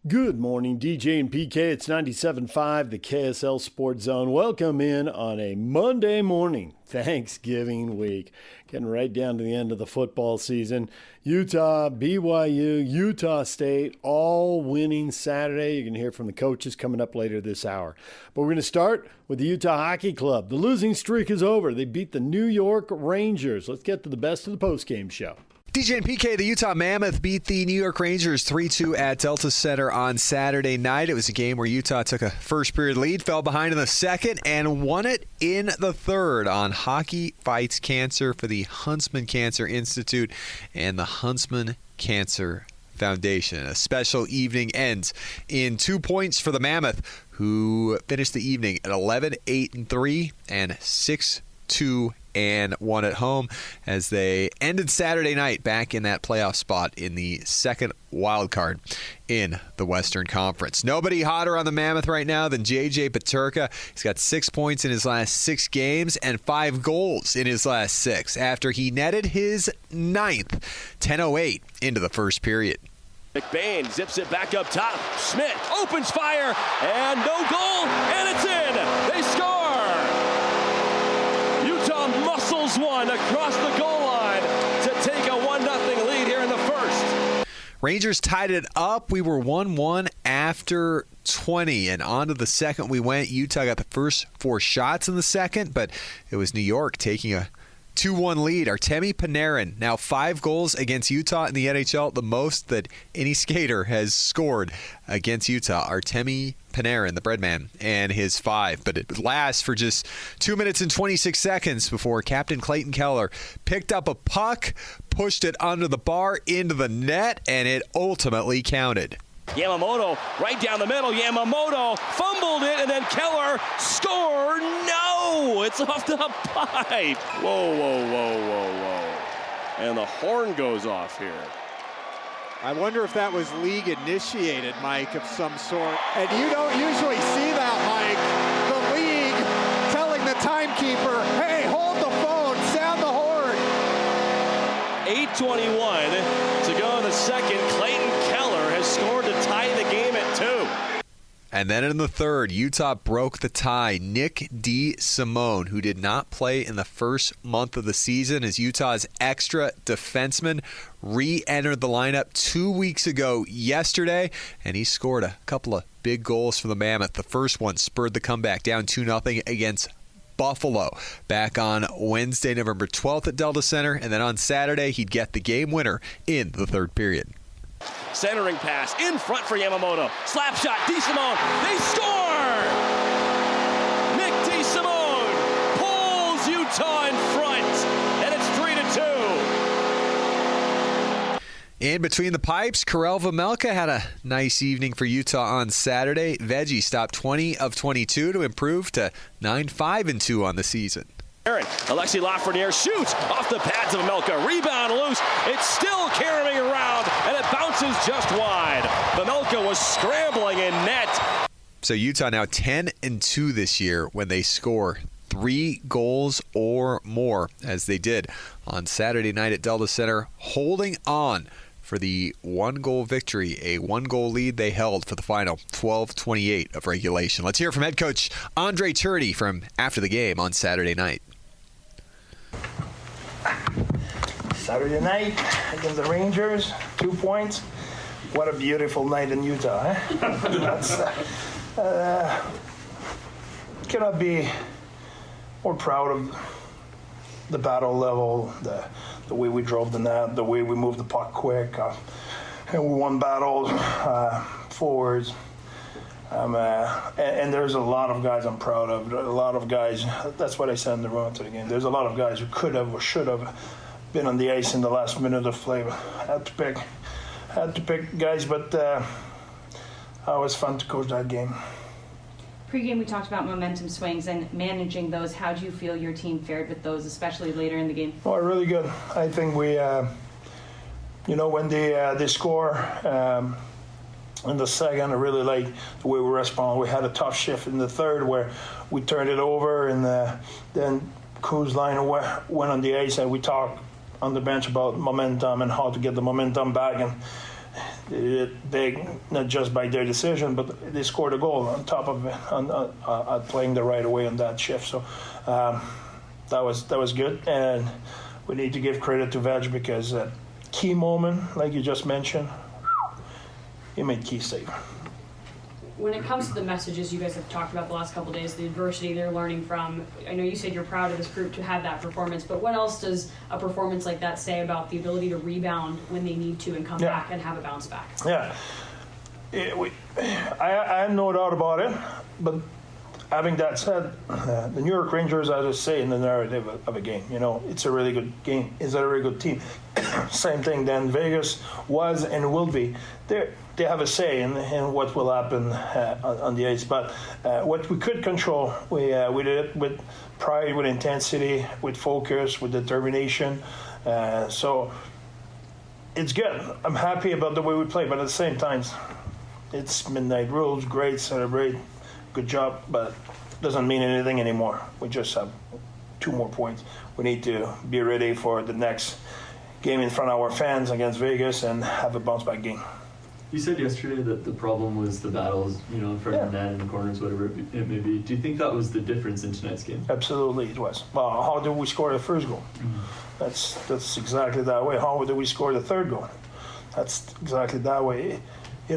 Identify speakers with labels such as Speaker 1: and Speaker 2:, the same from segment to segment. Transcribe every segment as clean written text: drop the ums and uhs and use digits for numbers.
Speaker 1: Good morning, DJ and PK. It's 97.5, the KSL Sports Zone. Welcome in on a Monday morning, Thanksgiving week. Getting right down to the end of the football season. Utah, BYU, Utah State, all winning Saturday. You're going to hear from the coaches coming up later this hour. But we're going to start with the Utah Hockey Club. The losing streak is over. They beat the New York Rangers. Let's get to the best of the postgame show.
Speaker 2: DJ and PK, the Utah Mammoth beat the New York Rangers 3-2 at Delta Center on Saturday night. It was a game where Utah took a first-period lead, fell behind in the second, and won it in the third on Hockey Fights Cancer for the Huntsman Cancer Institute and the Huntsman Cancer Foundation. A special evening ends in 2 points for the Mammoth, who finished the evening at 11-8-3 and 6-2 and 1 at home as they ended Saturday night back in that playoff spot in the second wild card in the Western Conference. Nobody hotter on the Mammoth right now than J.J. Peterka. He's got 6 points in his last 6 games and 5 goals in his last 6 after he netted his 9th 10:08 into the first period.
Speaker 3: McBain zips it back up top. Schmidt opens fire and no goal, and it's in. They score. Utah muscles one across the goal line to take a 1-0 lead here in the first.
Speaker 2: Rangers tied it up. We were 1-1 after 20, and on to the second we went. Utah got the first 4 shots in the second, but it was New York taking a 2-1 lead. Artemi Panarin, now 5 goals against Utah in the NHL, the most that any skater has scored against Utah. Artemi Panarin, the breadman, and his 5. But it lasts for just 2 minutes and 26 seconds before Captain Clayton Keller picked up a puck, pushed it under the bar into the net, and it ultimately counted.
Speaker 3: Yamamoto right down the middle. Yamamoto fumbled it, and then Keller scored. No, it's off the pipe. Whoa. And the horn goes off here.
Speaker 4: I wonder if that was league initiated, Mike, of some sort. And you don't usually see that, Mike. The league telling the timekeeper, hey, hold the phone, sound the horn.
Speaker 3: 8:21 to go in the second. Clayton Keller has scored to tie the game at 2.
Speaker 2: And then in the third, Utah broke the tie. Nick DeSimone, who did not play in the first month of the season as Utah's extra defenseman, re-entered the lineup 2 weeks ago yesterday, and he scored a couple of big goals for the Mammoth. The first one spurred the comeback down 2-0 against Buffalo back on Wednesday, November 12th at Delta Center, and then on Saturday he'd get the game winner in the third period.
Speaker 3: Centering pass in front for Yamamoto. Slap shot, DeSimone. They score! Nick DeSimone pulls Utah in front, and it's 3-2.
Speaker 2: In between the pipes, Karel Vejmelka had a nice evening for Utah on Saturday. Veggie stopped 20 of 22 to improve to 9-5-2 on the season.
Speaker 3: Alexi Lafreniere shoots off the pads of Vejmelka. Rebound loose. It's still carrying around, and it bounces just wide. Vejmelka was scrambling in net.
Speaker 2: So Utah now 10-2 this year when they score 3 goals or more, as they did on Saturday night at Delta Center, holding on for the 1-goal victory, a 1-goal lead they held for the final 12:28 of regulation. Let's hear from head coach Andre Turdy from after the game on Saturday night.
Speaker 5: Saturday night against the Rangers, 2 points. What a beautiful night in Utah, eh? That's, cannot be more proud of the battle level, the way we drove the net, the way we moved the puck quick, and we won battles, forwards. And there's a lot of guys I'm proud of. A lot of guys, that's what I said in the run to the game. There's a lot of guys who could have or should have been on the ice in the last minute of play. Had to pick guys, but it was fun to coach that game.
Speaker 6: Pre-game, we talked about momentum swings and managing those. How do you feel your team fared with those, especially later in the game?
Speaker 5: Oh, really good. I think we, when they score in the second, I really like the way we respond. We had a tough shift in the third where we turned it over, and then Cruz line went on the ice, and we talked on the bench about momentum and how to get the momentum back. And They did it big, not just by their decision, but they scored a goal on top of it, playing the right away on that shift. So that was good, and we need to give credit to Veg because that key moment, like you just mentioned, he made key save.
Speaker 7: When it comes to the messages you guys have talked about the last couple of days, the adversity they're learning from, I know you said you're proud of this group to have that performance, but what else does a performance like that say about the ability to rebound when they need to and come back and have a bounce back?
Speaker 5: Yeah. I have no doubt about it, but having that said, the New York Rangers, as I say in the narrative of a game, it's a really good game. It's a really good team. Same thing then Vegas was and will be. They have a say in what will happen on the ice. But what we could control, we did it with pride, with intensity, with focus, with determination. So it's good. I'm happy about the way we play, but at the same time, it's midnight rules. Great, celebrate, good job, but doesn't mean anything anymore. We just have 2 more points. We need to be ready for the next game in front of our fans against Vegas and have a bounce-back game.
Speaker 8: You said yesterday that the problem was the battles, in front of the net, in the corners, whatever it may be. Do you think that was the difference in tonight's game?
Speaker 5: Absolutely, it was. Well, how did we score the first goal? That's exactly that way. How did we score the third goal? That's exactly that way. You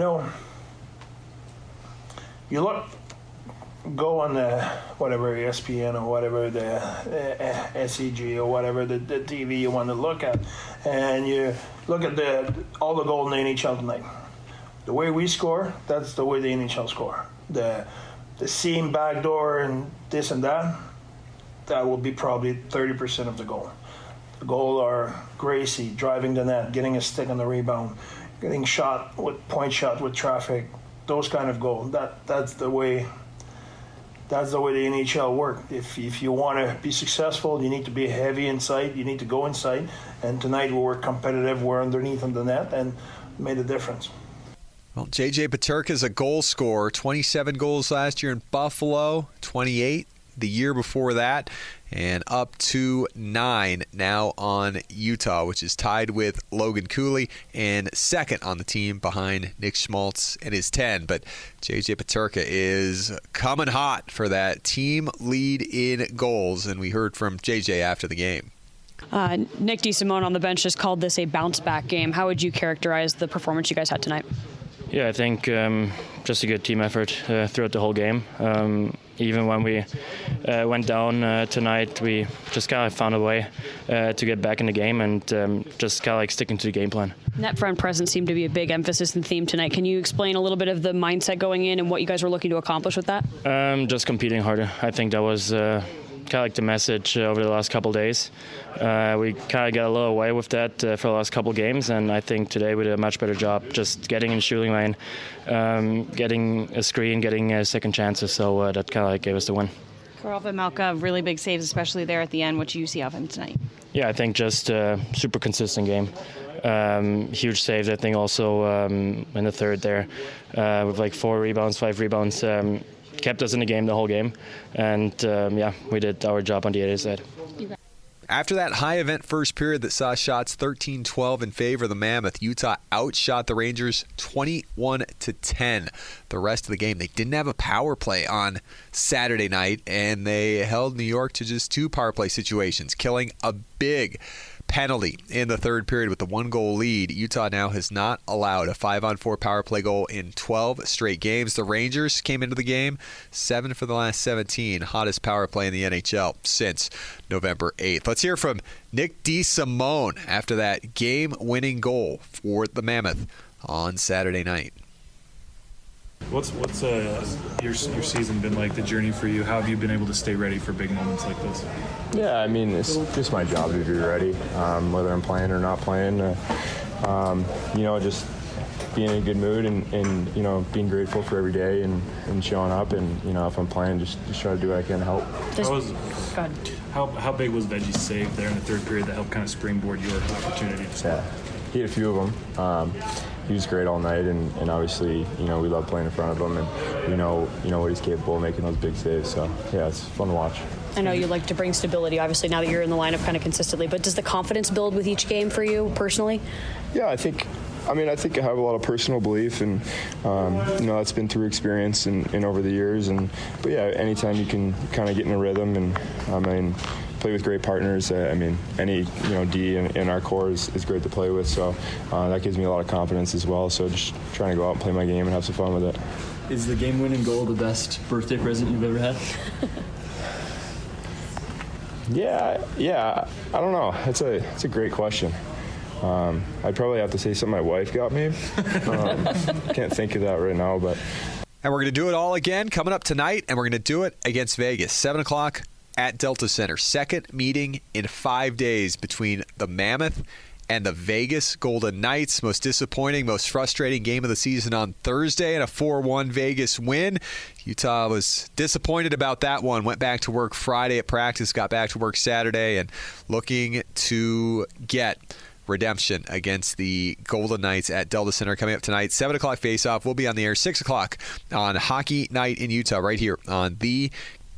Speaker 5: go on the whatever ESPN or whatever the SEG or whatever the TV you want to look at, and you look at all the goals in the NHL tonight. The way we score, that's the way the NHL score. The seam, backdoor, and this and that will be probably 30% of the goal. The goal are Gracie driving the net, getting a stick on the rebound, getting point shot with traffic, those kind of goals. That's the way the NHL works. If you want to be successful, you need to be heavy inside. You need to go inside. And tonight we were competitive. We're underneath on the net and made a difference.
Speaker 2: Well, J.J. Peterka's a goal scorer, 27 goals last year in Buffalo, 28 the year before that, and up to 9 now on Utah, which is tied with Logan Cooley and second on the team behind Nick Schmaltz and his 10. But J.J. Peterka is coming hot for that team lead in goals, and we heard from J.J. after the game.
Speaker 7: Nick DeSimone on the bench just called this a bounce-back game. How would you characterize the performance you guys had tonight?
Speaker 9: Yeah, I think just a good team effort throughout the whole game. Even when we went down tonight, we just kind of found a way to get back in the game and just kind of like sticking to the game plan.
Speaker 7: Net front presence seemed to be a big emphasis and theme tonight. Can you explain a little bit of the mindset going in and what you guys were looking to accomplish with that?
Speaker 9: Just competing harder. I think that was kind of like the message over the last couple of days. We kind of got a little away with that for the last couple of games, and I think today we did a much better job just getting in shooting lane, getting a screen, getting second chances, so that kind of like gave us the win.
Speaker 6: Karel Vejmelka, really big saves, especially there at the end. What do you see of him tonight?
Speaker 9: Yeah, I think just super consistent game. Huge saves, I think, also in the third there with like 4 rebounds, 5 rebounds. Kept us in the game the whole game, and we did our job on the other side.
Speaker 2: After that high-event first period that saw shots 13-12 in favor of the Mammoth, Utah outshot the Rangers 21-10. The rest of the game, they didn't have a power play on Saturday night, and they held New York to just 2 power play situations, killing a big penalty in the third period with the 1-goal lead. Utah now has not allowed a 5-on-4 power play goal in 12 straight games. The Rangers came into the game 7 for the last 17, hottest power play in the NHL since November 8th. Let's hear from Nick DeSimone after that game-winning goal for the Mammoth on Saturday night.
Speaker 10: What's your season been like, the journey for you? How have you been able to stay ready for big moments like this?
Speaker 11: Yeah, I mean, it's just my job to be ready, whether I'm playing or not playing. Just being in a good mood and being grateful for every day and showing up. And, if I'm playing, just try to do what I can to help.
Speaker 10: How big was Veggie's save there in the third period that helped kind of springboard your opportunity to score?
Speaker 11: Yeah, he had a few of them. He was great all night, and obviously, we love playing in front of him, and we know what he's capable of, making those big saves. So, yeah, it's fun to watch.
Speaker 7: I know you like to bring stability, obviously, now that you're in the lineup kind of consistently, but does the confidence build with each game for you personally?
Speaker 11: Yeah, I think I mean, I think I have a lot of personal belief, and that's been through experience and over the years. But yeah, anytime you can kind of get in a rhythm, and play with great partners. Any D in our core is great to play with. So that gives me a lot of confidence as well. So just trying to go out and play my game and have some fun with it.
Speaker 8: Is the game-winning goal the best birthday present you've ever had?
Speaker 11: Yeah. I don't know. It's a great question. I'd probably have to say something my wife got me. Can't think of that right now, but.
Speaker 2: And we're going to do it all again coming up tonight, and we're going to do it against Vegas, 7 o'clock at Delta Center. Second meeting in 5 days between the Mammoth and the Vegas Golden Knights. Most disappointing, most frustrating game of the season on Thursday, and a 4-1 Vegas win. Utah was disappointed about that one. Went back to work Friday at practice, got back to work Saturday, and looking to get redemption against the Golden Knights at Delta Center coming up tonight. 7 o'clock face-off. We'll be on the air 6 o'clock on Hockey Night in Utah right here on the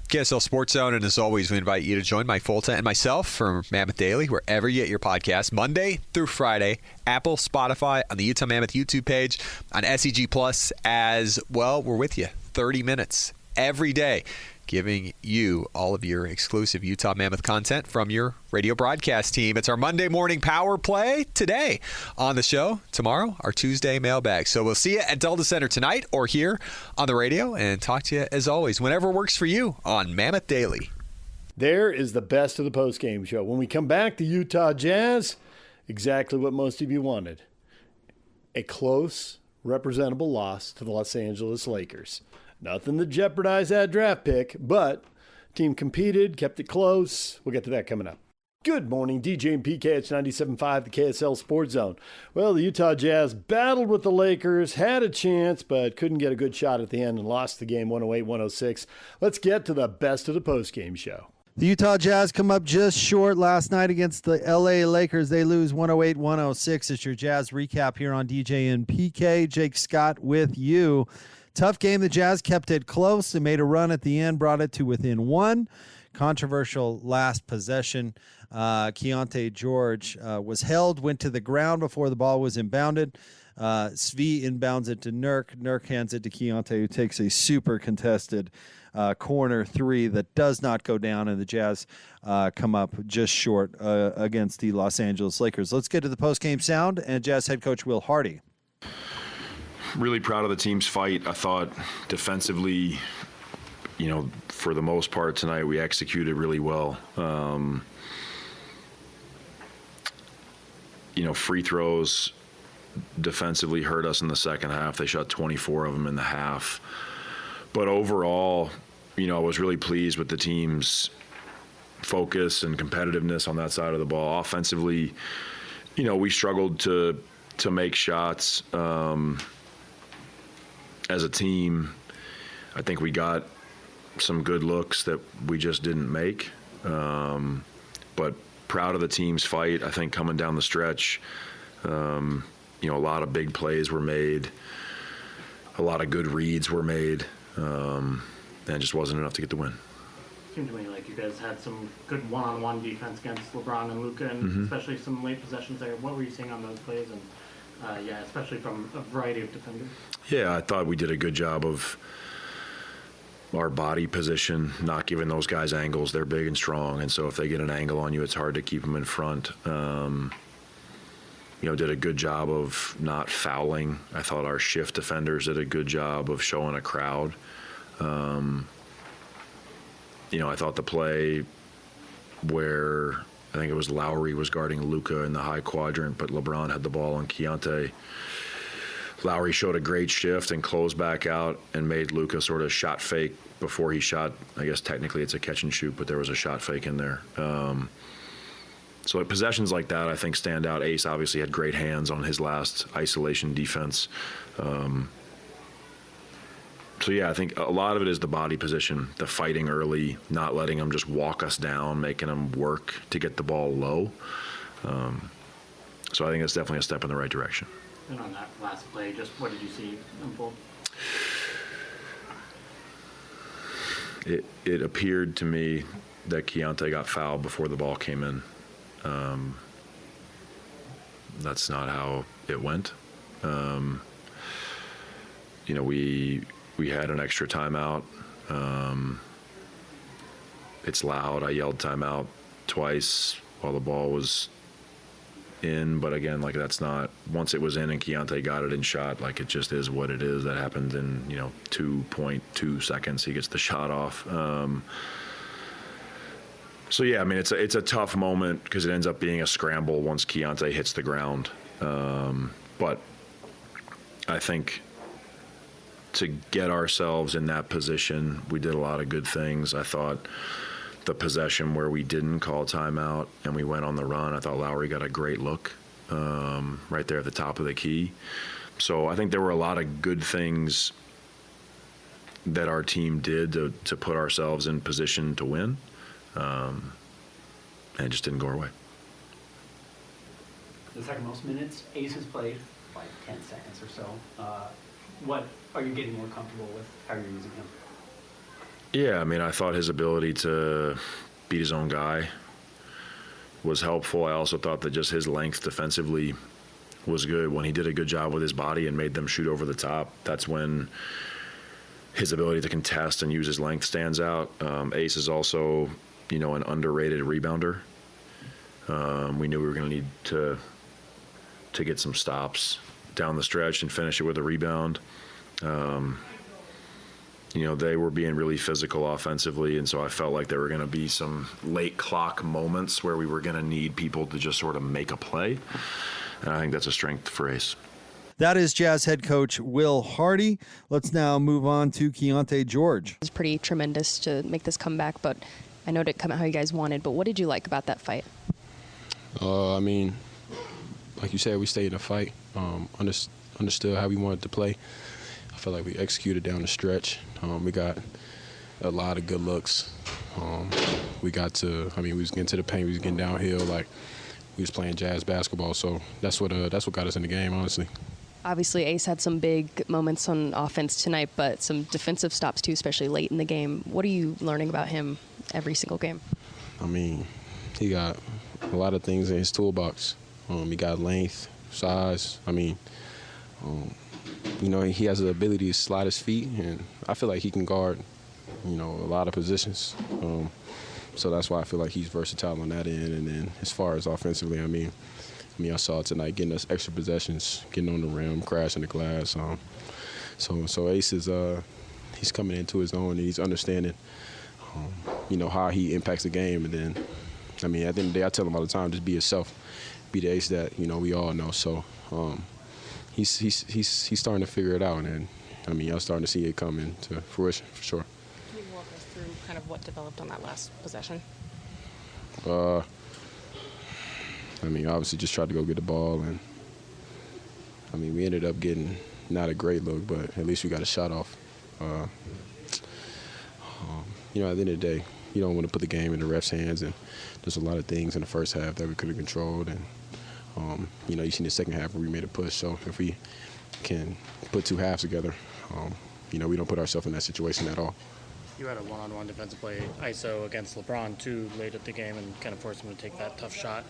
Speaker 2: KSL Sports Zone. And as always, we invite you to join Mike Folta and myself from Mammoth Daily, wherever you get your podcasts, Monday through Friday, Apple, Spotify, on the Utah Mammoth YouTube page, on SEG Plus as well. We're with you 30 minutes every day, giving you all of your exclusive Utah Mammoth content from your radio broadcast team. It's our Monday morning power play today on the show. Tomorrow, our Tuesday mailbag. So we'll see you at Delta Center tonight or here on the radio, and talk to you, as always, whenever works for you on Mammoth Daily.
Speaker 1: There is the best of the postgame show. When we come back, the Utah Jazz, exactly what most of you wanted. A close, representable loss to the Los Angeles Lakers. Nothing to jeopardize that draft pick, but team competed, kept it close. We'll get to that coming up. Good morning, DJ and PK. It's 97.5, the KSL Sports Zone. Well, the Utah Jazz battled with the Lakers, had a chance, but couldn't get a good shot at the end and lost the game 108-106. Let's get to the best of the postgame show.
Speaker 12: The Utah Jazz come up just short last night against the LA Lakers. They lose 108-106. It's your Jazz recap here on DJ and PK. Jake Scott with you. Tough game. The Jazz kept it close. They made a run at the end, brought it to within one. Controversial last possession. Keontae George was held, went to the ground before the ball was inbounded. Svi inbounds it to Nurk. Nurk hands it to Keontae, who takes a super contested corner three that does not go down, and the Jazz come up just short against the Los Angeles Lakers. Let's get to the postgame sound and Jazz head coach Will Hardy.
Speaker 13: Really proud of the team's fight. I thought defensively, for the most part tonight, we executed really well. Free throws defensively hurt us in the second half. They shot 24 of them in the half. But overall, I was really pleased with the team's focus and competitiveness on that side of the ball. Offensively, we struggled to make shots. As a team, I think we got some good looks that we just didn't make. But proud of the team's fight. I think coming down the stretch, a lot of big plays were made. A lot of good reads were made. And it just wasn't enough to get the win.
Speaker 14: It seemed to me like you guys had some good one-on-one defense against LeBron and Luka, and especially some late possessions there. What were you seeing on those plays? And especially from a variety of defenders. Yeah,
Speaker 13: I thought we did a good job of our body position, not giving those guys angles. They're big and strong, and so if they get an angle on you, it's hard to keep them in front. Did a good job of not fouling. I thought our shift defenders did a good job of showing a crowd. I thought the play where I think it was Lowry was guarding Luka in the high quadrant, but LeBron had the ball on Keontae. Lowry showed a great shift and closed back out and made Luka sort of shot fake before he shot. I guess technically it's a catch and shoot, but there was a shot fake in there. So possessions like that, I think, stand out. Ace obviously had great hands on his last isolation defense. I think a lot of it is the body position, the fighting early, not letting them just walk us down, making them work to get the ball low. So I think that's definitely a step in the right direction.
Speaker 14: And on that last play, just what did you see unfold?
Speaker 13: It appeared to me that Keontae got fouled before the ball came in. That's not how it went. We had an extra timeout. It's loud. I yelled timeout twice while the ball was in, but again, like, that's not, once it was in and Keontae got it and shot, like, it just is what it is. That happened in 2.2 seconds. He gets the shot off. So yeah, I mean, it's a tough moment because it ends up being a scramble once Keontae hits the ground. But I think to get ourselves in that position, we did a lot of good things. I thought the possession where we didn't call timeout and we went on the run, I thought Lowry got a great look right there at the top of the key. So I think there were a lot of good things that our team did to put ourselves in position to win, and it just didn't go our way.
Speaker 15: The second most minutes Ace has played, like 10 seconds or so. What are you getting more comfortable with how you're using him?
Speaker 13: Yeah, I mean, I thought his ability to beat his own guy was helpful. I also thought that just his length defensively was good. When he did a good job with his body and made them shoot over the top, that's when his ability to contest and use his length stands out. Ace is also, an underrated rebounder. We knew we were going to need to get some stops down the stretch and finish it with a rebound. They were being really physical offensively, and so I felt like there were going to be some late clock moments where we were going to need people to just sort of make a play, and I think that's a strength for Ace.
Speaker 12: That is Jazz head coach Will Hardy. Let's now move on to Keontae George.
Speaker 16: It was pretty tremendous to make this comeback, but I know it didn't come out how you guys wanted, but what did you like about that fight?
Speaker 17: I mean, like you said, we stayed in a fight, understood how we wanted to play. I felt like we executed down the stretch. We got a lot of good looks. We was getting to the paint, we was getting downhill, like we was playing Jazz basketball. So that's what got us in the game, honestly.
Speaker 16: Obviously, Ace had some big moments on offense tonight, but some defensive stops too, especially late in the game. What are you learning about him every single game?
Speaker 17: I mean, he got a lot of things in his toolbox. He got length, size. I mean, he has the ability to slide his feet, and I feel like he can guard, a lot of positions. So that's why I feel like he's versatile on that end. And then as far as offensively, I saw it tonight, getting us extra possessions, getting on the rim, crashing the glass. So Ace is he's coming into his own, and he's understanding, how he impacts the game. And then, at the end of the day, I tell him all the time, just be yourself, be the Ace that we all know. So he's starting to figure it out, and y'all starting to see it come into fruition for sure.
Speaker 18: Can you walk us through kind of what developed on that last possession?
Speaker 17: Obviously just tried to go get the ball, and we ended up getting not a great look, but at least we got a shot off. At the end of the day, you don't want to put the game in the ref's hands, and there's a lot of things in the first half that we could have controlled, and you seen the second half where we made a push. So if we can put two halves together, we don't put ourselves in that situation at all.
Speaker 14: You had a one-on-one defensive play, ISO against LeBron too, late at the game, and kind of forced him to take that tough shot.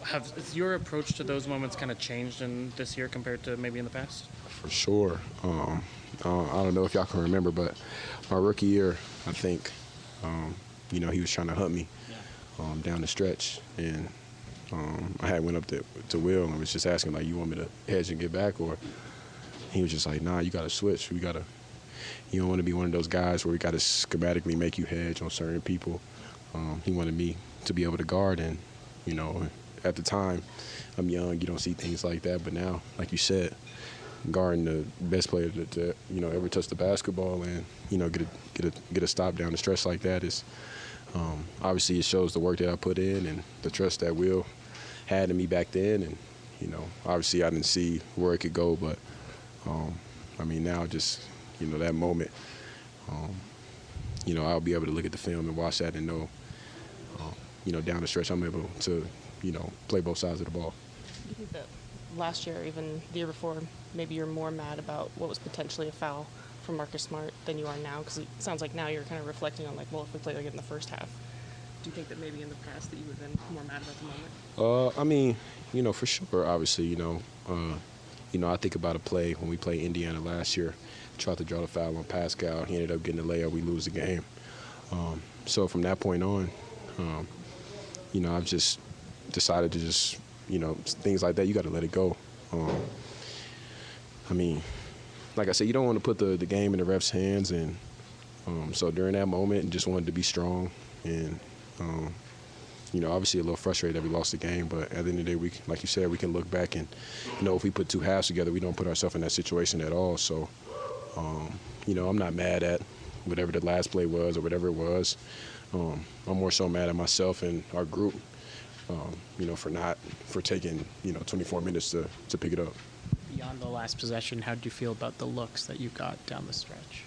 Speaker 14: Has your approach to those moments kind of changed in this year compared to maybe in the past?
Speaker 17: For sure. I don't know if y'all can remember, but my rookie year, I think, he was trying to hunt me down the stretch, and I had went up to Will and was just asking, like, you want me to hedge and get back? Or he was just like, nah, you got to switch. You don't want to be one of those guys where we got to schematically make you hedge on certain people. He wanted me to be able to guard, and, at the time, I'm young, you don't see things like that. But now, like you said, guarding the best player to ever touch the basketball and, get a stop down the stretch like that is, obviously it shows the work that I put in and the trust that Will had in me back then. And, obviously I didn't see where it could go, but, now just, that moment, I'll be able to look at the film and watch that and know, down the stretch I'm able to, play both sides of the ball.
Speaker 18: Do you think that last year, even the year before, maybe you're more mad about what was potentially a foul from Marcus Smart than you are now? Because it sounds like now you're kind of reflecting on, like, well, if we played like it in the first half. Do you think that maybe in the past that you would have been more mad about the moment?
Speaker 17: For sure, obviously, I think about a play when we played Indiana last year. Tried to draw the foul on Pascal. He ended up getting a layup. We lose the game. So from that point on, I've just decided to just, things like that, you got to let it go. Like I said, you don't want to put the game in the ref's hands. And so during that moment, just wanted to be strong. And, obviously a little frustrated that we lost the game. But at the end of the day, like you said, we can look back and, if we put two halves together, we don't put ourselves in that situation at all. So, I'm not mad at whatever the last play was or whatever it was. I'm more so mad at myself and our group, for taking, 24 minutes to pick it up.
Speaker 19: Beyond the last possession, how did you feel about the looks that you got down the stretch?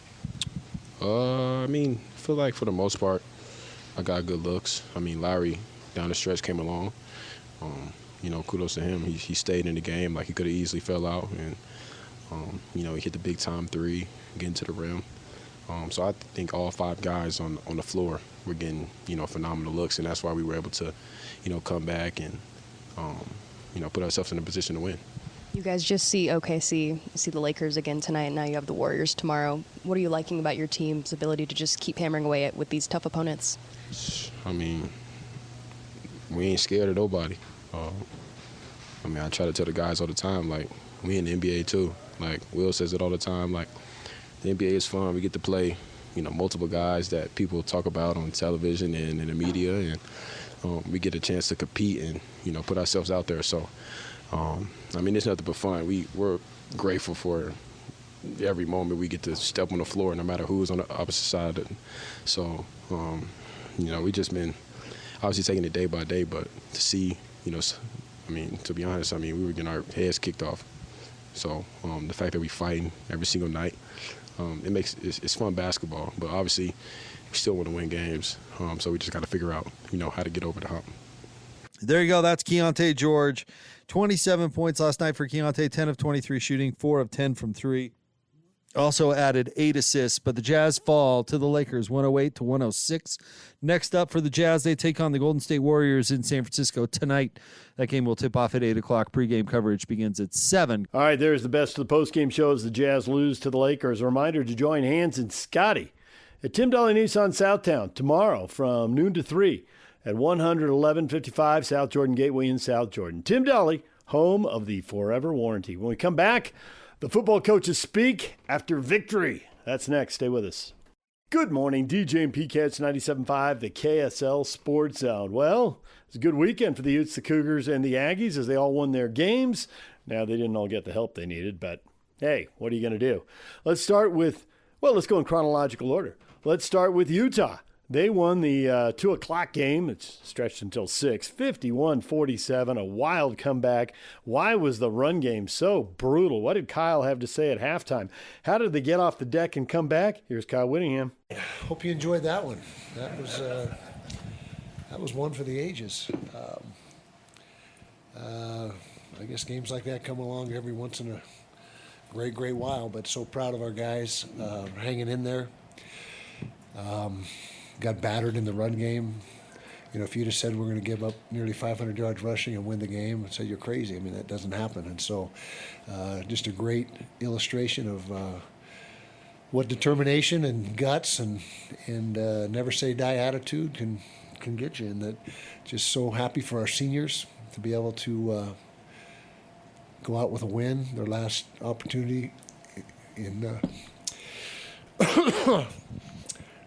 Speaker 17: I feel like for the most part, I got good looks. Lowry down the stretch came along. Kudos to him. He stayed in the game. Like, he could have easily fell out. And, he hit the big-time three, getting to the rim. So I think all five guys on the floor were getting, phenomenal looks. And that's why we were able to, come back and, put ourselves in a position to win.
Speaker 16: You guys just see OKC, see the Lakers again tonight, and now you have the Warriors tomorrow. What are you liking about your team's ability to just keep hammering away with these tough opponents?
Speaker 17: We ain't scared of nobody. I try to tell the guys all the time, like, we in the NBA too. Like, Will says it all the time, like, the NBA is fun. We get to play, multiple guys that people talk about on television and in the media, and we get a chance to compete and, put ourselves out there. So, it's nothing but fun. We're grateful for every moment we get to step on the floor, no matter who's on the opposite side. So, we just been obviously taking it day by day, but to see, to be honest, we were getting our heads kicked off. So the fact that we fighting every single night, it's fun basketball. But obviously, we still want to win games. So we just got to figure out, how to get over the hump.
Speaker 12: There you go. That's Keontae George. 27 points last night for Keontae, 10 of 23 shooting, 4 of 10 from 3. Also added 8 assists, but the Jazz fall to the Lakers 108-106. Next up for the Jazz, they take on the Golden State Warriors in San Francisco tonight. That game will tip off at 8 o'clock. Pregame coverage begins at 7.
Speaker 1: All right, there's the best of the postgame show as the Jazz lose to the Lakers. A reminder to join Hans and Scotty at Tim Dahle Nissan Southtown tomorrow from noon to 3 at 11155 South Jordan Gateway in South Jordan. Tim Dahle, home of the Forever Warranty. When we come back, the football coaches speak after victory. That's next. Stay with us. Good morning, DJ and PK. It's 97.5, the KSL Sports Zone. Well, it's a good weekend for the Utes, the Cougars, and the Aggies as they all won their games. Now, they didn't all get the help they needed, but hey, what are you going to do? Let's go in chronological order. Let's start with Utah. They won the 2 o'clock game. It's stretched until 6, 51-47, a wild comeback. Why was the run game so brutal? What did Kyle have to say at halftime? How did they get off the deck and come back? Here's Kyle Whittingham.
Speaker 20: Hope you enjoyed that one. That was one for the ages. I guess games like that come along every once in a great while, but so proud of our guys hanging in there. Got battered in the run game. If you'd have said we're going to give up nearly 500 yards rushing and win the game, I'd say you're crazy. That doesn't happen. And so just a great illustration of what determination and guts and never say die attitude can get you. And that just so happy for our seniors to be able to go out with a win, their last opportunity in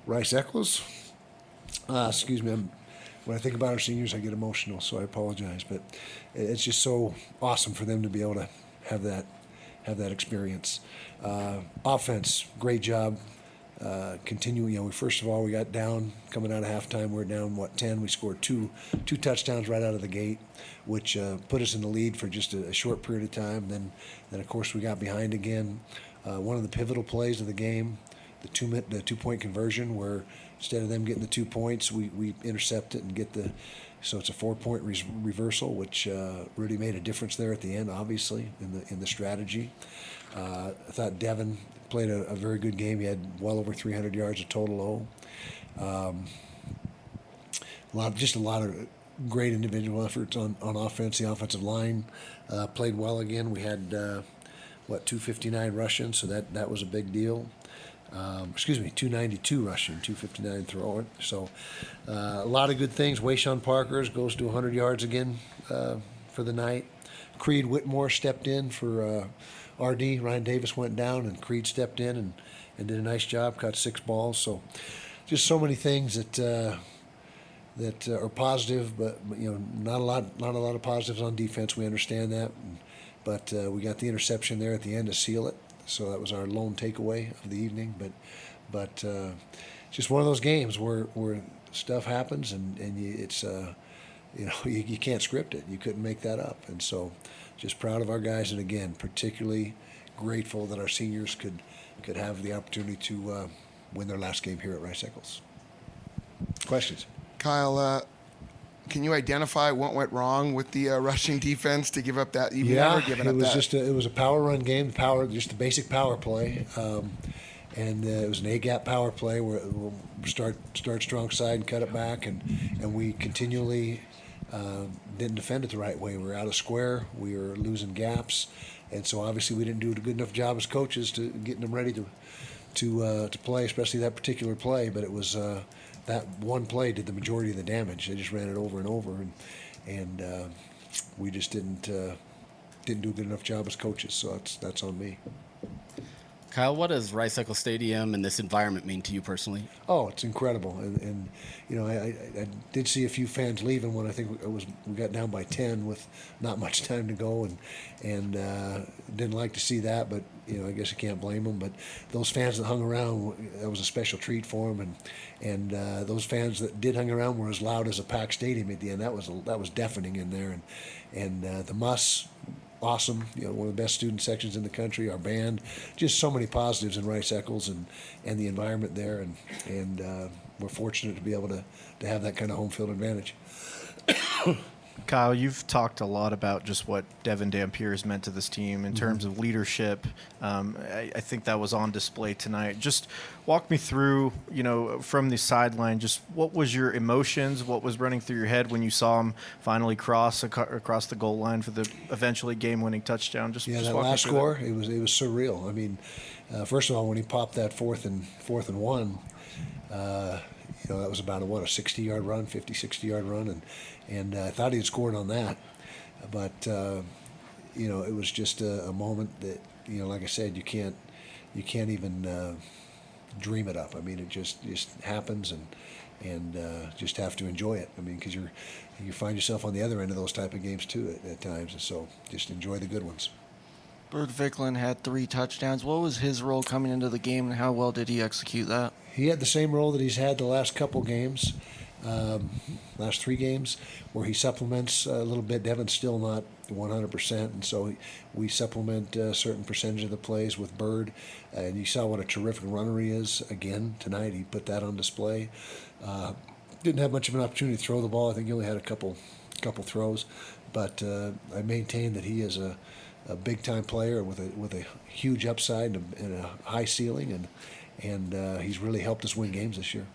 Speaker 20: Rice Eccles. Excuse me. When I think about our seniors, I get emotional, so I apologize. But it's just so awesome for them to be able to have that experience. Offense, great job. Continuing, first of all, we got down coming out of halftime. We're down 10. We scored two touchdowns right out of the gate, which put us in the lead for just a short period of time. Then of course we got behind again. One of the pivotal plays of the game, the 2-point conversion, where instead of them getting the 2 points, we intercept it and get so it's a 4-point reversal, which really made a difference there at the end, obviously, in the strategy. I thought Devin played a very good game. He had well over 300 yards of total. A lot of great individual efforts on offense. The offensive line played well again. We had 259 rushing, so that was a big deal. 292 rushing, 259 throwing. So a lot of good things. Wayshawn Parkers goes to 100 yards again for the night. Creed Whitmore stepped in for RD. Ryan Davis went down, and Creed stepped in and did a nice job, caught 6 balls. So just so many things that are positive, but not a lot of positives on defense. We understand that, but we got the interception there at the end to seal it. So that was our lone takeaway of the evening. But just one of those games where stuff happens, and it's you can't script it. You couldn't make that up. And so just proud of our guys, and again, particularly grateful that our seniors could have the opportunity to win their last game here at Rice Eccles. Questions?
Speaker 21: Kyle, can you identify what went wrong with the rushing defense to give up that? You've never given
Speaker 20: it
Speaker 21: up
Speaker 20: was
Speaker 21: that.
Speaker 20: it was a power run game. Just a basic power play, and it was an A-gap power play where we'll start strong side and cut it back, and we continually didn't defend it the right way. We were out of square. We were losing gaps, and so obviously we didn't do a good enough job as coaches to getting them ready to play, especially that particular play. But it was. That one play did the majority of the damage. They just ran it over and over, and we just didn't do a good enough job as coaches. So that's on me.
Speaker 22: Kyle, what does Rice Eccles Stadium and this environment mean to you personally?
Speaker 20: Oh, it's incredible, and I did see a few fans leaving when I think we got down by 10 with not much time to go, and didn't like to see that, but I guess you can't blame them. But those fans that hung around, that was a special treat for them, and those fans that did hang around were as loud as a packed stadium at the end. That was deafening in there, and the Muss. Awesome, one of the best student sections in the country. Our band, just so many positives in Rice Eccles and the environment there, and we're fortunate to be able to have that kind of home field advantage.
Speaker 23: Kyle, you've talked a lot about just what Devin Dampier has meant to this team in terms of leadership. I think that was on display tonight. Just walk me through, from the sideline, just what was your emotions, what was running through your head when you saw him finally cross across the goal line for the eventually game-winning touchdown? Just
Speaker 20: that
Speaker 23: walk
Speaker 20: last
Speaker 23: me through
Speaker 20: score,
Speaker 23: that.
Speaker 20: it was surreal. I mean, first of all, when he popped that fourth and one, that was about a 60-yard run, 50, 60-yard run, and I thought he had scored on that, but it was just a moment that like I said, you can't even dream it up. I mean, it just happens, and just have to enjoy it. I mean, because you find yourself on the other end of those type of games too at times, and so just enjoy the good ones.
Speaker 24: Bird Vicklin had 3 touchdowns. What was his role coming into the game, and how well did he execute that?
Speaker 20: He had the same role that he's had the last couple games, last 3 games, where he supplements a little bit. Devin's still not 100%, and so we supplement a certain percentage of the plays with Bird. And you saw what a terrific runner he is again tonight. He put that on display. Didn't have much of an opportunity to throw the ball. I think he only had a couple throws, but I maintain that he is a big-time player with a huge upside and a high ceiling, and he's really helped us win games this year.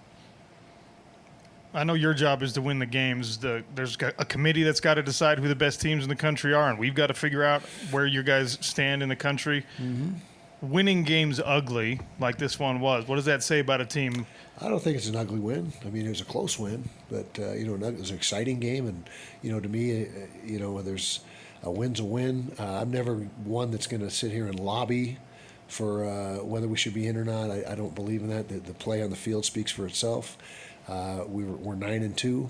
Speaker 25: I know your job is to win the games. There's a committee that's got to decide who the best teams in the country are, and we've got to figure out where you guys stand in the country. Mm-hmm. Winning games ugly, like this one was, what does that say about a team?
Speaker 20: I don't think it's an ugly win. I mean, it was a close win, but it was an exciting game, and to me, there's a win's a win. I'm never one that's going to sit here and lobby for whether we should be in or not. I don't believe in that. The play on the field speaks for itself. We're 9-2.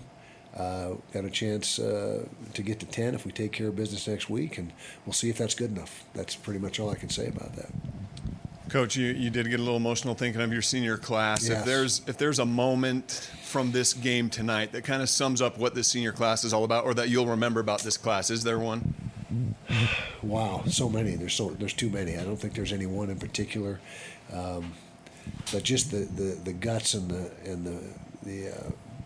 Speaker 20: Got a chance to get to 10 if we take care of business next week, and we'll see if that's good enough. That's pretty much all I can say about that.
Speaker 26: Coach, you did get a little emotional thinking of your senior class. Yes. If there's a moment from this game tonight that kind of sums up what this senior class is all about, or that you'll remember about this class, is there one?
Speaker 20: Wow, so many. There's too many. I don't think there's any one in particular, but just the guts and the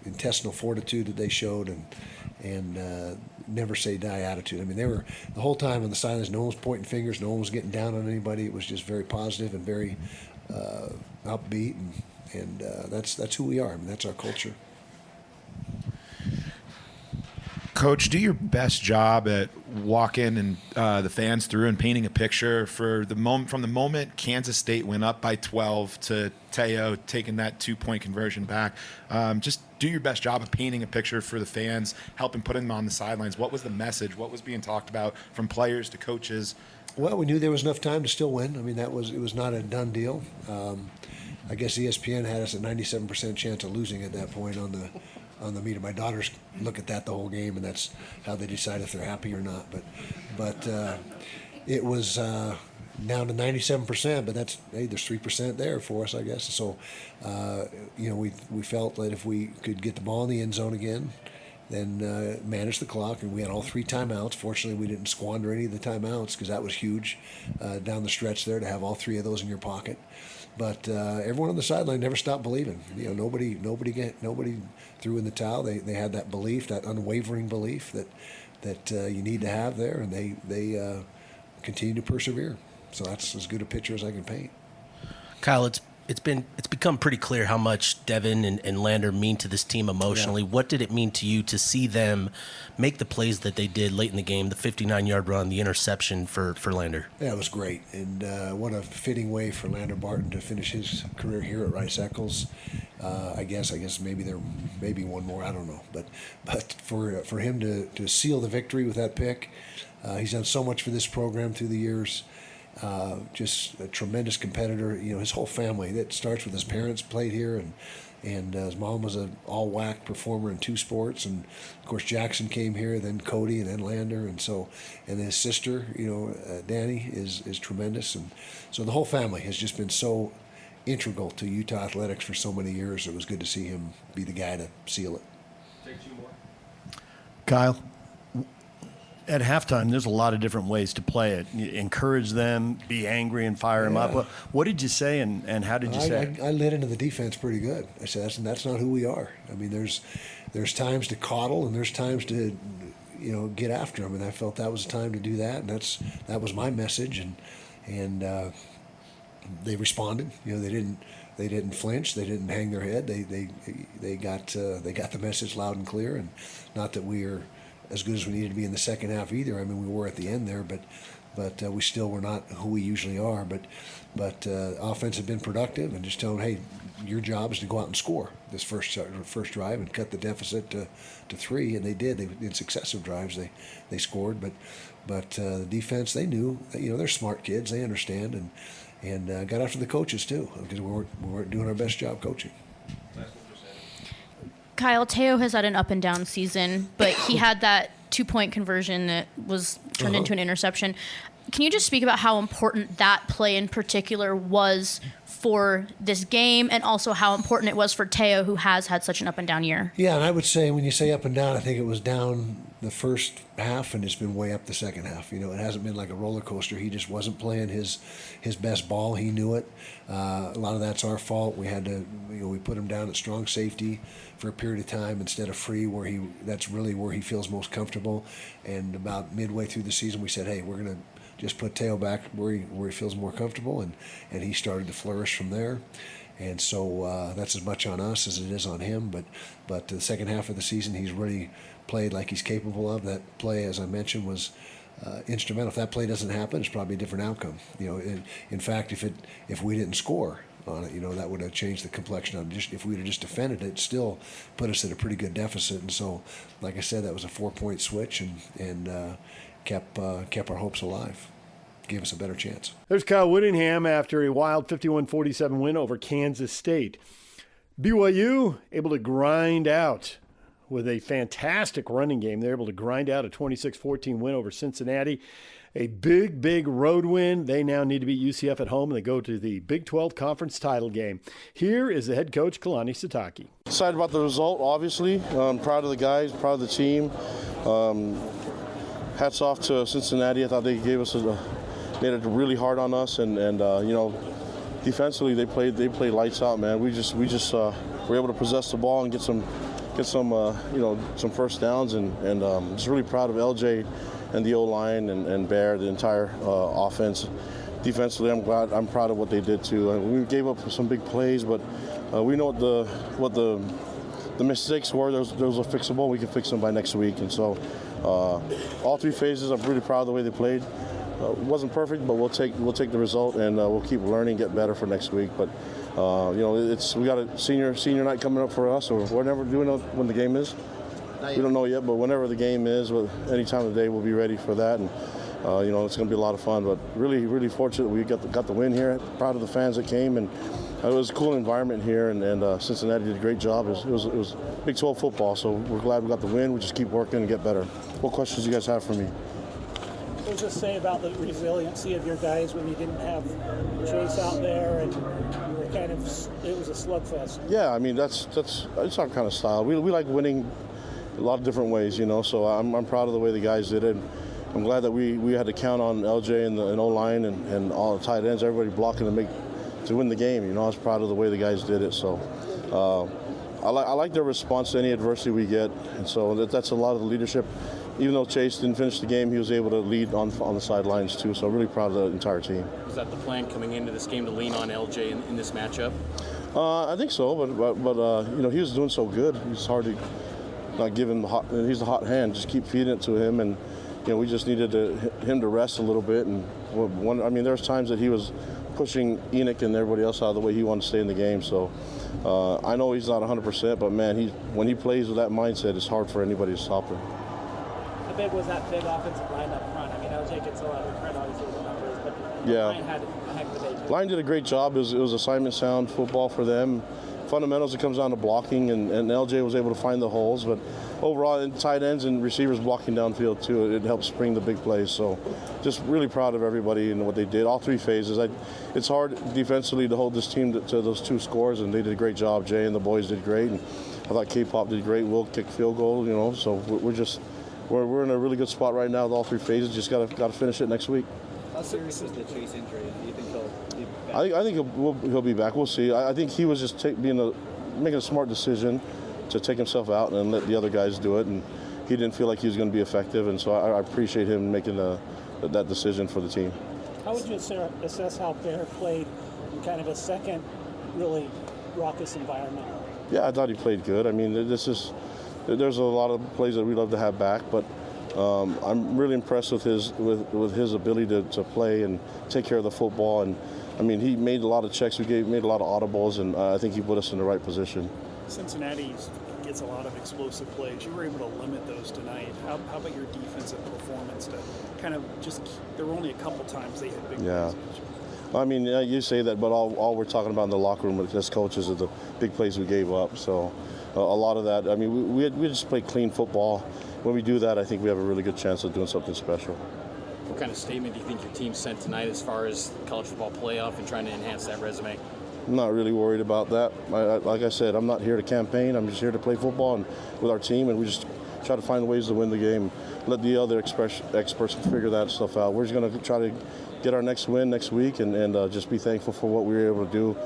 Speaker 20: intestinal fortitude that they showed, and never say die attitude. I mean, they were the whole time on the sidelines. No one was pointing fingers. No one was getting down on anybody. It was just very positive and very upbeat, and that's who we are. I mean, that's our culture.
Speaker 27: Coach, do your best job at
Speaker 3: walking and the fans through and painting a picture for the moment from the moment Kansas State went up by 12 to Teo taking that 2-point conversion back. Just do your best job of painting a picture for the fans, helping put them on the sidelines. What was the message? What was being talked about from players to coaches?
Speaker 20: Well, we knew there was enough time to still win. I mean, it was not a done deal. I guess ESPN had us at 97% chance of losing at that point on the meter. My daughters look at that the whole game, and that's how they decide if they're happy or not. But it was down to 97%. But there's 3% there for us, I guess. So we felt that if we could get the ball in the end zone again, then manage the clock, and we had all 3 timeouts. Fortunately, we didn't squander any of the timeouts because that was huge down the stretch there to have all 3 of those in your pocket. But everyone on the sideline never stopped believing. Nobody threw in the towel. They had that belief, that unwavering belief that you need to have there, and they continue to persevere. So that's as good a picture as I can paint.
Speaker 4: Kyle, it's become pretty clear how much Devin and Lander mean to this team emotionally. Yeah. What did it mean to you to see them make the plays that they did late in the game, the 59-yard run, the interception for Lander?
Speaker 20: Yeah, it was great. And what a fitting way for Lander Barton to finish his career here at Rice Eccles. I guess maybe there may be one more, I don't know. But for him to seal the victory with that pick, he's done so much for this program through the years. Just a tremendous competitor. His whole family, that starts with his parents played here, and his mom was an all-WAC performer in 2 sports, and of course Jackson came here, then Cody, and then Lander, and his sister, Danny is tremendous, and so the whole family has just been so integral to Utah athletics for so many years. It was good to see him be the guy to seal it.
Speaker 1: Take 2 more. Kyle, at halftime, there's a lot of different ways to play it. You encourage them, be angry, and fire them up. What did you say, and how did you say it?
Speaker 20: I lit into the defense pretty good. I said, that's not who we are. I mean, there's times to coddle, and there's times to, get after them. And I felt that was the time to do that, and that was my message. And they responded. They didn't flinch. They didn't hang their head. They got the message loud and clear. And not that we are as good as we needed to be in the second half either. I mean, we were at the end there, but we still were not who we usually are. But offense had been productive, and just telling them, hey, your job is to go out and score this first drive and cut the deficit to 3, and they did. In successive drives they scored, but the defense, they knew, they're smart kids, they understand, and got after the coaches too, because we weren't doing our best job coaching.
Speaker 5: Kyle, Teo has had an up and down season, but he had that 2-point conversion that was turned into an interception. Can you just speak about how important that play in particular was for this game, and also how important it was for Teo, who has had such an up and down year?
Speaker 20: Yeah, and I would say when you say up and down, I think it was down the first half and it's been way up the second half. It hasn't been like a roller coaster. He just wasn't playing his best ball. He knew it. A lot of that's our fault. We had to, we put him down at strong safety for a period of time instead of free, that's really where he feels most comfortable. And about midway through the season, we said, hey, we're going to just put Teo back where he feels more comfortable, and he started to flourish from there. And so that's as much on us as it is on him. But the second half of the season, he's really played like he's capable of. That play, as I mentioned, was instrumental. If that play doesn't happen, it's probably a different outcome. In fact, if we didn't score on it, that would have changed the complexion of it. If we would have just defended it, still put us at a pretty good deficit. And so, like I said, that was a 4-point switch, and kept our hopes alive. Gave us a better chance.
Speaker 1: There's Kyle Whittingham after a wild 51-47 win over Kansas State. BYU able to grind out with a fantastic running game. They're able to grind out a 26-14 win over Cincinnati. A big road win. They now need to beat UCF at home, and they go to the Big 12 Conference title game. Here is the head coach, Kalani Sitake.
Speaker 6: Excited about the result, obviously. Proud of the guys, proud of the team. Hats off to Cincinnati. I thought they gave us made it really hard on us, and defensively they played lights out, man. We just were able to possess the ball and get some first downs, and just really proud of LJ and the O-line and Bear, the entire offense. Defensively, I'm proud of what they did too. We gave up some big plays, but we know what the mistakes were. Those are fixable. We can fix them by next week, and so All three phases, I'm really proud of the way they played. Wasn't perfect, but we'll take the result, and we'll keep learning, get better for next week. But we got a senior night coming up for us, or whenever. Do we know when the game is? We don't know yet, but whenever the game is, any time of the day, we'll be ready for that. And it's going to be a lot of fun. But really fortunate we got the win here. Proud of the fans that came, and it was a cool environment here. And Cincinnati did a great job. It was Big 12 football, so we're glad we got the win. We just keep working and get better. What questions do you guys have for me?
Speaker 2: What does this say about the resiliency of your guys when you didn't have Chase out there and you were it was a slugfest?
Speaker 6: Yeah, I mean that's our kind of style. We like winning a lot of different ways, So I'm proud of the way the guys did it. I'm glad that we had to count on LJ and O-line and all the tight ends, everybody blocking to win the game. I was proud of the way the guys did it. So I like their response to any adversity we get, and so that's a lot of the leadership. Even though Chase didn't finish the game, he was able to lead on the sidelines too. So really proud of the entire team.
Speaker 7: Was that the plan coming into this game to lean on LJ in this matchup?
Speaker 6: I think so, but he was doing so good. It's hard to not give him he's the hot hand. Just keep feeding it to him, and we just needed him to rest a little bit. And there's times that he was pushing Enoch and everybody else out of the way. He wanted to stay in the game. So I know he's not 100%, but man, when he plays with that mindset, it's hard for anybody to stop him.
Speaker 2: How big was that big offensive line up front? LJ gets a lot of credit, obviously, with the numbers, but
Speaker 6: yeah.
Speaker 2: Line had a heck of a day too.
Speaker 6: Line did a great job. It was assignment sound football for them. Fundamentals, it comes down to blocking, and LJ was able to find the holes. But overall, in tight ends and receivers blocking downfield too, it helps spring the big plays. So just really proud of everybody and what they did. All three phases. It's hard defensively to hold this team to those two scores, and they did a great job. Jay and the boys did great, and I thought K-Pop did great. Will kicked field goal, So we're in a really good spot right now with all three phases. Just got to finish it next week.
Speaker 8: How serious is the Chase injury? Do you think he'll be back?
Speaker 6: I think he'll be back. We'll see. I think he was just making a smart decision to take himself out and let the other guys do it, and he didn't feel like he was going to be effective, and so I appreciate him making that decision for the team.
Speaker 2: How would you assess how Bear played in kind of a second really raucous environment?
Speaker 6: Yeah, I thought he played good. There's a lot of plays that we love to have back, but I'm really impressed with his ability to play and take care of the football. And he made a lot of checks. Made a lot of audibles, and I think he put us in the right position.
Speaker 9: Cincinnati gets a lot of explosive plays. You were able to limit those tonight. How about your defensive performance to kind of there were only a couple times they had big plays?
Speaker 6: You say that, but all we're talking about in the locker room as coaches are the big plays we gave up. So a lot of that, we just play clean football. When we do that, I think we have a really good chance of doing something special.
Speaker 7: What kind of statement do you think your team sent tonight as far as college football playoff and trying to enhance that resume?
Speaker 6: I'm not really worried about that. Like I said, I'm not here to campaign. I'm just here to play football and with our team, and we just try to find ways to win the game. Let the other experts figure that stuff out. We're just going to try to get our next win next week and just be thankful for what we were able to do.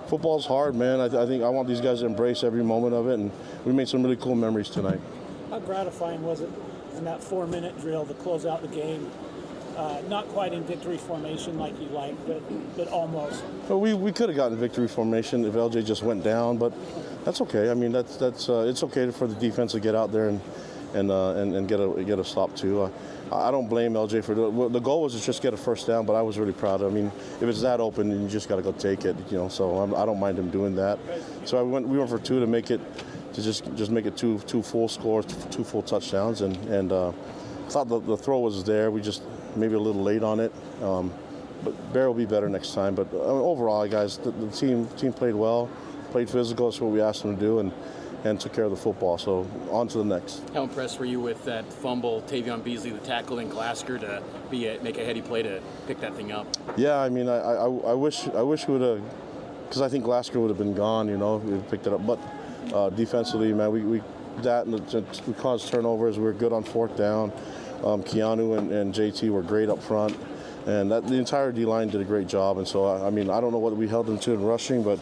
Speaker 6: Football's hard, man. I think I want these guys to embrace every moment of it, and we made some really cool memories tonight.
Speaker 2: How gratifying was it in that 4-minute drill to close out the game? Not quite in victory formation like you like, but almost.
Speaker 6: Well, we could have gotten victory formation if LJ just went down, but that's okay. It's okay for the defense to get out there and get a stop too. I don't blame LJ for the goal was to just get a first down, but I was really proud. If it's that open, then you just got to go take it, So I don't mind him doing that. So we went for two to make it. To just make it two full scores, two full touchdowns, and I thought the throw was there. We just maybe a little late on it, but Bear will be better next time. But overall, guys, the team played well, played physical. That's what we asked them to do, and took care of the football. So on to the next.
Speaker 7: How impressed were you with that fumble, Tavion Beasley, the tackle, and Glasgow to make a heady play to pick that thing up?
Speaker 6: Yeah, I wish we would have, because I think Glasgow would have been gone. If we picked it up, but. Defensively, man, we caused turnovers. We were good on fourth down. Keanu and JT were great up front, and the entire D-line did a great job. And so, I don't know what we held them to in rushing, but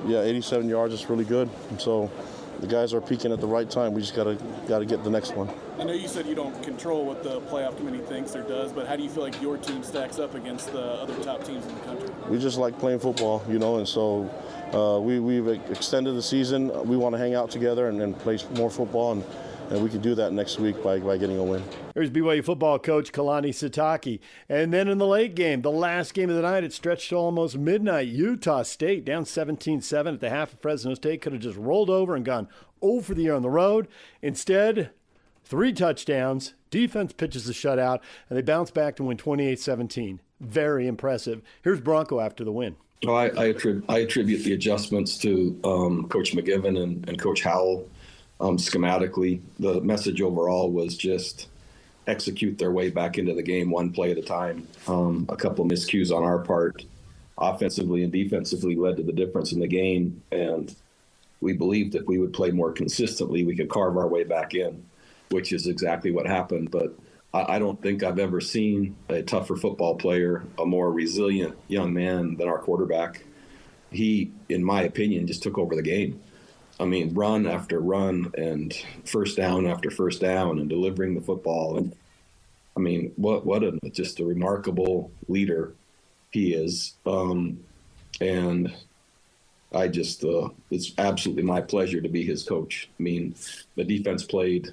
Speaker 6: 87 yards is really good. And so, the guys are peaking at the right time. We just got to get the next one.
Speaker 9: I know you said you don't control what the playoff committee thinks or does, but how do you feel like your team stacks up against the other top teams in the country?
Speaker 6: We just like playing football, and so we've extended the season. We want to hang out together and play more football, and and we can do that next week by getting a win.
Speaker 1: Here's BYU football coach Kalani Sitake. And then in the late game, the last game of the night, it stretched to almost midnight. Utah State down 17-7 at the half of Fresno State. Could have just rolled over and gone 0 for the year on the road. Instead, 3 touchdowns. Defense pitches the shutout, and they bounce back to win 28-17. Very impressive. Here's Bronco after the win.
Speaker 10: Well, I attribute the adjustments to Coach McGivern and Coach Howell. Schematically, the message overall was just execute their way back into the game one play at a time. A couple of miscues on our part, offensively and defensively, led to the difference in the game. And we believed if we would play more consistently, we could carve our way back in, which is exactly what happened. But I don't think I've ever seen a tougher football player, a more resilient young man than our quarterback. He, in my opinion, just took over the game. I mean, run after run and first down after first down and delivering the football. And I mean, just a remarkable leader he is. And I just, it's absolutely my pleasure to be his coach. I mean, the defense played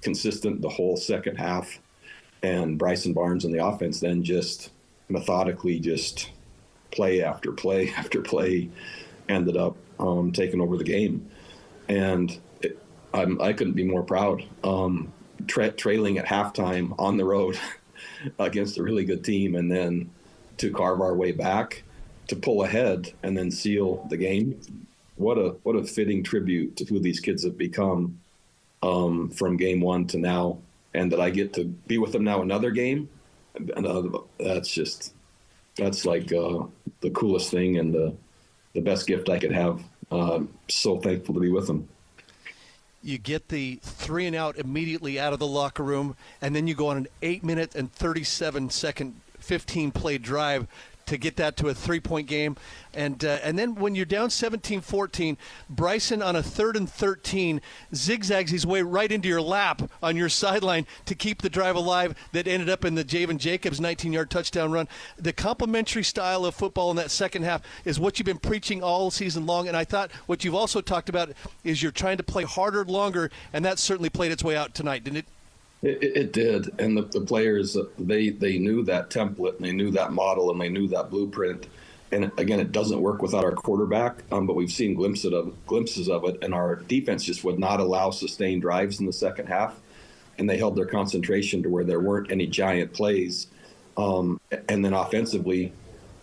Speaker 10: consistent the whole second half, and Bryson Barnes and the offense then just methodically just play after play after play ended up taking over the game. And I couldn't be more proud. Trailing at halftime on the road against a really good team, and then to carve our way back, to pull ahead and then seal the game. What a fitting tribute to who these kids have become from game one to now, and that I get to be with them now another game. And that's like the coolest thing and the best gift I could have. So thankful to be with them.
Speaker 11: You get the 3 and out immediately out of the locker room, and then you go on an 8-minute and 37-second 15-play drive to get that to a 3-point game. And then when you're down 17-14, Bryson on a 3rd and 13 zigzags his way right into your lap on your sideline to keep the drive alive that ended up in the Javen Jacobs 19-yard touchdown run. The complementary style of football in that second half is what you've been preaching all season long, and I thought what you've also talked about is you're trying to play harder, longer, and that certainly played its way out tonight, didn't it?
Speaker 10: It did, and the players, they knew that template, and they knew that model, and they knew that blueprint. And again, it doesn't work without our quarterback, but we've seen glimpses of it, and our defense just would not allow sustained drives in the second half, and they held their concentration to where there weren't any giant plays. And then offensively,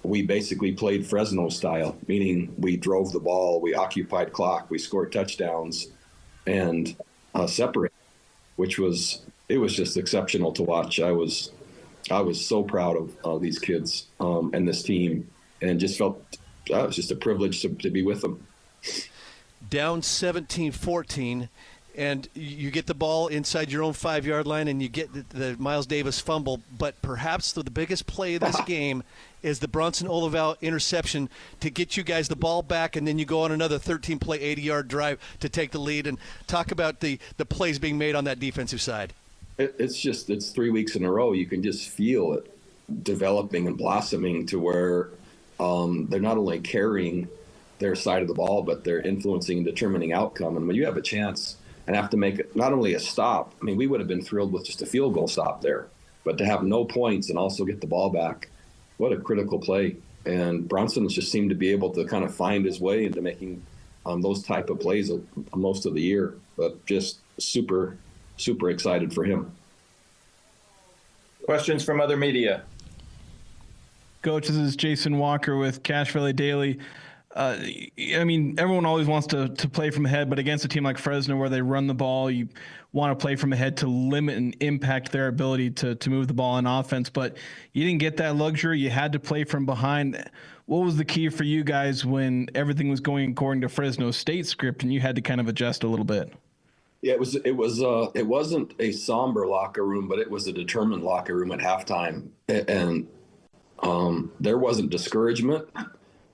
Speaker 10: we basically played Fresno style, meaning we drove the ball, we occupied clock, we scored touchdowns, and separated, which was. It was just exceptional to watch. I was so proud of these kids and this team, and just felt it was just a privilege to be with them.
Speaker 11: Down 17-14, and you get the ball inside your own 5-yard line, and you get the Miles Davis fumble. But perhaps the biggest play of this game is the Bronson Olival interception to get you guys the ball back, and then you go on another 13-play, 80-yard drive to take the lead. And talk about the plays being made on that defensive side.
Speaker 10: It's 3 weeks in a row. You can just feel it developing and blossoming to where they're not only carrying their side of the ball, but they're influencing and determining outcome. And when you have a chance and have to make it not only a stop, I mean, we would have been thrilled with just a field goal stop there, but to have no points and also get the ball back, what a critical play. And Bronson just seemed to be able to kind of find his way into making those type of plays most of the year, but just super excited for him.
Speaker 13: Questions from other media?
Speaker 14: Coach, this is Jason Walker with Cache Valley Daily. I mean, everyone always wants to play from ahead, but against a team like Fresno where they run the ball, you want to play from ahead to limit and impact their ability to move the ball on offense. But you didn't get that luxury. You had to play from behind. What was the key for you guys when everything was going according to Fresno State's script and you had to kind of adjust a little bit?
Speaker 10: Yeah, it wasn't a somber locker room, but it was a determined locker room at halftime. And there wasn't discouragement,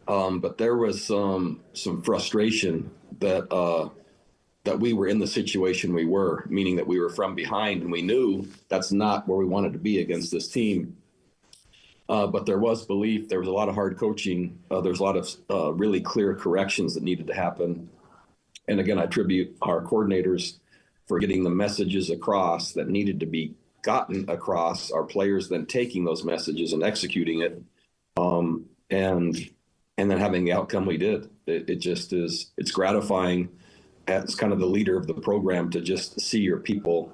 Speaker 10: but there was some frustration that we were in the situation we were, meaning that we were from behind, and we knew that's not where we wanted to be against this team. But there was belief. There was a lot of hard coaching. There's a lot of really clear corrections that needed to happen. And again, I attribute our coordinators for getting the messages across that needed to be gotten across, our players then taking those messages and executing it, and then having the outcome we did. It just is, it's gratifying as kind of the leader of the program to just see your people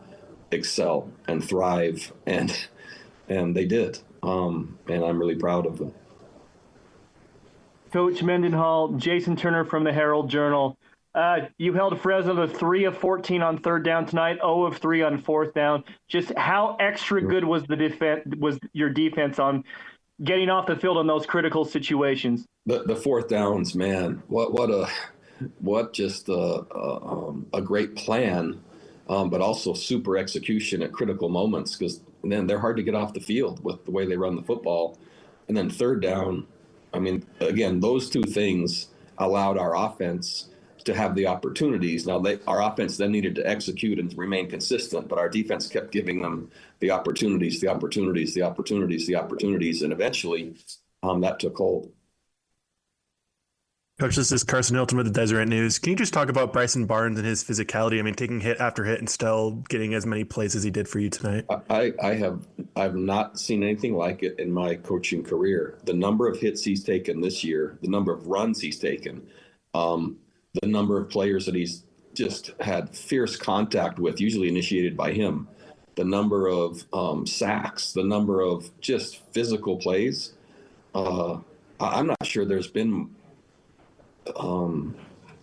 Speaker 10: excel and thrive, and they did. And I'm really proud of them.
Speaker 13: Coach Mendenhall, Jason Turner from the Herald-Journal. You held Fresno to 3 of 14 on third down tonight, 0 of 3 on fourth down. Just how extra good was your defense on getting off the field in those critical situations?
Speaker 10: The fourth downs, man, what just a great plan, but also super execution at critical moments, because then they're hard to get off the field with the way they run the football. And then third down, I mean, again, those two things allowed our offense to have the opportunities. Now, our offense then needed to execute and remain consistent, but our defense kept giving them the opportunities, and eventually that took hold.
Speaker 15: Coach, this is Carson Hilton with the Deseret News. Can you just talk about Bryson Barnes and his physicality? I mean, taking hit after hit and still getting as many plays as he did for you tonight.
Speaker 10: I've not seen anything like it in my coaching career. The number of hits he's taken this year, the number of runs he's taken, the number of players that he's just had fierce contact with, usually initiated by him, the number of sacks, the number of just physical plays. I'm not sure there's been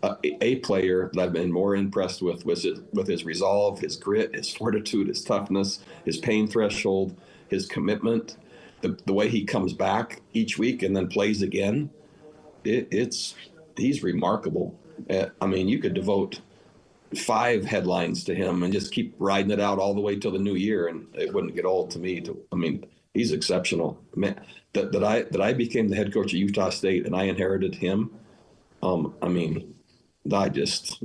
Speaker 10: a player that I've been more impressed with his resolve, his grit, his fortitude, his toughness, his pain threshold, his commitment, the way he comes back each week and then plays again. He's remarkable. I mean, you could devote 5 headlines to him and just keep riding it out all the way till the new year, and it wouldn't get old to me. I mean, he's exceptional. Man, that I became the head coach at Utah State and I inherited him. I mean, I don't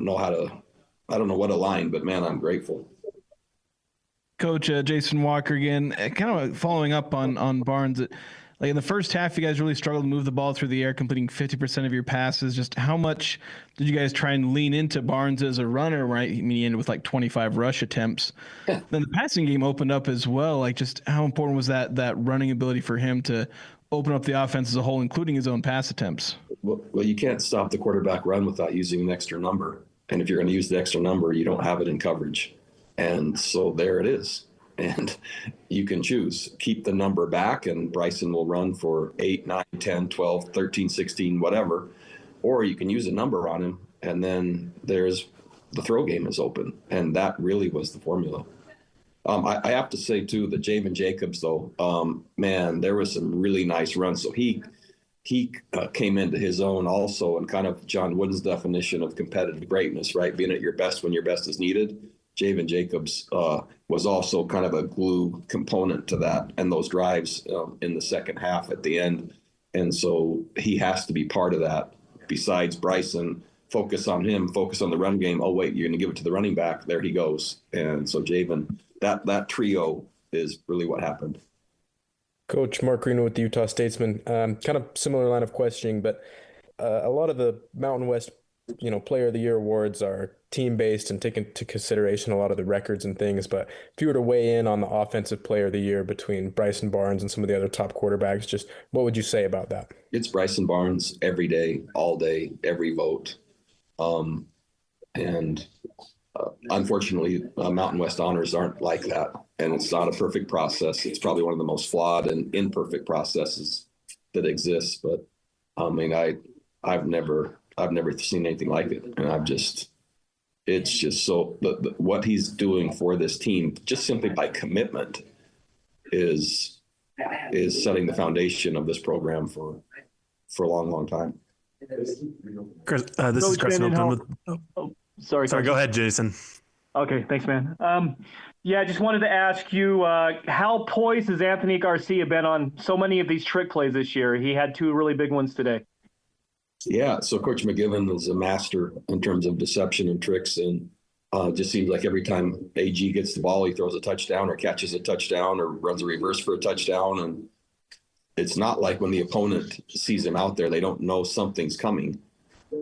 Speaker 10: know what a line, but man, I'm grateful.
Speaker 14: Coach Jason Walker again, kind of following up on Barnes. Like in the first half, you guys really struggled to move the ball through the air, completing 50% of your passes. Just how much did you guys try and lean into Barnes as a runner, right? I mean, he ended with like 25 rush attempts. Then the passing game opened up as well. Like just how important was that running ability for him to open up the offense as a whole, including his own pass attempts?
Speaker 10: Well, you can't stop the quarterback run without using an extra number. And if you're going to use the extra number, you don't have it in coverage. And so there it is. And you can choose, keep the number back and Bryson will run for 8, 9, 10, 12, 13, 16, whatever. Or you can use a number on him and then the throw game is open. And that really was the formula. I have to say too, that Javen Jacobs though, man, there was some really nice runs. So he came into his own also, and kind of John Wooden's definition of competitive greatness, right? Being at your best when your best is needed. Javen Jacobs was also kind of a glue component to that and those drives in the second half at the end. And so he has to be part of that. Besides Bryson, focus on him, focus on the run game. Oh, wait, you're going to give it to the running back. There he goes. And so Javen, that trio is really what happened.
Speaker 16: Coach Mark Greenwood with the Utah Statesman. Kind of similar line of questioning, but a lot of the Mountain West Player of the Year awards are team-based and take into consideration a lot of the records and things. But if you were to weigh in on the Offensive Player of the Year between Bryson Barnes and some of the other top quarterbacks, just what would you say about that?
Speaker 10: It's Bryson Barnes every day, all day, every vote. Unfortunately, Mountain West honors aren't like that. And it's not a perfect process. It's probably one of the most flawed and imperfect processes that exists. But I mean, I've never seen anything like it. And it's just so what he's doing for this team, just simply by commitment, is setting the foundation of this program for a long, long time.
Speaker 15: Chris, this is Chris Hilton with.
Speaker 13: Sorry,
Speaker 15: go ahead, Jason.
Speaker 13: Okay, thanks, man. I just wanted to ask you, how poised has Anthony Garcia been on so many of these trick plays this year? He had 2 really big ones today.
Speaker 10: Yeah, so Coach McGivern is a master in terms of deception and tricks, and just seems like every time AG gets the ball, he throws a touchdown or catches a touchdown or runs a reverse for a touchdown. And it's not like when the opponent sees him out there, they don't know something's coming.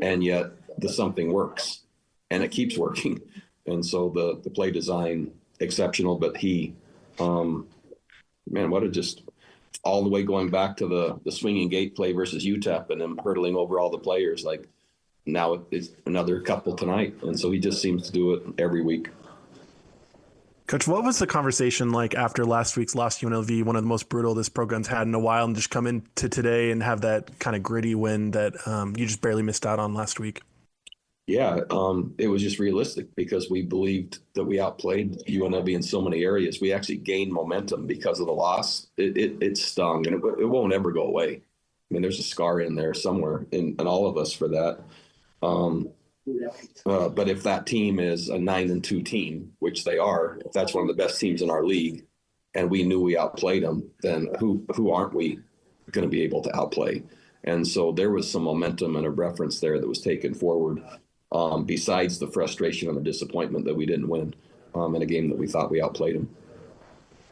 Speaker 10: And yet the something works, and it keeps working. And so the play design exceptional, but he, just all the way going back to the swinging gate play versus UTEP and him hurdling over all the players. Like now it's another couple tonight. And so he just seems to do it every week.
Speaker 15: Coach, what was the conversation like after last week's loss to UNLV, one of the most brutal this program's had in a while, and just come into today and have that kind of gritty win that you just barely missed out on last week?
Speaker 10: Yeah, it was just realistic because we believed that we outplayed UNLV in so many areas. We actually gained momentum because of the loss. It stung, and it won't ever go away. I mean, there's a scar in there somewhere in all of us for that. But if that team is a 9-2 team, which they are, if that's one of the best teams in our league, and we knew we outplayed them, then who aren't we going to be able to outplay? And so there was some momentum and a reference there that was taken forward. Besides the frustration and the disappointment that we didn't win in a game that we thought we outplayed them.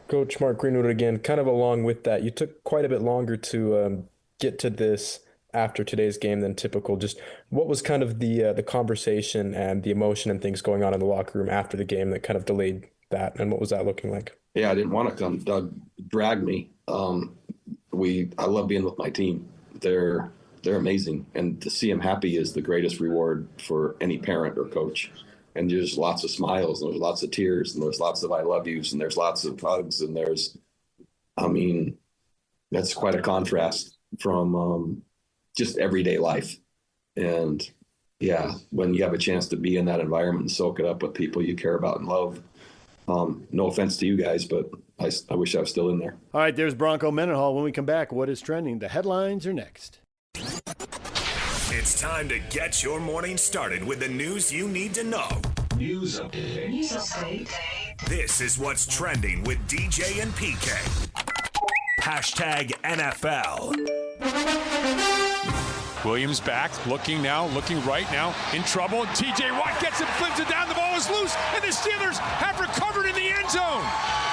Speaker 16: Coach Mark Greenwood again, kind of along with that, you took quite a bit longer to get to this after today's game than typical. Just what was kind of the conversation and the emotion and things going on in the locker room after the game that kind of delayed that, and what was that looking like?
Speaker 10: Yeah, I didn't want to come. Doug dragged me. I love being with my team. They're amazing, and to see them happy is the greatest reward for any parent or coach. And there's lots of smiles, and there's lots of tears, and there's lots of I love yous, and there's lots of hugs, and that's quite a contrast from just everyday life. And yeah, when you have a chance to be in that environment and soak it up with people you care about and love, no offense to you guys, but I wish I was still in there.
Speaker 1: All right, there's Bronco Mendenhall. When we come back, what is trending? The headlines are next.
Speaker 12: It's time to get your morning started with the news you need to know. News update. This is what's trending with DJ and PK. Hashtag NFL.
Speaker 17: Williams back, looking right now, in trouble. TJ Watt gets it, flips it down, the ball is loose, and the Steelers have recovered in the end zone.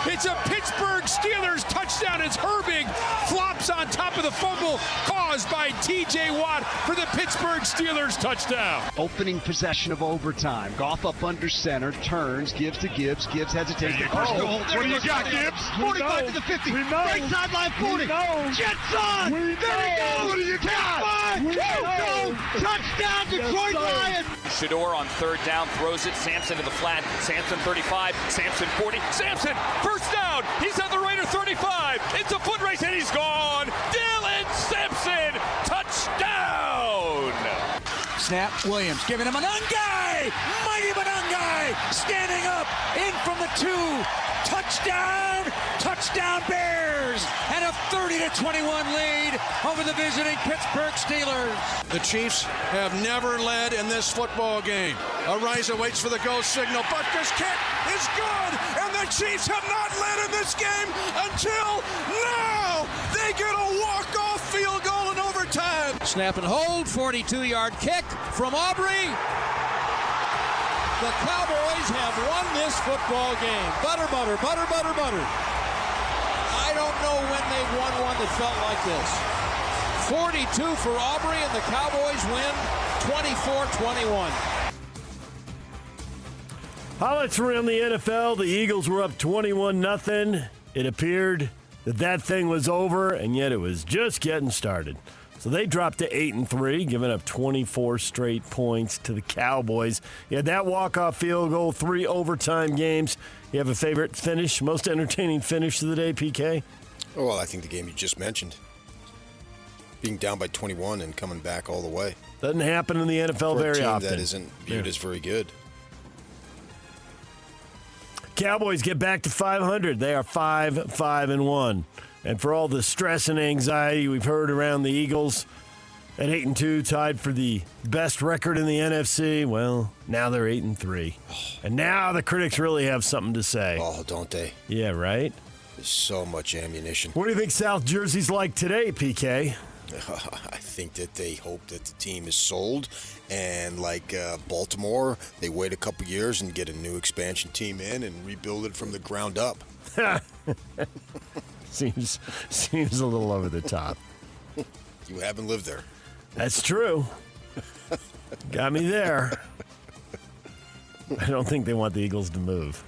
Speaker 17: It's a Pittsburgh Steelers touchdown as Herbig flops on top of the fumble caused by TJ Watt for the Pittsburgh Steelers touchdown.
Speaker 18: Opening possession of overtime. Goff up under center, turns, gives to Gibbs. Gibbs hesitates.
Speaker 17: What do you got, Gibbs?
Speaker 18: 45 to the 50. Right sideline 40. Jets on. There he goes. What do you got? Touchdown, Detroit Lions.
Speaker 19: Shador on third down, throws it. Sampson to the flat. Sampson 35. Sampson 40. Sampson, first down. He's at the Raider 35. It's a foot race, and he's gone. Dylan Sampson, touchdown.
Speaker 18: Snap, Williams giving him Manungai. Mighty Manungai standing up in from the 2. Touchdown Bears, and a 30-21 lead over the visiting Pittsburgh Steelers.
Speaker 21: The Chiefs have never led in this football game. Ariza waits for the go signal. Butker's kick is good, and the Chiefs have not led in this game until now. They get a walk-off field goal in overtime.
Speaker 18: Snap and hold, 42-yard kick from Aubrey. The Cowboys have won this football game. Butter. I don't know when they've won one that felt like this. 42 for Aubrey, and the Cowboys win 24-21.
Speaker 1: Highlights around the NFL. The Eagles were up 21-0. It appeared that thing was over, and yet it was just getting started. So they dropped to 8-3, giving up 24 straight points to the Cowboys. You had that walk-off field goal, 3 overtime games. You have a favorite finish, most entertaining finish of the day, PK?
Speaker 22: Oh, well, I think the game you just mentioned. Being down by 21 and coming back all the way.
Speaker 1: Doesn't happen in the NFL
Speaker 22: For
Speaker 1: very
Speaker 22: a team
Speaker 1: often.
Speaker 22: That isn't viewed as very good.
Speaker 1: Cowboys get back to 500. They are 5-5-1. And for all the stress and anxiety we've heard around the Eagles at 8-2, tied for the best record in the NFC, well, now they're 8-3. And now the critics really have something to say.
Speaker 22: Oh, don't they?
Speaker 1: Yeah, right?
Speaker 22: There's so much ammunition.
Speaker 1: What do you think South Jersey's like today, PK?
Speaker 22: I think that they hope that the team is sold, and like Baltimore, they wait a couple years and get a new expansion team in and rebuild it from the ground up.
Speaker 1: Seems a little over the top.
Speaker 22: You haven't lived there.
Speaker 1: That's true. Got me there. I don't think they want the Eagles to move.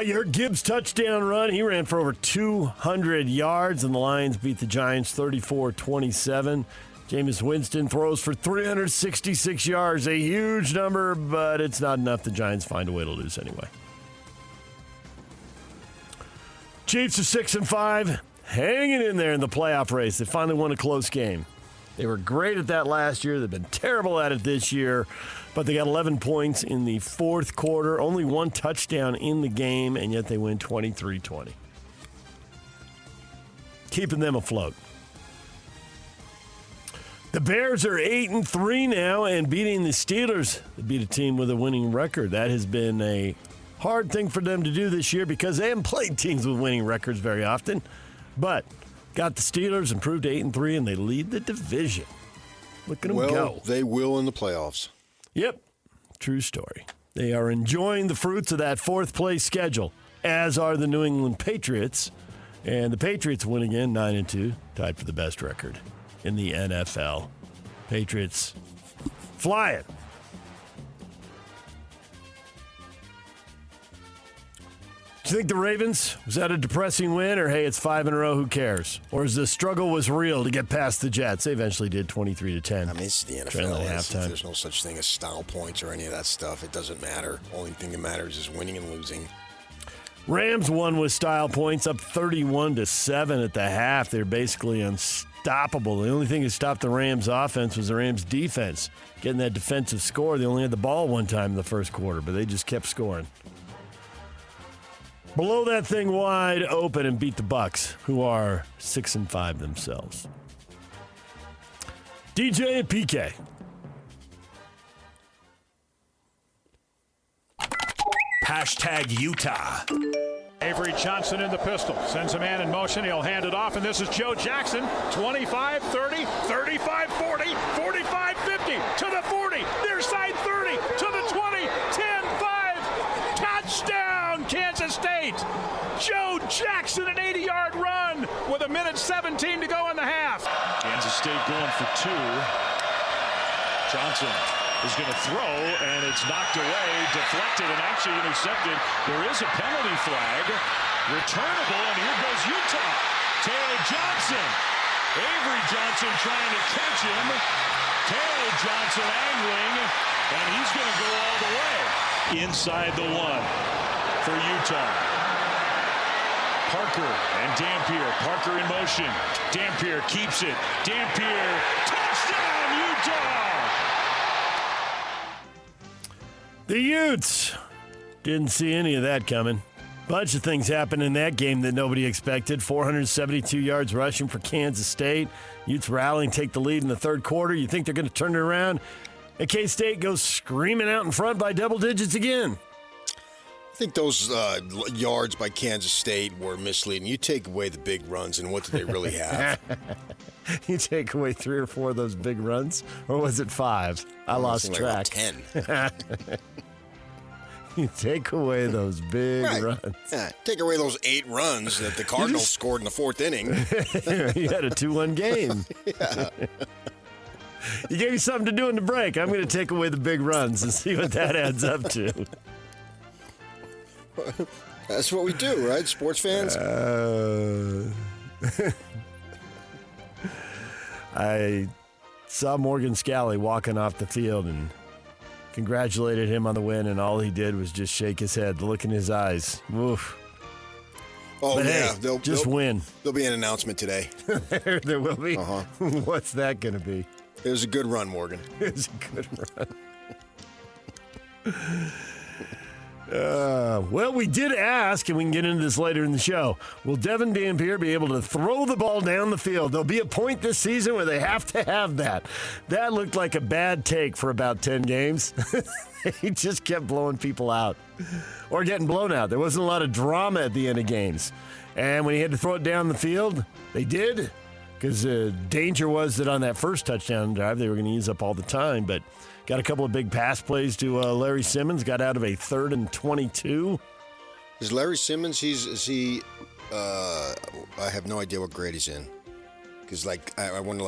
Speaker 1: Your Gibbs touchdown run. He ran for over 200 yards, and the Lions beat the Giants 34-27. Jameis Winston throws for 366 yards, a huge number, but it's not enough. The Giants find a way to lose anyway. Chiefs are 6-5, hanging in there in the playoff race. They finally won a close game. They were great at that last year. They've been terrible at it this year, but they got 11 points in the fourth quarter, only one touchdown in the game, and yet they win 23-20. Keeping them afloat. The Bears are 8-3 now and beating the Steelers. They beat a team with a winning record. That has been a hard thing for them to do this year because they haven't played teams with winning records very often. But got the Steelers improved to 8-3, and they lead the division. Look at them go.
Speaker 22: They will in the playoffs.
Speaker 1: Yep, true story. They are enjoying the fruits of that fourth-place schedule, as are the New England Patriots. And the Patriots win again, 9-2, tied for the best record in the NFL. Patriots flying. Do you think the Ravens, was that a depressing win, or hey, it's 5 in a row, who cares? Or is the struggle was real to get past the Jets? They eventually did 23-10.
Speaker 22: I mean, it's the NFL. There's no such thing as style points or any of that stuff. It doesn't matter. Only thing that matters is winning and losing.
Speaker 1: Rams won with style points, up 31-7 at the half. They're basically unstoppable. The only thing that stopped the Rams' offense was the Rams' defense. Getting that defensive score, they only had the ball one time in the first quarter, but they just kept scoring. Blow that thing wide open and beat the Bucs, who are 6-5 themselves. DJ and PK.
Speaker 12: Hashtag Utah.
Speaker 3: Avery Johnson in the pistol. Sends a man in motion. He'll hand it off, and this is Joe Jackson. 25, 30, 35, 40, 45, 50, to the 40. Near side 30, to the 20, 10, 5. Touchdown, Kansas State. Joe Jackson, an 80-yard run with 1:17 to go in the half.
Speaker 4: Kansas State going for two. Johnson is going to throw, and it's knocked away, deflected, and actually intercepted. There is a penalty flag. Returnable, and here goes Utah. Taylor Johnson. Avery Johnson trying to catch him. Taylor Johnson angling, and he's going to go all the way. Inside the one for Utah. Parker and Dampier. Parker in motion. Dampier keeps it. Dampier, touchdown, Utah!
Speaker 1: The Utes didn't see any of that coming. Bunch of things happened in that game that nobody expected. 472 yards rushing for Kansas State. Utes rallying, take the lead in the third quarter. You think they're going to turn it around? And K-State goes screaming out in front by double digits again.
Speaker 22: I think those yards by Kansas State were misleading. You take away the big runs, and what do they really have?
Speaker 1: You take away 3 or 4 of those big runs, or was it 5? I lost track.
Speaker 22: Like 10.
Speaker 1: You take away those big runs.
Speaker 22: Yeah, take away those 8 runs that the Cardinals scored in the 4th inning.
Speaker 1: You had a 2-1 game.
Speaker 22: Yeah.
Speaker 1: You gave me something to do in the break. I'm going to take away the big runs and see what that adds up to.
Speaker 22: That's what we do, right, sports fans?
Speaker 1: I saw Morgan Scalley walking off the field and congratulated him on the win, and all he did was just shake his head, look in his eyes. Oof.
Speaker 22: Oh,
Speaker 1: but
Speaker 22: yeah.
Speaker 1: Hey, just win.
Speaker 22: There'll be an announcement today.
Speaker 1: There will be?
Speaker 22: Uh-huh.
Speaker 1: What's that going to be?
Speaker 22: It was a good run, Morgan.
Speaker 1: It was a good run. Well, we did ask, and we can get into this later in the show, will Devin Dampier be able to throw the ball down the field? There'll be a point this season where they have to have that. That looked like a bad take for about 10 games. He just kept blowing people out or getting blown out. There wasn't a lot of drama at the end of games. And when he had to throw it down the field, they did, because the danger was that on that first touchdown drive, they were going to use up all the time, but got a couple of big pass plays to Larry Simmons. Got out of a 3rd and 22.
Speaker 22: Is Larry Simmons? I have no idea what grade he's in. Because, I wonder,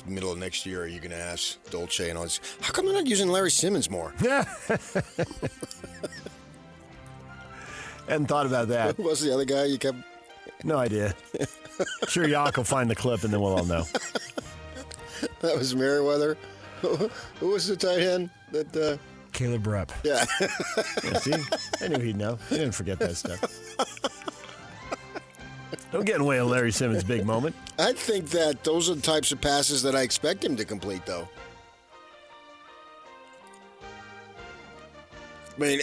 Speaker 22: middle of next year, are you going to ask Dolce and all this, how come they're not using Larry Simmons more?
Speaker 1: Yeah. Hadn't thought about that.
Speaker 22: Who was the other guy you kept?
Speaker 1: No idea. Sure, Yak will find the clip, and then we'll all know.
Speaker 22: That was Merriweather. Who was the tight end?
Speaker 5: Caleb Rupp.
Speaker 22: Yeah.
Speaker 1: Yeah, see? I knew he'd know. He didn't forget that stuff. Don't get in the way of Larry Simmons' big moment.
Speaker 22: I think that those are the types of passes that I expect him to complete, though. I mean,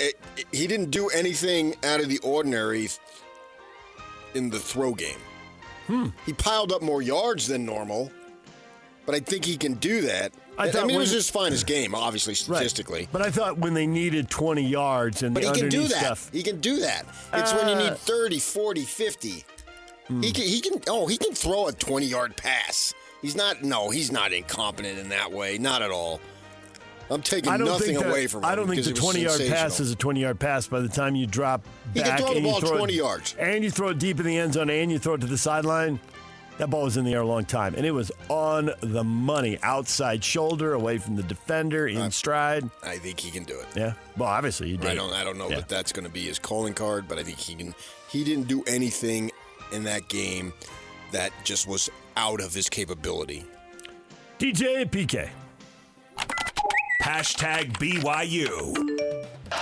Speaker 22: he didn't do anything out of the ordinary in the throw game. He piled up more yards than normal, but I think he can do that. It was his finest game, obviously, statistically.
Speaker 1: Right. But I thought when they needed 20 yards and the underneath stuff.
Speaker 22: He can do that. It's when you need 30, 40, 50. He can throw a 20-yard pass. He's not incompetent in that way. Not at all. I'm taking nothing away from him.
Speaker 1: I don't think the 20-yard pass is a 20-yard pass by the time you drop back.
Speaker 22: He can throw the ball 20 yards.
Speaker 1: And you throw it deep in the end zone and you throw it to the sideline. That ball was in the air a long time. And it was on the money. Outside shoulder, away from the defender, in stride.
Speaker 22: I think he can do it.
Speaker 1: Yeah. Well, obviously he did.
Speaker 22: I don't know that that's going to be his calling card, but I think he can. He didn't do anything in that game that just was out of his capability.
Speaker 1: DJ and PK.
Speaker 12: Hashtag BYU.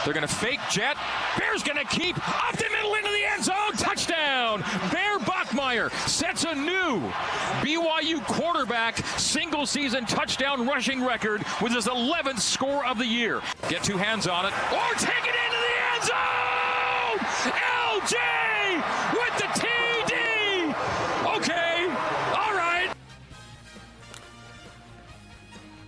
Speaker 19: They're going to fake jet. Bear's going to keep up the middle into the end zone. Touchdown. Bear Bachmeier sets a new BYU quarterback single-season touchdown rushing record with his 11th score of the year. Get two hands on it or take it into the end zone. LJ with the TD. Okay. All right.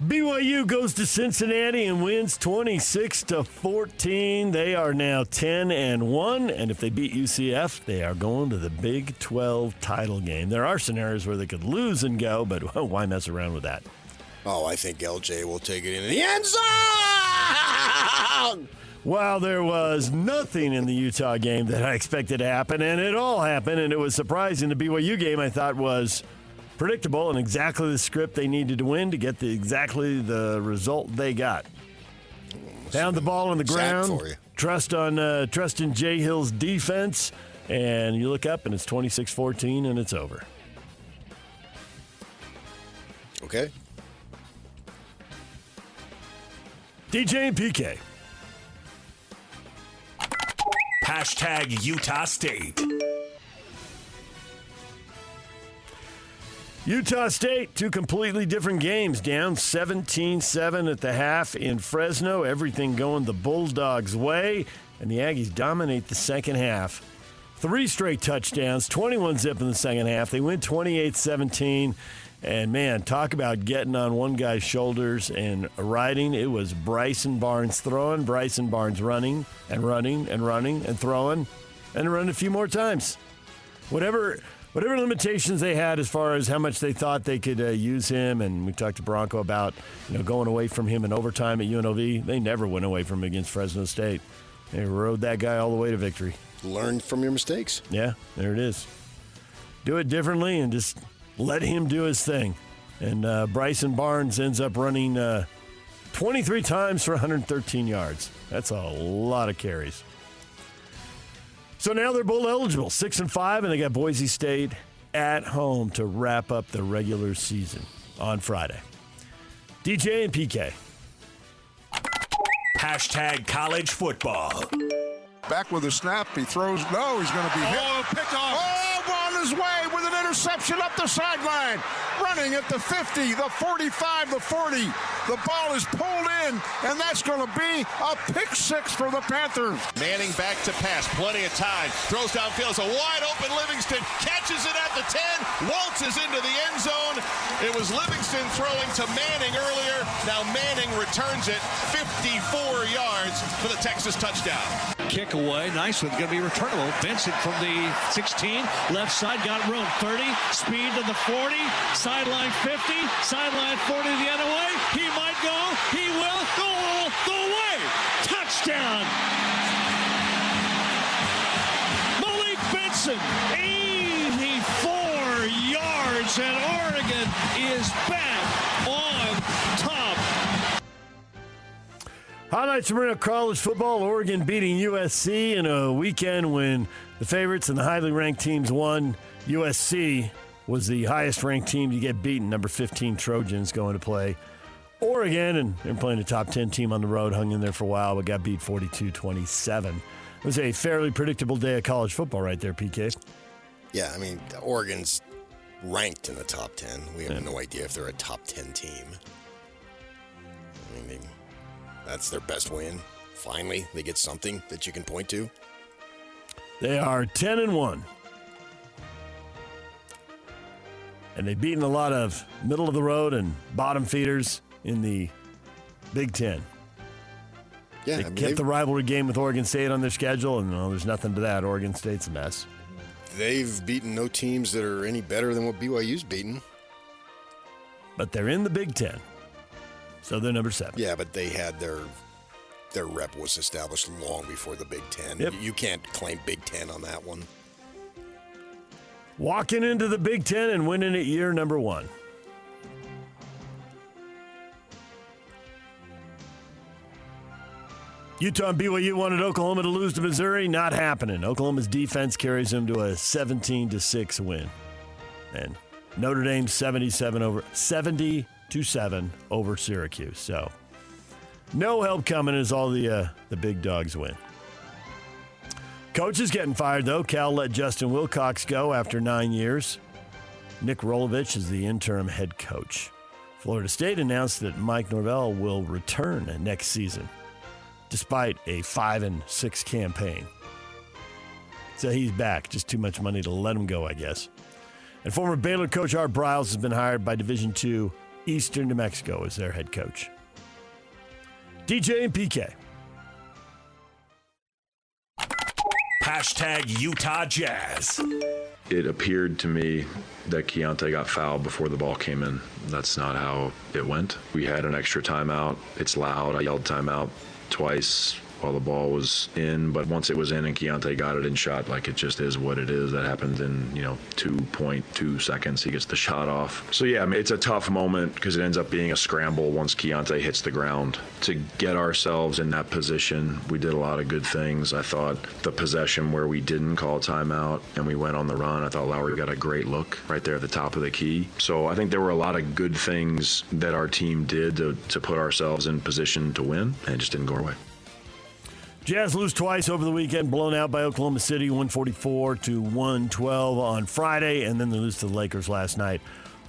Speaker 1: BYU goes to Cincinnati and wins 26-14. They are now 10-1, and if they beat UCF, they are going to the Big 12 title game. There are scenarios where they could lose and go, but why mess around with that?
Speaker 22: Oh, I think LJ will take it in the end zone.
Speaker 1: Well, there was nothing in the Utah game that I expected to happen, and it all happened, and it was surprising. The BYU game, I thought, was predictable and exactly the script they needed to win to get exactly the result they got. Found the ball on the ground, trust in Jay Hill's defense, and you look up and it's 26-14 and it's over.
Speaker 22: Okay.
Speaker 1: DJ and PK.
Speaker 12: Hashtag Utah State.
Speaker 1: Utah State, two completely different games, down 17-7 at the half in Fresno. Everything going the Bulldogs' way, and the Aggies dominate the second half. 3 straight touchdowns, 21-zip in the second half. They win 28-17, and, man, talk about getting on one guy's shoulders and riding. It was Bryson Barnes throwing, Bryson Barnes running and running and running and throwing and running a few more times. Whatever limitations they had as far as how much they thought they could use him, and we talked to Bronco about going away from him in overtime at UNLV. They never went away from him against Fresno State. They rode that guy all the way to victory.
Speaker 22: Learn from your mistakes.
Speaker 1: Yeah, there it is. Do it differently and just let him do his thing. And Bryson Barnes ends up running 23 times for 113 yards. That's a lot of carries. So now they're bowl eligible, 6-5, and they got Boise State at home to wrap up the regular season on Friday. DJ and PK.
Speaker 12: Hashtag college football.
Speaker 20: Back with a snap, he throws. No, he's going to be hit.
Speaker 17: Oh, pick off.
Speaker 20: Oh, on his way with an interception up the sideline. Running at the 50, the 45, the 40. The ball is pulled in, and that's going to be a pick six for the Panthers.
Speaker 23: Manning back to pass. Plenty of time. Throws downfield. It's a wide-open Livingston. Catches it at the 10. Waltzes into the end zone. It was Livingston throwing to Manning earlier. Now Manning returns it 54 yards for the Texas touchdown.
Speaker 24: Kick away. Nice one. Going to be returnable. Benson from the 16. Left side. Got room. 30. Speed to the 40. Sideline 50. Sideline 40 the other way. He might go. He will. Go away. Touchdown. Malik Benson. 84 yards. yards, and Oregon is back on top.
Speaker 1: Highlights from college football. Oregon beating USC in a weekend when the favorites and the highly ranked teams won. USC was the highest ranked team to get beaten. Number 15 Trojans going to play Oregon, and they're playing a top 10 team on the road. Hung in there for a while, but got beat 42-27. It was a fairly predictable day of college football right there, PK.
Speaker 22: Yeah, I mean, Oregon's ranked in the top 10. We have no idea if they're a top 10 team. I mean, that's their best win. Finally, they get something that you can point to.
Speaker 1: They are 10-1. And they've beaten a lot of middle-of-the-road and bottom feeders in the Big Ten.
Speaker 22: Yeah,
Speaker 1: they kept the rivalry game with Oregon State on their schedule, and there's nothing to that. Oregon State's a mess.
Speaker 22: They've beaten no teams that are any better than what BYU's beaten.
Speaker 1: But they're in the Big Ten, so they're number 7.
Speaker 22: Yeah, but they had their rep was established long before the Big Ten.
Speaker 1: Yep.
Speaker 22: You can't claim Big Ten on that one.
Speaker 1: Walking into the Big Ten and winning it year number 1. Utah and BYU wanted Oklahoma to lose to Missouri. Not happening. Oklahoma's defense carries them to a 17-6 win. And Notre Dame 70-7 over Syracuse. So no help coming as all the big dogs win. Coach is getting fired, though. Cal let Justin Wilcox go after 9 years. Nick Rolovich is the interim head coach. Florida State announced that Mike Norvell will return next season, despite a 5-6 campaign. So he's back. Just too much money to let him go, I guess. And former Baylor coach Art Briles has been hired by Division II Eastern New Mexico as their head coach. DJ and PK.
Speaker 12: Hashtag Utah Jazz.
Speaker 2: It appeared to me that Keontae got fouled before the ball came in. That's not how it went. We had an extra timeout. It's loud. I yelled timeout twice while the ball was in, but once it was in and Keontae got it and shot, like, it just is what it is. That happens in 2.2 seconds. He gets the shot off. So yeah, I mean, it's a tough moment because it ends up being a scramble once Keontae hits the ground. To get ourselves in that position, we did a lot of good things. I thought the possession where we didn't call timeout and we went on the run, I thought Lowry got a great look right there at the top of the key. So I think there were a lot of good things that our team did to put ourselves in position to win, and it just didn't go our way.
Speaker 1: Jazz lose twice over the weekend, blown out by Oklahoma City, 144-112 on Friday, and then they lose to the Lakers last night,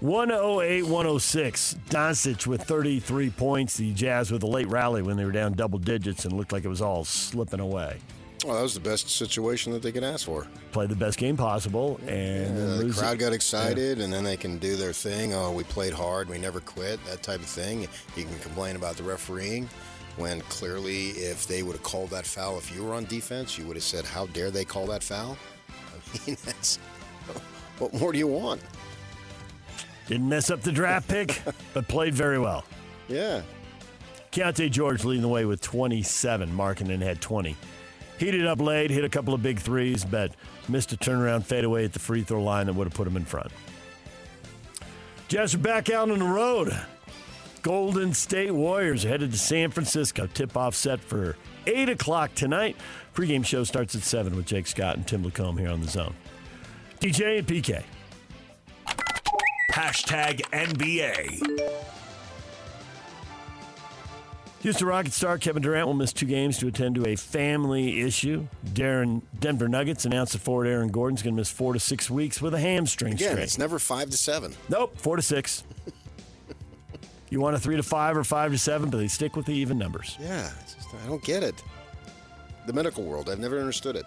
Speaker 1: 108-106. Doncic with 33 points. The Jazz with a late rally when they were down double digits and looked like it was all slipping away.
Speaker 22: Well, that was the best situation that they could ask for.
Speaker 1: Played the best game possible, and
Speaker 22: the crowd got excited, and then they can do their thing. Oh, we played hard, we never quit, that type of thing. You can complain about the refereeing, when clearly if they would have called that foul, if you were on defense, you would have said, how dare they call that foul? I mean, what more do you want?
Speaker 1: Didn't mess up the draft pick, but played very well.
Speaker 22: Yeah.
Speaker 1: Keontae George leading the way with 27. Markkanen had 20. Heated up late, hit a couple of big threes, but missed a turnaround fadeaway at the free throw line that would have put him in front. Jazz are back out on the road. Golden State Warriors are headed to San Francisco. Tip-off set for 8 o'clock tonight. Pre-game show starts at 7 with Jake Scott and Tim Lacombe here on The Zone. DJ and PK.
Speaker 12: Hashtag NBA.
Speaker 1: Houston Rockets star Kevin Durant will miss 2 games to attend to a family issue. Denver Nuggets announced that forward Aaron Gordon's going to miss 4 to 6 weeks with a hamstring strain.
Speaker 22: It's never 5 to 7.
Speaker 1: Nope, 4 to 6. You want a 3 to 5 or 5 to 7, but they stick with the even numbers.
Speaker 22: Yeah, I don't get it. The medical world, I've never understood it.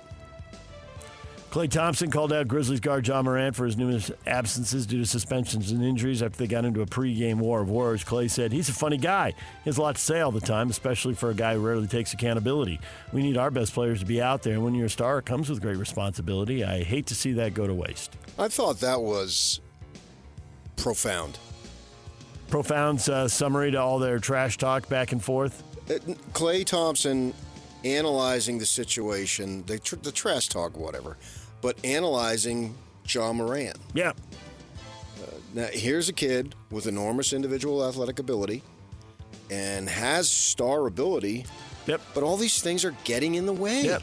Speaker 1: Klay Thompson called out Grizzlies guard John Morant for his numerous absences due to suspensions and injuries after they got into a pregame war of words. Klay said, he's a funny guy. He has a lot to say all the time, especially for a guy who rarely takes accountability. We need our best players to be out there, and when you're a star, it comes with great responsibility. I hate to see that go to waste.
Speaker 22: I thought that was profound.
Speaker 1: Profound summary to all their trash talk back and forth.
Speaker 22: Klay Thompson analyzing the situation, the trash talk, whatever, but analyzing John Morant.
Speaker 1: Yeah.
Speaker 22: Now, here's a kid with enormous individual athletic ability and has star ability.
Speaker 1: Yep.
Speaker 22: But all these things are getting in the way.
Speaker 1: Yep.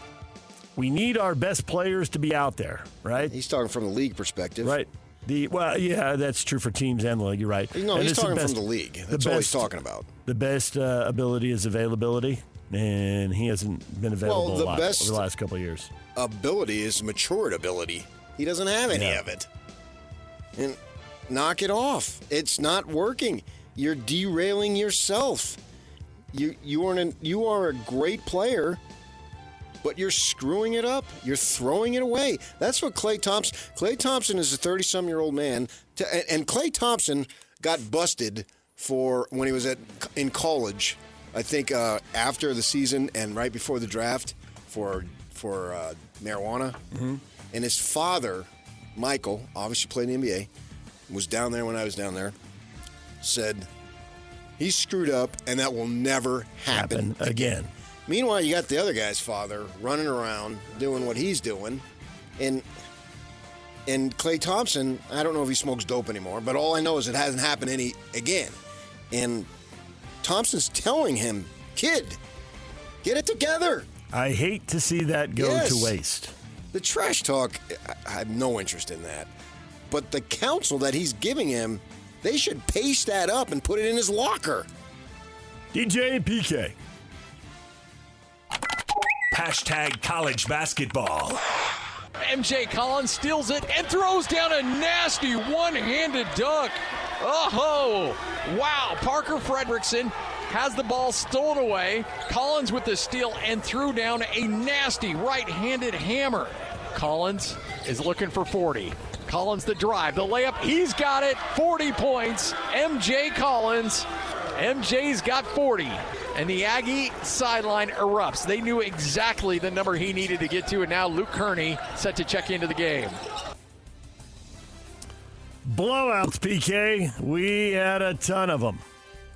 Speaker 1: We need our best players to be out there, right?
Speaker 22: He's talking from the league perspective.
Speaker 1: Right. Yeah, that's true for teams and the league. You're right.
Speaker 22: No, he's talking from the league. That's all he's talking about.
Speaker 1: The best ability is availability, and he hasn't been available a lot over the last couple of years.
Speaker 22: Ability is matured ability. He doesn't have any of it. And knock it off. It's not working. You're derailing yourself. You are a great player, but you're screwing it up. You're throwing it away. That's what Klay Thompson is a 30-some-year-old man, and Klay Thompson got busted for when he was in college. I think after the season and right before the draft for marijuana.
Speaker 1: Mm-hmm.
Speaker 22: And his father, Michael, obviously played in the NBA, was down there when I was down there, said he screwed up and that will never happen
Speaker 1: again.
Speaker 22: Meanwhile, you got the other guy's father running around doing what he's doing. And Klay Thompson, I don't know if he smokes dope anymore, but all I know is it hasn't happened again. And Thompson's telling him, kid, get it together.
Speaker 1: I hate to see that go to waste.
Speaker 22: The trash talk, I have no interest in that. But the counsel that he's giving him, they should paste that up and put it in his locker.
Speaker 1: DJ and PK.
Speaker 12: Hashtag college basketball.
Speaker 6: MJ Collins steals it and throws down a nasty one-handed dunk. Oh, wow. Parker Fredrickson has the ball stolen away. Collins with the steal and threw down a nasty right-handed hammer. Collins is looking for 40. Collins the drive, the layup, he's got it. 40 points. MJ Collins. MJ's got 40. And the Aggie sideline erupts. They knew exactly the number he needed to get to, and now Luke Kearney set to check into the game.
Speaker 1: Blowouts, PK. We had a ton of them.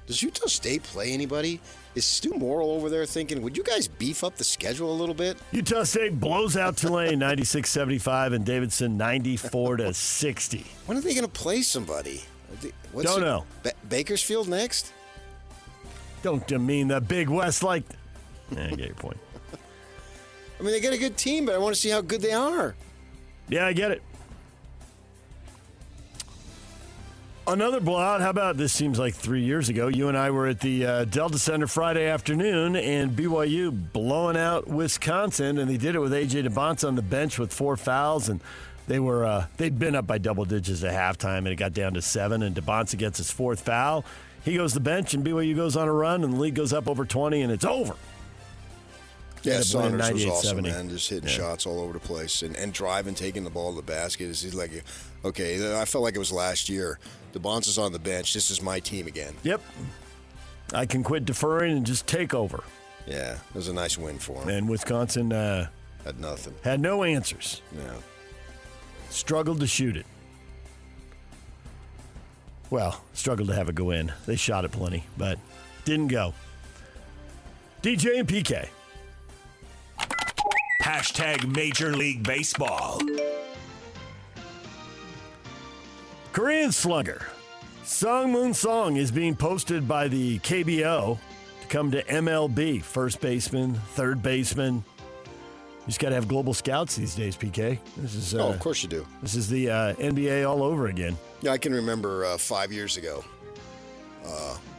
Speaker 22: Does Utah State play anybody? Is Stu Morrill over there thinking, would you guys beef up the schedule a little bit?
Speaker 1: Utah State blows out Tulane 96-75 and Davidson 94-60.
Speaker 22: When are they going to play somebody?
Speaker 1: Don't know.
Speaker 22: Bakersfield next?
Speaker 1: Don't demean the Big West like... I get your point.
Speaker 22: I mean, they got a good team, but I want to see how good they are.
Speaker 1: Yeah, I get it. Another blowout. How about this? Seems like 3 years ago. You and I were at the Delta Center Friday afternoon, and BYU blowing out Wisconsin, and they did it with A.J. DeBonce on the bench with 4 fouls, and they'd been up by double digits at halftime, and it got down to 7, and DeBonce gets his 4th foul. He goes to the bench, and BYU goes on a run, and the league goes up over 20, and it's over.
Speaker 22: Yeah, Saunders was awesome, man. Just hitting shots all over the place and driving, taking the ball to the basket. He's like, okay, I felt like it was last year. DeBonce is on the bench. This is my team again.
Speaker 1: Yep. I can quit deferring and just take over.
Speaker 22: Yeah, it was a nice win for him.
Speaker 1: And Wisconsin
Speaker 22: had nothing.
Speaker 1: Had no answers.
Speaker 22: Yeah.
Speaker 1: Struggled to shoot it. Well, struggled to have it go in. They shot it plenty, but didn't go. DJ and PK.
Speaker 12: Hashtag Major League Baseball.
Speaker 1: Korean slugger Sung Moon Song is being posted by the KBO to come to MLB. First baseman, third baseman. You just got to have global scouts these days, PK. This is
Speaker 22: of course you do.
Speaker 1: This is the NBA all over again.
Speaker 22: Yeah, I can remember 5 years ago,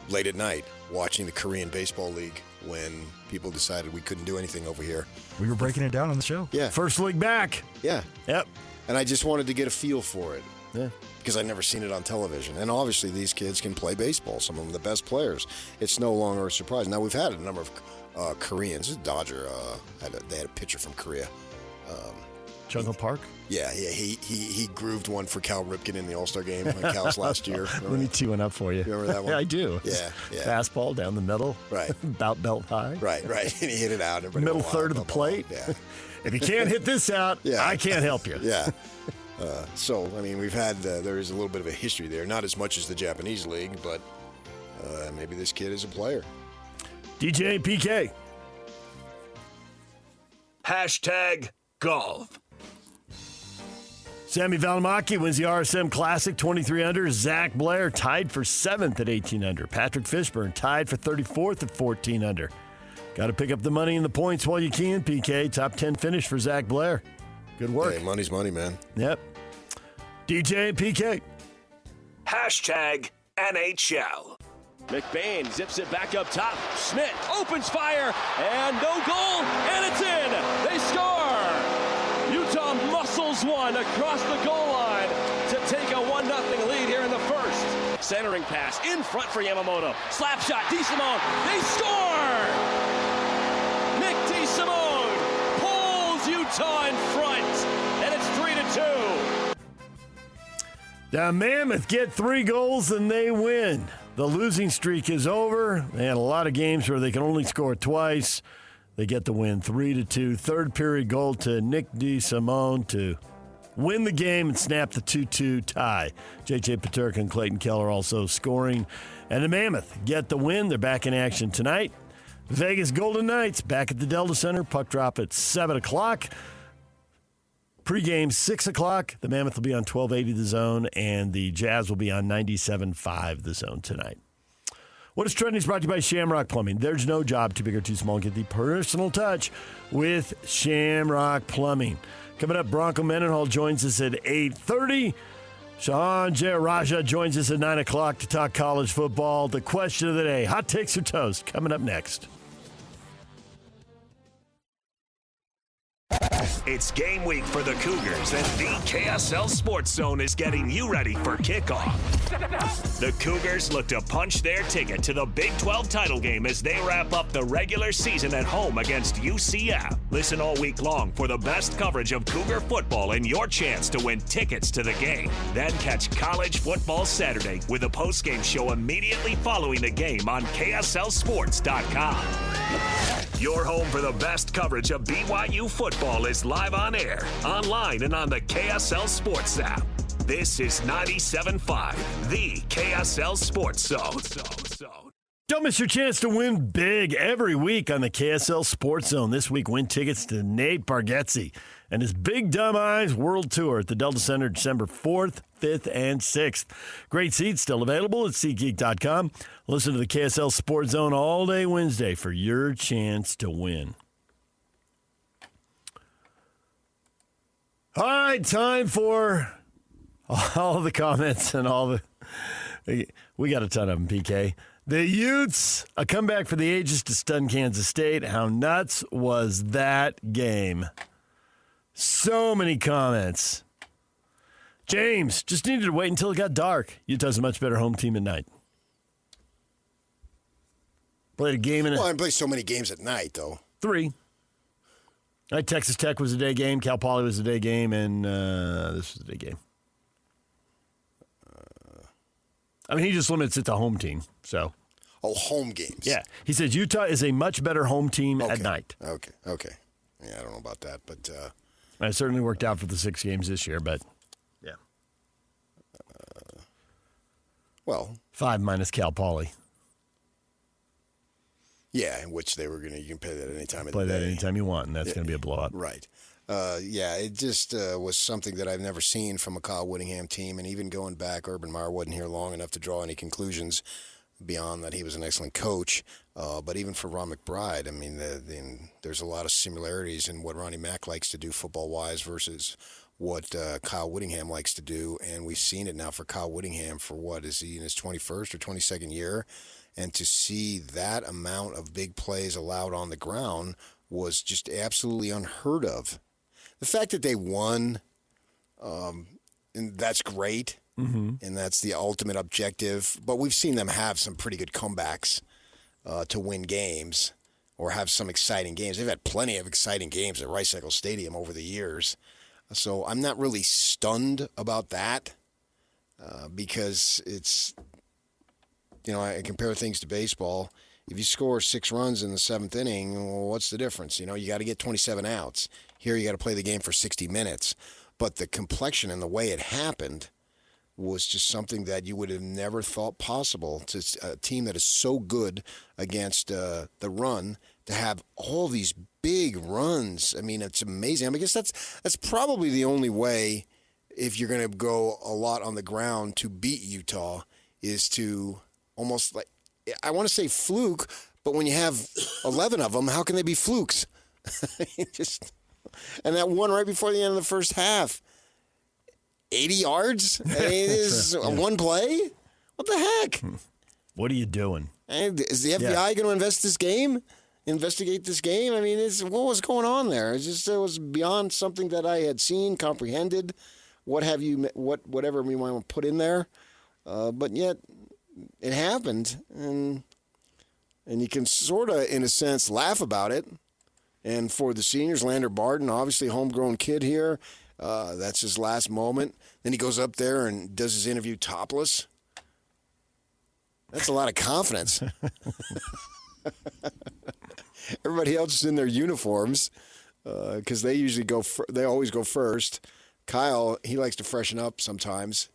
Speaker 22: late at night, watching the Korean Baseball League when people decided we couldn't do anything over here.
Speaker 5: We were breaking it down on the show.
Speaker 22: Yeah.
Speaker 1: First league back.
Speaker 22: Yeah.
Speaker 1: Yep.
Speaker 22: And I just wanted to get a feel for it.
Speaker 1: Yeah.
Speaker 22: Because I'd never seen it on television. And obviously these kids can play baseball, some of them the best players. It's no longer a surprise. Now, we've had a number of Koreans. Dodger, they had a pitcher from Korea.
Speaker 1: Jungle Park?
Speaker 22: Yeah, he grooved one for Cal Ripken in the All-Star game on Cal's last year.
Speaker 1: Let me tee one up for you.
Speaker 22: Remember that one?
Speaker 1: Yeah, I do.
Speaker 22: Yeah.
Speaker 1: Fastball down the middle.
Speaker 22: Right.
Speaker 1: About belt high.
Speaker 22: Right. And he hit it out.
Speaker 1: Middle third of the plate.
Speaker 22: Yeah.
Speaker 1: If you can't hit this out, I can't help you.
Speaker 22: Yeah. So, I mean, we've had, there is a little bit of a history there. Not as much as the Japanese league, but maybe this kid is a player.
Speaker 1: DJ PK.
Speaker 12: Hashtag golf.
Speaker 1: Sammy Valimaki wins the RSM Classic 23 under. Zach Blair tied for 7th at 18 under. Patrick Fishburne tied for 34th at 14 under. Got to pick up the money and the points while you can, PK. Top 10 finish for Zach Blair. Good work.
Speaker 22: Hey, money's money, man.
Speaker 1: Yep. DJ and PK.
Speaker 12: Hashtag NHL.
Speaker 19: McBain zips it back up top. Schmidt opens fire, and no goal, and it's in. They score. Utah muscles one across the goal line to take a 1-0 lead here in the first. Centering pass in front for Yamamoto. Slap shot, DeSimone. They score! Nick DeSimone pulls Utah in front, and it's 3-2.
Speaker 1: The Mammoth get 3 goals and they win. The losing streak is over. They had a lot of games where they can only score twice. They get the win 3-2. Third period goal to Nick DeSimone to win the game and snap the 2-2 tie. J.J. Paterka and Clayton Keller also scoring. And the Mammoth get the win. They're back in action tonight. Vegas Golden Knights back at the Delta Center. Puck drop at 7 o'clock. Pre-game 6 o'clock. The Mammoth will be on 1280 The Zone, and the Jazz will be on 97.5 The Zone tonight. What is Trending is brought to you by Shamrock Plumbing. There's no job too big or too small. Get the personal touch with Shamrock Plumbing. Coming up, Bronco Mendenhall joins us at 8:30. Shehan Jeyarajah joins us at 9 o'clock to talk college football. The question of the day, hot takes or toast, coming up next.
Speaker 12: It's game week for the Cougars, and the KSL Sports Zone is getting you ready for kickoff. The Cougars look to punch their ticket to the Big 12 title game as they wrap up the regular season at home against UCF. Listen all week long for the best coverage of Cougar football and your chance to win tickets to the game. Then catch College Football Saturday with a postgame show immediately following the game on KSLSports.com. Your home for the best coverage of BYU football is live on air, online, and on the KSL Sports app. This is 97.5, the KSL Sports Zone.
Speaker 1: Don't miss your chance to win big every week on the KSL Sports Zone. This week, win tickets to Nate Bargatze and his Big Dumb Eyes World Tour at the Delta Center December 4th, 5th, and 6th. Great seats still available at SeatGeek.com. Listen to the KSL Sports Zone all day Wednesday for your chance to win. All right, time for all the comments and all the... We got a ton of them, PK. The Utes, a comeback for the ages to stun Kansas State. How nuts was that game? So many comments. James, just needed to wait until it got dark. Utah's a much better home team at night. Played a game in
Speaker 22: Well, I play so many games at night, though.
Speaker 1: 3. Texas Tech was a day game, Cal Poly was a day game, and this was a day game. I mean, he just limits it to home team, so.
Speaker 22: Oh, home games.
Speaker 1: Yeah. He says Utah is a much better home team at night.
Speaker 22: Okay. Yeah, I don't know about that, but.
Speaker 1: It certainly worked out for the 6 games this year, but. Yeah. 5 minus Cal Poly.
Speaker 22: Yeah, in which they were you can play that any time of the day.
Speaker 1: Play that anytime you want, and that's going to be a blowout.
Speaker 22: Right. It just was something that I've never seen from a Kyle Whittingham team, and even going back, Urban Meyer wasn't here long enough to draw any conclusions beyond that he was an excellent coach. But even for Ron McBride, I mean, there's a lot of similarities in what Ronnie Mack likes to do football-wise versus what Kyle Whittingham likes to do, and we've seen it now for Kyle Whittingham for what, is he in his 21st or 22nd year? And to see that amount of big plays allowed on the ground was just absolutely unheard of. The fact that they won, and that's great, and that's the ultimate objective. But we've seen them have some pretty good comebacks to win games or have some exciting games. They've had plenty of exciting games at Rice Eccles Stadium over the years. So I'm not really stunned about that because it's, I compare things to baseball. If you score 6 runs in the 7th inning, well, what's the difference? You got to get 27 outs. Here you got to play the game for 60 minutes. But the complexion and the way it happened was just something that you would have never thought possible to a team that is so good against the run to have all these big runs. I mean, it's amazing. I guess that's probably the only way if you're going to go a lot on the ground to beat Utah, is to almost like, I want to say fluke, but when you have 11 of them, how can they be flukes? And that one right before the end of the first half, 80 yards? I mean, it is one play? What the heck?
Speaker 1: What are you doing?
Speaker 22: And is the FBI going to investigate this game? I mean, what was going on there? It was beyond something that I had seen, comprehended, whatever we want to put in there. But yet, it happened, and you can sort of, in a sense, laugh about it. And for the seniors, Lander Barden, obviously homegrown kid here, that's his last moment. Then he goes up there and does his interview topless. That's a lot of confidence. Everybody else is in their uniforms because they usually they always go first. Kyle, he likes to freshen up sometimes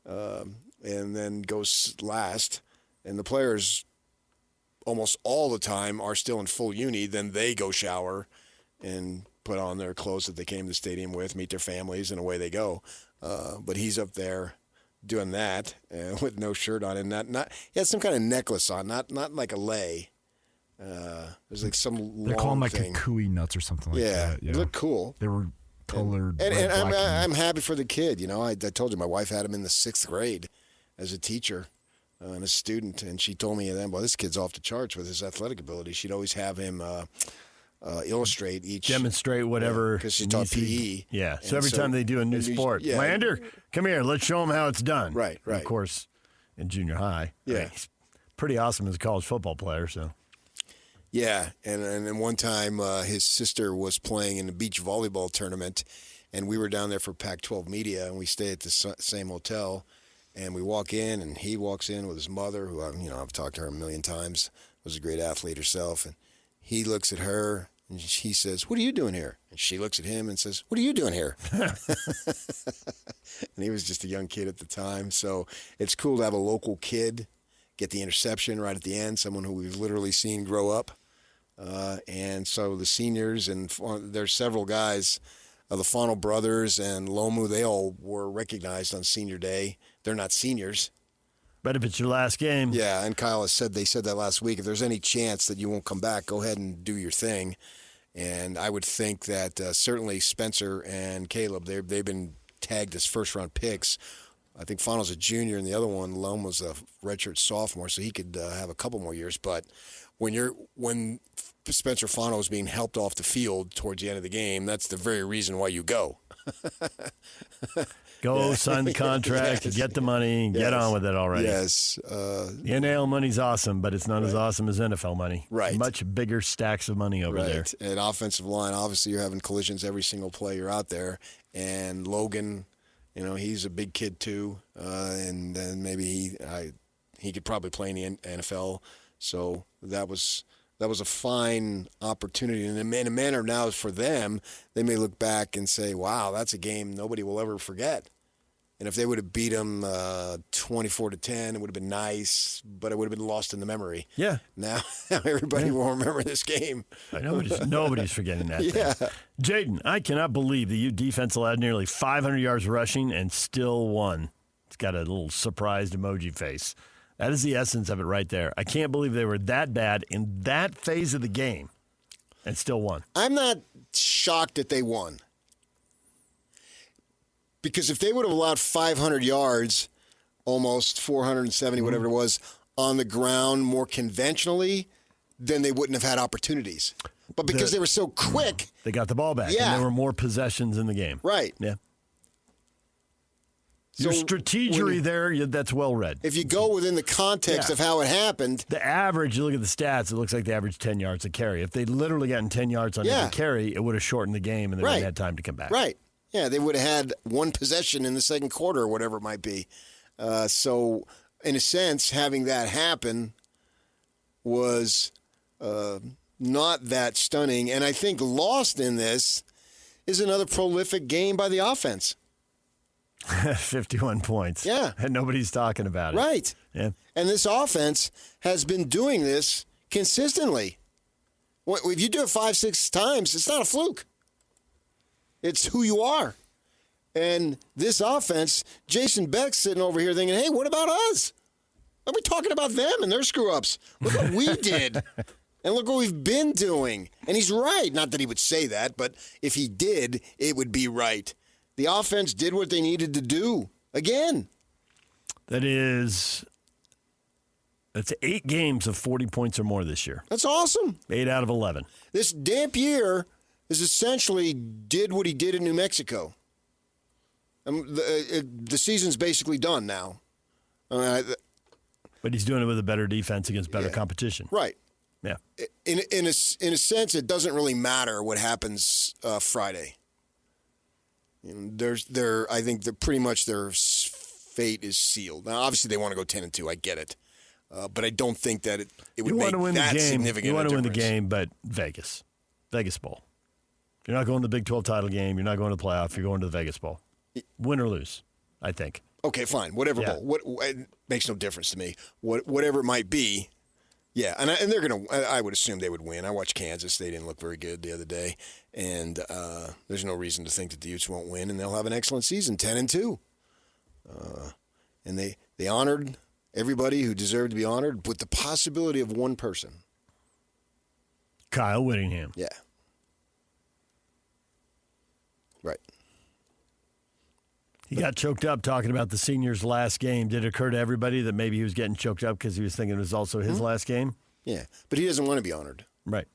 Speaker 22: and then goes last. And the players almost all the time are still in full uni. Then they go shower and put on their clothes that they came to the stadium with, meet their families, and away they go. But he's up there doing that with no shirt on, and not he had some kind of necklace on, not like a lei. There's like some
Speaker 5: they call them like
Speaker 22: thing.
Speaker 5: Kukui nuts or something like that. Yeah,
Speaker 22: they look cool.
Speaker 5: They were colored.
Speaker 22: And I'm happy for the kid. You know, I told you my wife had him in the 6th grade as a teacher and a student, and she told me then, well, this kid's off the charts with his athletic ability. She'd always have him illustrate demonstrate
Speaker 1: whatever
Speaker 22: because she taught PE.
Speaker 1: Yeah. So every time they do a new sport, Lander, come here, let's show them how it's done.
Speaker 22: Right.
Speaker 1: And of course, in junior high, he's pretty awesome as a college football player. So.
Speaker 22: Yeah, and then one time his sister was playing in the beach volleyball tournament, and we were down there for Pac-12 media, and we stay at the same hotel, and we walk in, and he walks in with his mother, who I've talked to her a million times, was a great athlete herself, and he looks at her, and he says, "What are you doing here?" And she looks at him and says, "What are you doing here?" And he was just a young kid at the time, so it's cool to have a local kid get the interception right at the end, someone who we've literally seen grow up. And so the seniors, and there's several guys, the Fonnell brothers and Lomu, they all were recognized on senior day. They're not seniors.
Speaker 1: But if it's your last game.
Speaker 22: Yeah, and Kyle they said that last week. If there's any chance that you won't come back, go ahead and do your thing. And I would think that certainly Spencer and Caleb, they've been tagged as first-round picks. I think Fonnell's a junior, and the other one, Loam, was a redshirt sophomore, so he could have a couple more years. But when Spencer Fonnell is being helped off the field towards the end of the game, that's the very reason why you go.
Speaker 1: Go sign the contract, get the money, get on with it already.
Speaker 22: Yes.
Speaker 1: The NIL money's awesome, but it's not as awesome as NFL money.
Speaker 22: Right.
Speaker 1: Much bigger stacks of money over there.
Speaker 22: And offensive line, obviously you're having collisions every single play you're out there. And Logan, he's a big kid too, and then maybe he could probably play in the NFL. So that was a fine opportunity, and in a manner now for them, they may look back and say, "Wow, that's a game nobody will ever forget." And if they would have beat them 24-10, it would have been nice, but it would have been lost in the memory.
Speaker 1: Yeah.
Speaker 22: Now everybody will remember this game.
Speaker 1: Nobody's forgetting that.
Speaker 22: Yeah.
Speaker 1: Thing. Jaden, I cannot believe the Ute defense allowed nearly 500 yards rushing and still won. It's got a little surprised emoji face. That is the essence of it right there. I can't believe they were that bad in that phase of the game and still won.
Speaker 22: I'm not shocked that they won. Because if they would have allowed 500 yards, almost 470, whatever it was, on the ground more conventionally, then they wouldn't have had opportunities. But because they were so quick.
Speaker 1: They got the ball back.
Speaker 22: Yeah.
Speaker 1: And there were more possessions in the game.
Speaker 22: Right.
Speaker 1: Yeah. Your strategery there, that's well read.
Speaker 22: If you go within the context of how it happened.
Speaker 1: The average, you look at the stats, it looks like they averaged 10 yards a carry. If they'd literally gotten 10 yards on every carry, it would have shortened the game and they wouldn't have had time to come back.
Speaker 22: Right. Yeah, they would have had one possession in the second quarter or whatever it might be. So, in a sense, having that happen was not that stunning. And I think lost in this is another prolific game by the offense.
Speaker 1: 51 points.
Speaker 22: Yeah.
Speaker 1: And nobody's talking about it.
Speaker 22: Right.
Speaker 1: Yeah.
Speaker 22: And this offense has been doing this consistently. If you do it 5-6 times, it's not a fluke. It's who you are. And this offense, Jason Beck's sitting over here thinking, hey, what about us? Are we talking about them and their screw-ups? Look what we did. And look what we've been doing. And he's right. Not that he would say that, but if he did, it would be right. The offense did what they needed to do. Again.
Speaker 1: That's 8 games of 40 points or more this year.
Speaker 22: That's awesome.
Speaker 1: 8 out of 11.
Speaker 22: This Dampier is essentially did what he did in New Mexico. The season's basically done now.
Speaker 1: But he's doing it with a better defense against better competition.
Speaker 22: Right.
Speaker 1: Yeah.
Speaker 22: In a sense, it doesn't really matter what happens Friday. I think they're pretty much their fate is sealed. Now, obviously, they want to go 10-2. I get it, but I don't think that it would make that significant.
Speaker 1: You want to win the game, but Vegas Bowl. You're not going to the Big 12 title game. You're not going to the playoff. You're going to the Vegas Bowl. Win or lose, I think.
Speaker 22: Okay, fine. Whatever bowl. It makes no difference to me. Whatever it might be. Yeah, and they're going to – I would assume they would win. I watched Kansas. They didn't look very good the other day. And there's no reason to think that the Utes won't win, and they'll have an excellent season, 10-2. And they honored everybody who deserved to be honored with the possibility of one person.
Speaker 1: Kyle Whittingham.
Speaker 22: Yeah. Right.
Speaker 1: He got choked up talking about the senior's last game. Did it occur to everybody that maybe he was getting choked up because he was thinking it was also his last game?
Speaker 22: Yeah, but he doesn't want to be honored.
Speaker 1: Right.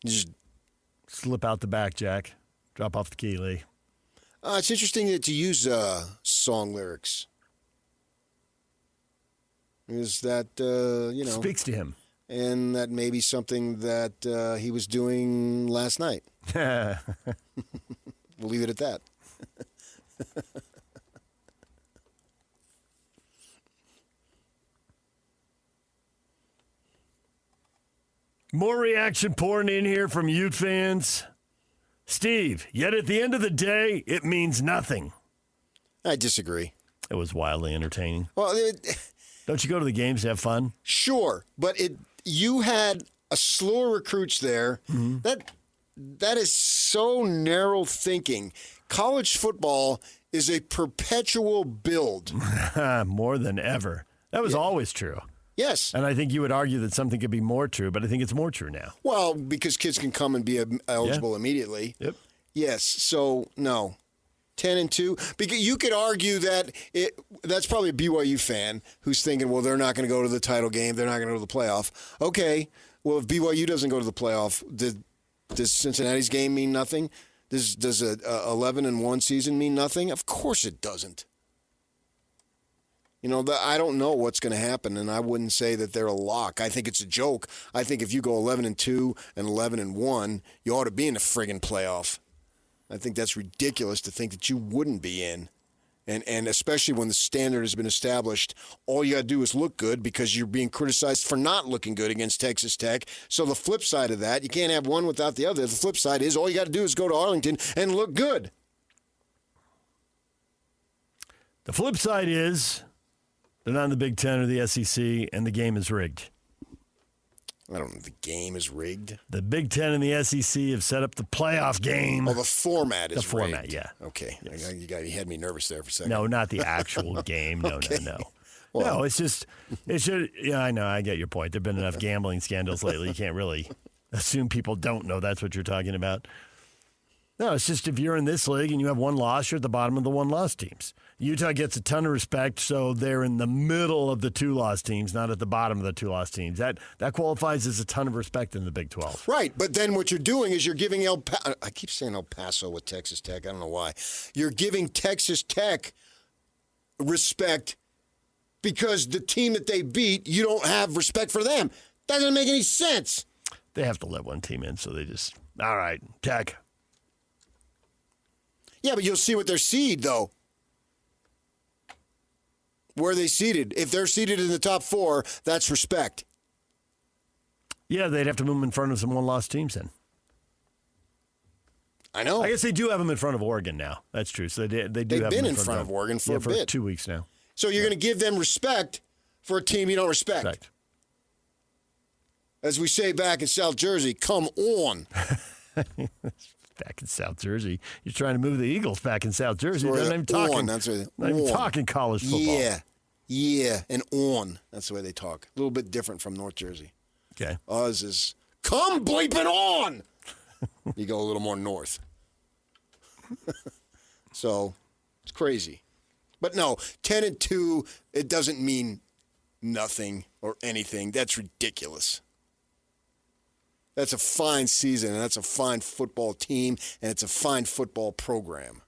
Speaker 22: Just
Speaker 1: slip out the back, Jack. Drop off the key, Lee.
Speaker 22: It's interesting that you use song lyrics. Is that,
Speaker 1: speaks to him.
Speaker 22: And that may be something that he was doing last night. We'll leave it at that.
Speaker 1: More reaction pouring in here from Ute fans. Steve, yet at the end of the day, it means nothing.
Speaker 22: I disagree.
Speaker 1: It was wildly entertaining.
Speaker 22: Well,
Speaker 1: don't you go to the games to have fun?
Speaker 22: Sure, but you had a slew of recruits there. Mm-hmm. That is so narrow thinking. College football is a perpetual build.
Speaker 1: More than ever. That was always true.
Speaker 22: Yes.
Speaker 1: And I think you would argue that something could be more true, but I think it's more true now.
Speaker 22: Well, because kids can come and be eligible immediately.
Speaker 1: Yep.
Speaker 22: Yes. So, no. 10-2. Because you could argue that that's probably a BYU fan who's thinking, well, they're not going to go to the title game. They're not going to go to the playoff. Okay. Well, if BYU doesn't go to the playoff, does Cincinnati's game mean nothing? Does a 11-1 season mean nothing? Of course it doesn't. I don't know what's going to happen, and I wouldn't say that they're a lock. I think it's a joke. I think if you go 11-2 and 11-1, you ought to be in the friggin' playoff. I think that's ridiculous to think that you wouldn't be in. And especially when the standard has been established, all you got to do is look good because you're being criticized for not looking good against Texas Tech. So the flip side of that, you can't have one without the other. The flip side is all you got to do is go to Arlington and look good.
Speaker 1: The flip side is they're not in the Big Ten or the SEC, and the game is rigged.
Speaker 22: I don't know. The game is rigged?
Speaker 1: The Big Ten and the SEC have set up the playoff game.
Speaker 22: Oh, the format is rigged.
Speaker 1: The format, yeah.
Speaker 22: Okay. Yes. You had me nervous there for a second.
Speaker 1: No, not the actual game. No,
Speaker 22: okay.
Speaker 1: No.
Speaker 22: Well,
Speaker 1: no, it should. Yeah, I know. I get your point. There have been enough gambling scandals lately. You can't really assume people don't know that's what you're talking about. No, it's just if you're in this league and you have one loss, you're at the bottom of the one-loss teams. Utah gets a ton of respect, so they're in the middle of the two-loss teams, not at the bottom of the two-loss teams. That qualifies as a ton of respect in the Big 12.
Speaker 22: Right, but then what you're doing is you're giving I keep saying El Paso with Texas Tech. I don't know why. You're giving Texas Tech respect because the team that they beat, you don't have respect for them. That doesn't make any sense.
Speaker 1: They have to let one team in, so they just, all right, Tech.
Speaker 22: Yeah, but you'll see what their seed, though. Where are they seated? If they're seated in the top 4, that's respect.
Speaker 1: Yeah, they'd have to move them in front of some one-loss teams then.
Speaker 22: I know.
Speaker 1: I guess they do have them in front of Oregon now. That's true. So they do
Speaker 22: They've
Speaker 1: have
Speaker 22: been
Speaker 1: them
Speaker 22: in front of Oregon for a bit.
Speaker 1: For 2 weeks now.
Speaker 22: So you're going to give them respect for a team you don't respect.
Speaker 1: Right.
Speaker 22: As we say back in South Jersey, come on.
Speaker 1: Back in South Jersey. You're trying to move the Eagles back in South Jersey.
Speaker 22: That's
Speaker 1: Not even talking,
Speaker 22: That's right.
Speaker 1: not even talking college football.
Speaker 22: Yeah, and on. That's the way they talk. A little bit different from North Jersey.
Speaker 1: Okay.
Speaker 22: Ours is, come bleeping on! You go a little more north. So, it's crazy. But no, 10-2, it doesn't mean nothing or anything. That's ridiculous. That's a fine season, and that's a fine football team, and it's a fine football program.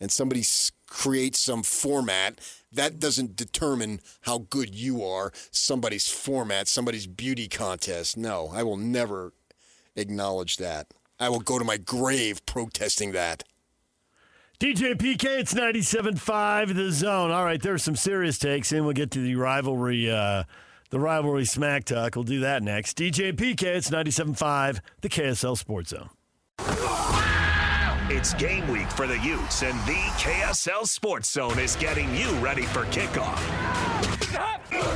Speaker 22: And somebody creates some format, that doesn't determine how good you are. Somebody's format, somebody's beauty contest. No, I will never acknowledge that. I will go to my grave protesting that.
Speaker 1: DJ PK, it's 97.5 The Zone. All right, there's some serious takes, and we'll get to the rivalry smack talk. We'll do that next. DJ PK, it's 97.5 the KSL Sports Zone.
Speaker 12: It's game week for the Utes, and the KSL Sports Zone is getting you ready for kickoff.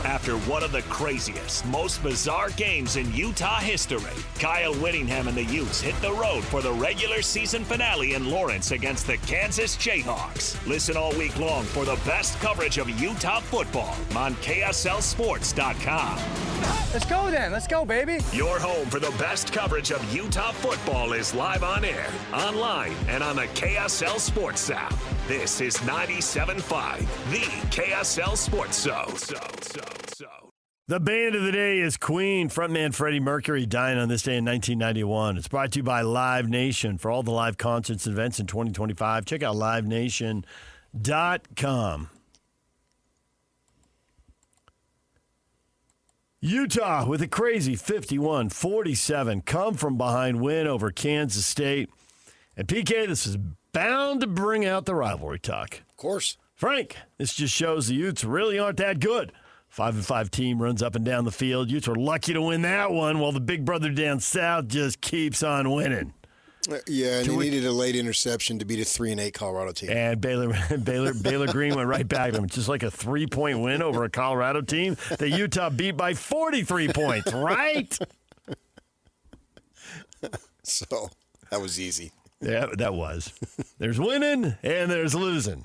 Speaker 12: After one of the craziest, most bizarre games in Utah history, Kyle Whittingham and the Utes hit the road for the regular season finale in Lawrence against the Kansas Jayhawks. Listen all week long for the best coverage of Utah football on KSLSports.com.
Speaker 7: Let's go then. Let's go, baby.
Speaker 12: Your home for the best coverage of Utah football is live on air, online, and on the KSL Sports app. This is 97.5, the KSL Sports Zone.
Speaker 1: The band of the day is Queen. Frontman Freddie Mercury dying on this day in 1991. It's brought to you by Live Nation. For all the live concerts and events in 2025, check out livenation.com. Utah with a crazy 51-47 come-from-behind win over Kansas State. And PK, this is bound to bring out the rivalry talk.
Speaker 22: Of course.
Speaker 1: Frank, this just shows the Utes really aren't that good. 5-5 team runs up and down the field. Utes are lucky to win that one, while the big brother down south just keeps on winning.
Speaker 22: Yeah, and they needed a late interception to beat a 3-8 Colorado team.
Speaker 1: And Baylor Green went right back to them. Just like a 3-point win over a Colorado team that Utah beat by 43 points, right?
Speaker 22: So that was easy.
Speaker 1: Yeah, that was. There's winning and there's losing.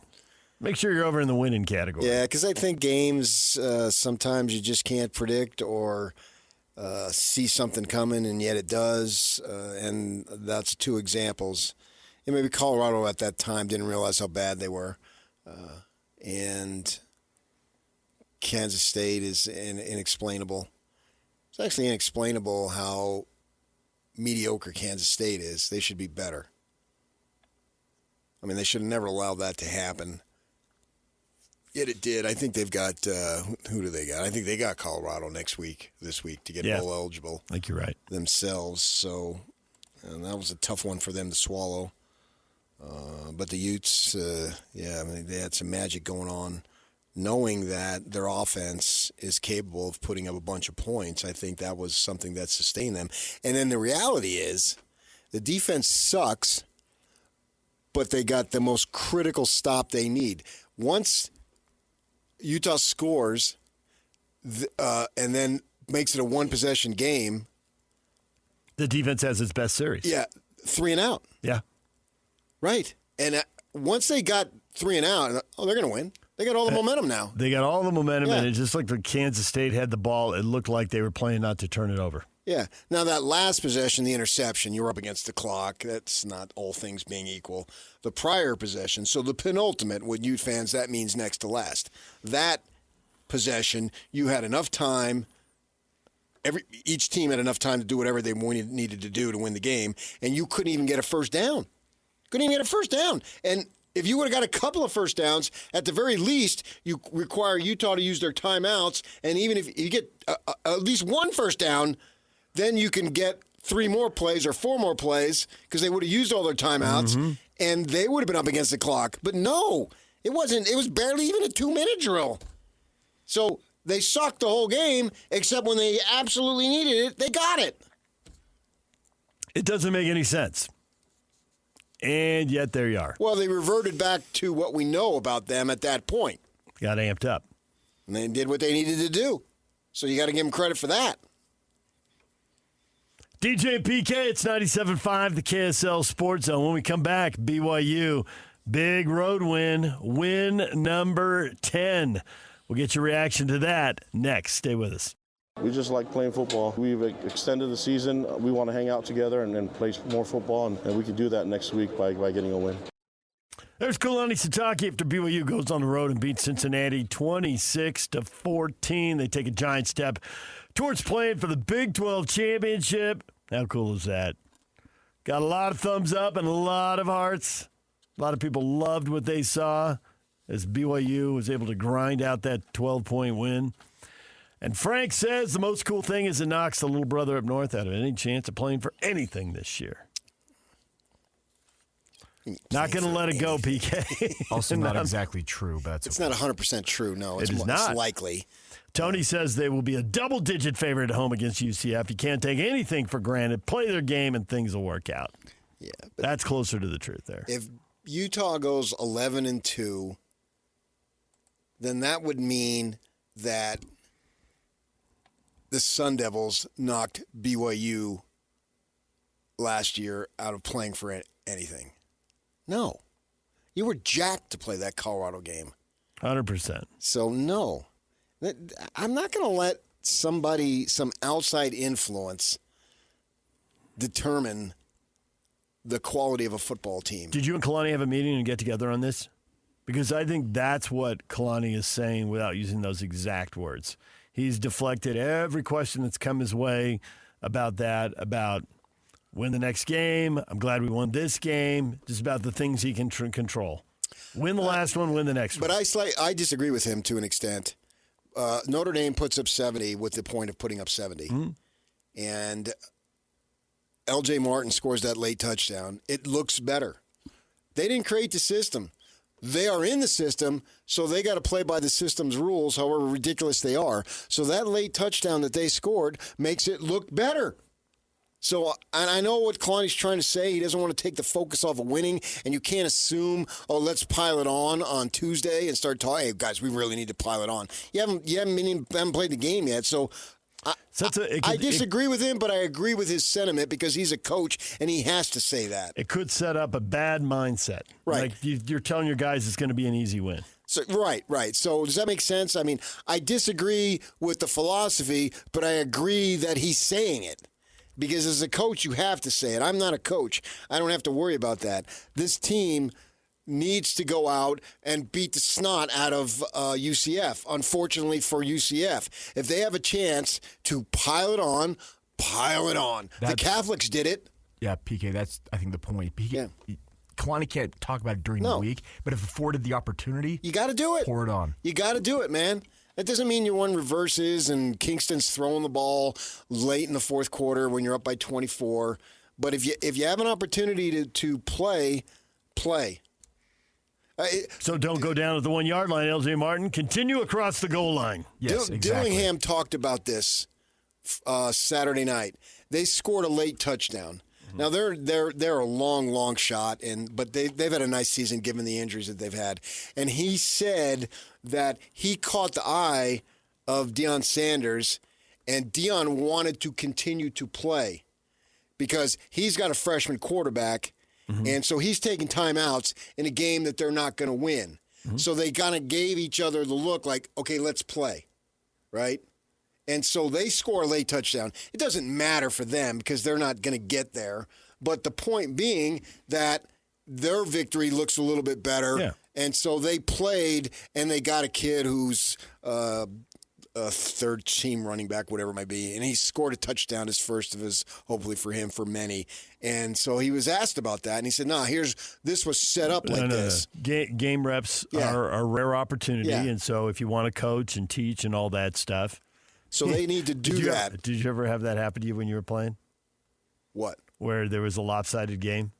Speaker 1: Make sure you're over in the winning category.
Speaker 22: Yeah, because I think games sometimes you just can't predict or see something coming, and yet it does. And that's two examples. And maybe Colorado at that time didn't realize how bad they were. And Kansas State is inexplainable. It's actually inexplainable how mediocre Kansas State is. They should be better. I mean, they should have never allowed that to happen. Yet it did. I think they've got, who do they got? I think they got Colorado this week to get bowl eligible.
Speaker 1: I think you're right.
Speaker 22: Themselves. So, and that was a tough one for them to swallow. But the Utes, I mean, they had some magic going on. Knowing that their offense is capable of putting up a bunch of points, I think that was something that sustained them. And then the reality is the defense sucks, but they got the most critical stop they need. Once Utah scores and then makes it a one-possession game.
Speaker 1: The defense has its best series.
Speaker 22: Yeah, 3 and out.
Speaker 1: Yeah.
Speaker 22: Right. And once they got 3 and out, they're going to win. They got all the momentum now.
Speaker 1: They got all the momentum, and it's just like the Kansas State had the ball. It looked like they were playing not to turn it over.
Speaker 22: Yeah. Now, that last possession, the interception, you were up against the clock. That's not all things being equal. The prior possession, so the penultimate, with Ute fans, that means next to last. That possession, you had enough time. Each team had enough time to do whatever they needed to do to win the game, and you couldn't even get a first down. Couldn't even get a first down. And if you would have got a couple of first downs, at the very least, you require Utah to use their timeouts, and even if you get at least one first down, then you can get 3 more plays or 4 more plays because they would have used all their timeouts, and they would have been up against the clock. But no, it wasn't. It was barely even a 2-minute drill. So they sucked the whole game, except when they absolutely needed it, they got it.
Speaker 1: It doesn't make any sense. And yet there you are.
Speaker 22: Well, they reverted back to what we know about them at that point.
Speaker 1: Got amped up.
Speaker 22: And they did what they needed to do. So you got to give them credit for that.
Speaker 1: DJ and PK, it's 97.5, the KSL Sports Zone. When we come back, BYU, big road win number 10. We'll get your reaction to that next. Stay with us.
Speaker 8: We just like playing football. We've extended the season. We want to hang out together and play more football, and we can do that next week by getting a win.
Speaker 1: There's Kalani Sitake after BYU goes on the road and beats Cincinnati 26-14. They take a giant step towards playing for the Big 12 championship. How cool is that? Got a lot of thumbs up and a lot of hearts. A lot of people loved what they saw as BYU was able to grind out that 12-point win. And Frank says the most cool thing is it knocks the little brother up north out of any chance of playing for anything this year. Not going to let it go, PK.
Speaker 5: Also not exactly true, but that's
Speaker 9: it's not 100% true. No, it's
Speaker 1: not.
Speaker 9: It's likely.
Speaker 1: Tony says they will be a double-digit favorite at home against UCF. You can't take anything for granted. Play their game, and things will work out.
Speaker 9: Yeah,
Speaker 1: that's closer to the truth there.
Speaker 9: If Utah goes 11-2, then that would mean that the Sun Devils knocked BYU last year out of playing for anything. No. You were jacked to play that Colorado game.
Speaker 1: 100%.
Speaker 9: So, no. I'm not going to let some outside influence determine the quality of a football team.
Speaker 1: Did you and Kalani have a meeting and get together on this? Because I think that's what Kalani is saying without using those exact words. He's deflected every question that's come his way about that, about win the next game. I'm glad we won this game. Just about the things he can control. Win the last one, win the next one.
Speaker 9: But I disagree with him to an extent. Notre Dame puts up 70 with the point of putting up 70. Mm-hmm. And L.J. Martin scores that late touchdown. It looks better. They didn't create the system. They are in the system, so they got to play by the system's rules, however ridiculous they are. So that late touchdown that they scored makes it look better. So, and I know what Kalani's trying to say. He doesn't want to take the focus off of winning, and you can't assume, let's pile it on Tuesday and start talking. Hey, guys, we really need to pile it on. You haven't played the game yet, so I disagree with him, but I agree with his sentiment because he's a coach and he has to say that.
Speaker 1: It could set up a bad mindset.
Speaker 9: Right.
Speaker 1: Like you're telling your guys it's going to be an easy win.
Speaker 9: So, right. So does that make sense? I mean, I disagree with the philosophy, but I agree that he's saying it. Because as a coach, you have to say it. I'm not a coach. I don't have to worry about that. This team needs to go out and beat the snot out of UCF. Unfortunately for UCF, if they have a chance to pile it on. The Catholics did it.
Speaker 5: Yeah, PK, that's, I think, the point. Kalani can't talk about it during the week, but if afforded the opportunity,
Speaker 9: you got to do it.
Speaker 5: Pour it on.
Speaker 9: You got to do it, man. That doesn't mean you won reverses and Kingston's throwing the ball late in the fourth quarter when you're up by 24. But if you have an opportunity to play.
Speaker 1: So don't go down at the 1 yard line, LJ Martin. Continue across the goal line.
Speaker 5: Yes, exactly.
Speaker 9: Dillingham talked about this Saturday night. They scored a late touchdown. Mm-hmm. Now they're a long shot, but they've had a nice season given the injuries that they've had. And he said that he caught the eye of Deion Sanders, and Deion wanted to continue to play because he's got a freshman quarterback. Mm-hmm. And so he's taking timeouts in a game that they're not going to win. Mm-hmm. So they kind of gave each other the look like, okay, let's play, right? And so they score a late touchdown. It doesn't matter for them because they're not going to get there. But the point being that their victory looks a little bit better.
Speaker 1: Yeah.
Speaker 9: And so they played, and they got a kid who's a third-team running back, whatever it might be, and he scored a touchdown, his first of his, hopefully for him, for many. And so he was asked about that, and he said, this was set up like this.
Speaker 1: Game reps are a rare opportunity, and so if you want to coach and teach and all that stuff.
Speaker 9: So they need to do that.
Speaker 1: Did you ever have that happen to you when you were playing?
Speaker 9: What?
Speaker 1: Where there was a lopsided game?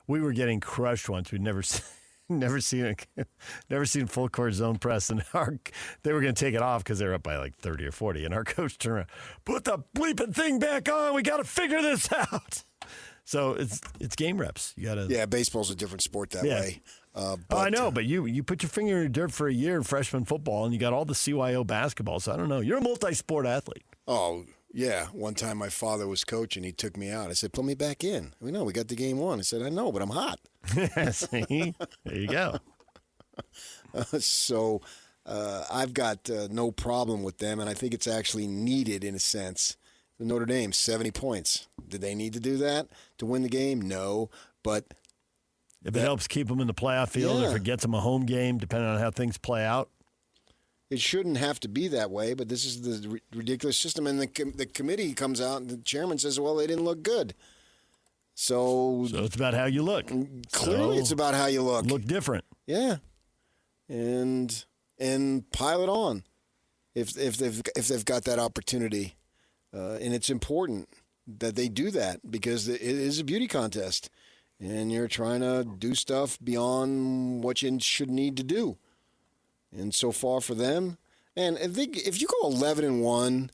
Speaker 1: We were getting crushed once. We'd never seen full court zone press, and they were going to take it off because they were up by like 30 or 40, and our coach turned around, put the bleeping thing back on. We got to figure this out. So it's game reps. You got to.
Speaker 9: Yeah, baseball's a different sport that way.
Speaker 1: I know, but you put your finger in the dirt for a year in freshman football, and you got all the CYO basketball. So I don't know. You're a multi-sport athlete.
Speaker 9: Oh,
Speaker 22: Yeah, one time my father was coaching. He took me out. I said, put me back in. We got the game won. I said, I know, but I'm hot.
Speaker 1: See? There you go.
Speaker 22: So I've got no problem with them, and I think it's actually needed in a sense. Notre Dame, 70 points. Did they need to do that to win the game? No, but
Speaker 1: if it helps keep them in the playoff field,
Speaker 22: yeah.
Speaker 1: if it gets them a home game, depending on how things play out.
Speaker 22: It shouldn't have to be that way, but this is the ridiculous system. And the committee comes out, and the chairman says, well, they didn't look good. So
Speaker 1: it's about how you look.
Speaker 22: Clearly it's about how you look.
Speaker 1: Look different.
Speaker 22: Yeah. And pile it on if they've got that opportunity. And it's important that they do that because it is a beauty contest. And you're trying to do stuff beyond what you should need to do. And so far for them, and if you go 11-1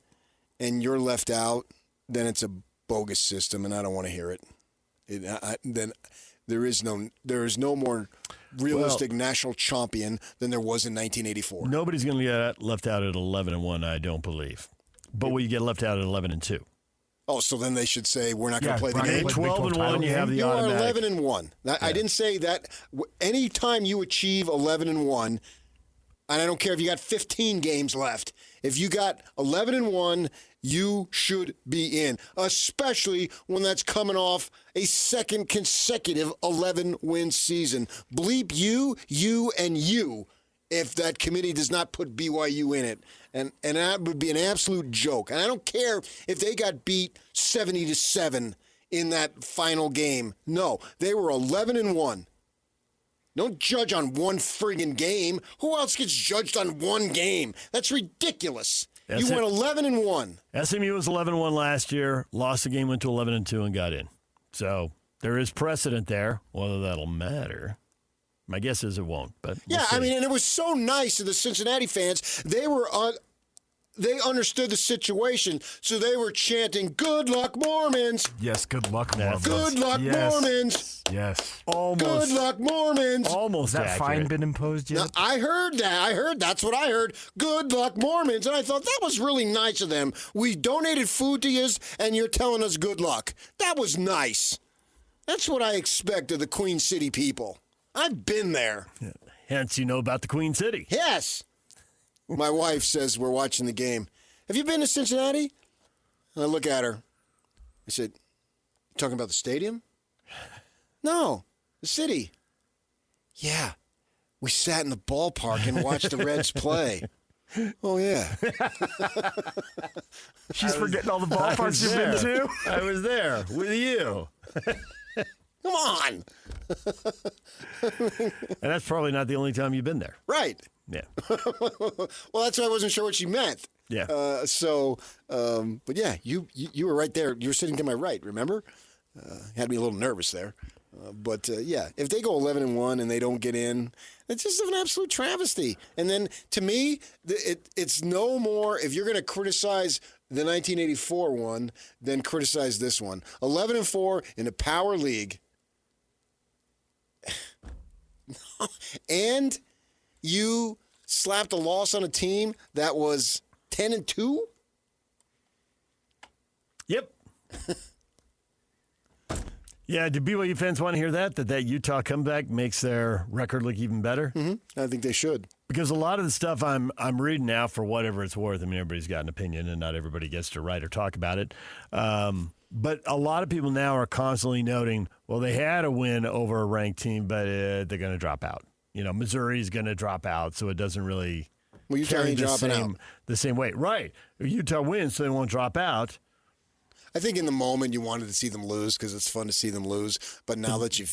Speaker 22: and you're left out, then it's a bogus system, and I don't want to hear it. Then there is no more realistic national champion than there was in 1984.
Speaker 1: Nobody's going to get left out at 11-1, I don't believe. But will you get left out at 11-2?
Speaker 22: Oh, so then they should say we're not going to play the game.
Speaker 1: 12-1, you have the automatic.
Speaker 22: You are 11-1. Now, I didn't say that. Anytime you achieve 11-1. And I don't care if you got 15 games left. If you got 11-1, you should be in, especially when that's coming off a second consecutive 11-win season. Bleep you, and you if that committee does not put BYU in it. And that would be an absolute joke. And I don't care if they got beat 70-7 in that final game. No, they were 11-1. Don't judge on one friggin' game. Who else gets judged on one game? That's ridiculous. You went 11-1.
Speaker 1: SMU was 11-1 last year, lost the game, went to 11-2, and got in. So there is precedent there. Whether that'll matter, my guess is it won't. But we'll see.
Speaker 22: I mean, and it was so nice to the Cincinnati fans. They understood the situation, so they were chanting, "Good luck, Mormons!"
Speaker 5: Yes, good luck, Mormons.
Speaker 22: Good luck, Mormons!
Speaker 5: Yes.
Speaker 1: Almost.
Speaker 22: Good luck, Mormons!
Speaker 1: Almost.
Speaker 5: Has that fine been imposed yet?
Speaker 22: Now, I heard that. That's what I heard. Good luck, Mormons. And I thought that was really nice of them. We donated food to you, and you're telling us good luck. That was nice. That's what I expect of the Queen City people. I've been there.
Speaker 1: Hence, you know about the Queen City.
Speaker 22: Yes. My wife says we're watching the game. Have you been to Cincinnati? And I look at her. I said, you talking about the stadium? No, the city. Yeah, we sat in the ballpark and watched the Reds play. Oh, yeah.
Speaker 5: She's forgetting all the ballparks you've been to?
Speaker 1: I was there with you.
Speaker 22: Come on.
Speaker 1: And that's probably not the only time you've been there.
Speaker 22: Right.
Speaker 1: Yeah.
Speaker 22: Well, that's why I wasn't sure what she meant.
Speaker 1: Yeah.
Speaker 22: But yeah, you were right there. You were sitting to my right, remember? Had me a little nervous there. But yeah, if they go 11-1 and they don't get in, it's just an absolute travesty. And then to me, it's no more, if you're going to criticize the 1984 one, then criticize this one. 11-4 in a power league. And you slapped a loss on a team that was 10-2?
Speaker 1: Yep. Yeah, do BYU fans want to hear that Utah comeback makes their record look even better?
Speaker 22: Mm-hmm. I think they should.
Speaker 1: Because a lot of the stuff I'm reading now, for whatever it's worth, I mean, everybody's got an opinion, and not everybody gets to write or talk about it. But a lot of people now are constantly noting, well, they had a win over a ranked team, but they're going to drop out. You know, Missouri's going to drop out, so it doesn't really carry the same weight. Right. Utah wins, so they won't drop out.
Speaker 22: I think in the moment you wanted to see them lose because it's fun to see them lose. But now that you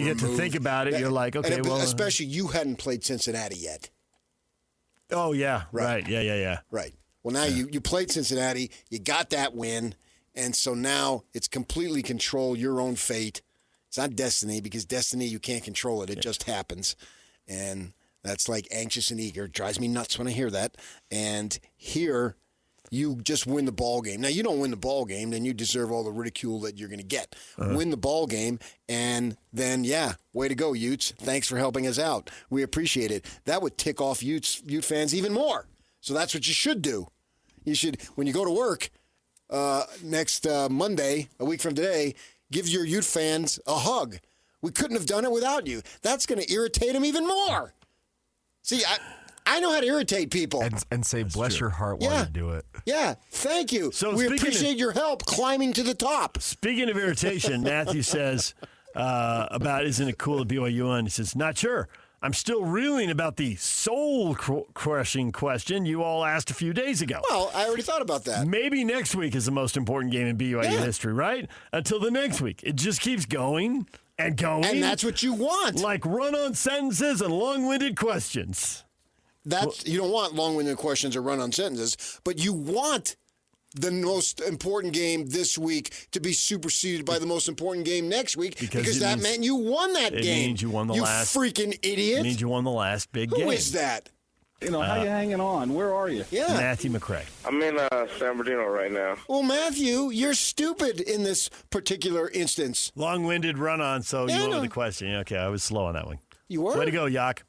Speaker 1: get to think about it, you're like, okay, well.
Speaker 22: Especially you hadn't played Cincinnati yet.
Speaker 1: Oh, yeah. Right. Yeah.
Speaker 22: Right. Well, now you played Cincinnati. You got that win. And so now it's completely control your own fate. It's not destiny, because destiny, you can't control it. It just happens. And that's like anxious and eager. It drives me nuts when I hear that. And here, you just win the ball game. Now, you don't win the ball game, then you deserve all the ridicule that you're going to get. Win the ball game, and then, yeah, way to go, Utes. Thanks for helping us out. We appreciate it. That would tick off Ute fans even more. So that's what you should do. You should, when you go to work, next Monday, a week from today, give your Ute fans a hug. We couldn't have done it without you. That's going to irritate them even more. See, I know how to irritate people.
Speaker 5: And say, bless your heart while you do it.
Speaker 22: Yeah, thank you.
Speaker 1: So
Speaker 22: we appreciate your help climbing to the top.
Speaker 1: Speaking of irritation, Matthew says about, isn't it cool that BYU won? He says, not sure. I'm still reeling about the soul-crushing question you all asked a few days ago.
Speaker 22: Well, I already thought about that.
Speaker 1: Maybe next week is the most important game in BYU history, right? Until the next week. It just keeps going and going.
Speaker 22: And that's what you want.
Speaker 1: Like run-on sentences and long-winded questions.
Speaker 22: You don't want long-winded questions or run-on sentences, but you want the most important game this week to be superseded by the most important game next week because that meant you won that game.
Speaker 1: It means you won the last.
Speaker 22: You freaking idiot.
Speaker 1: It means you won the last big game.
Speaker 22: Who is that?
Speaker 11: How you hanging on? Where are you?
Speaker 22: Yeah.
Speaker 1: Matthew McCray.
Speaker 13: I'm in San Bernardino right now.
Speaker 22: Well, Matthew, you're stupid in this particular instance.
Speaker 1: Long-winded run-on, so you went with the question. Okay, I was slow on that one.
Speaker 22: You were?
Speaker 1: Way to go, Yak.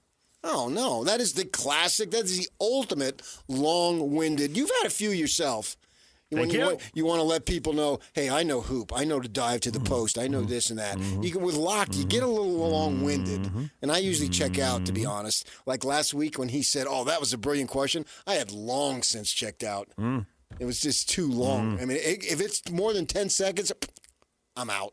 Speaker 22: Oh, no. That is the classic. That is the ultimate long-winded. You've had a few yourself.
Speaker 1: Thank you.
Speaker 22: You want to let people know, hey, I know hoop. I know to dive to the post. I know this and that. You can, with Locke, you get a little long-winded. And I usually check out, to be honest. Like last week when he said, oh, that was a brilliant question, I had long since checked out. It was just too long. I mean, if it's more than 10 seconds, I'm out.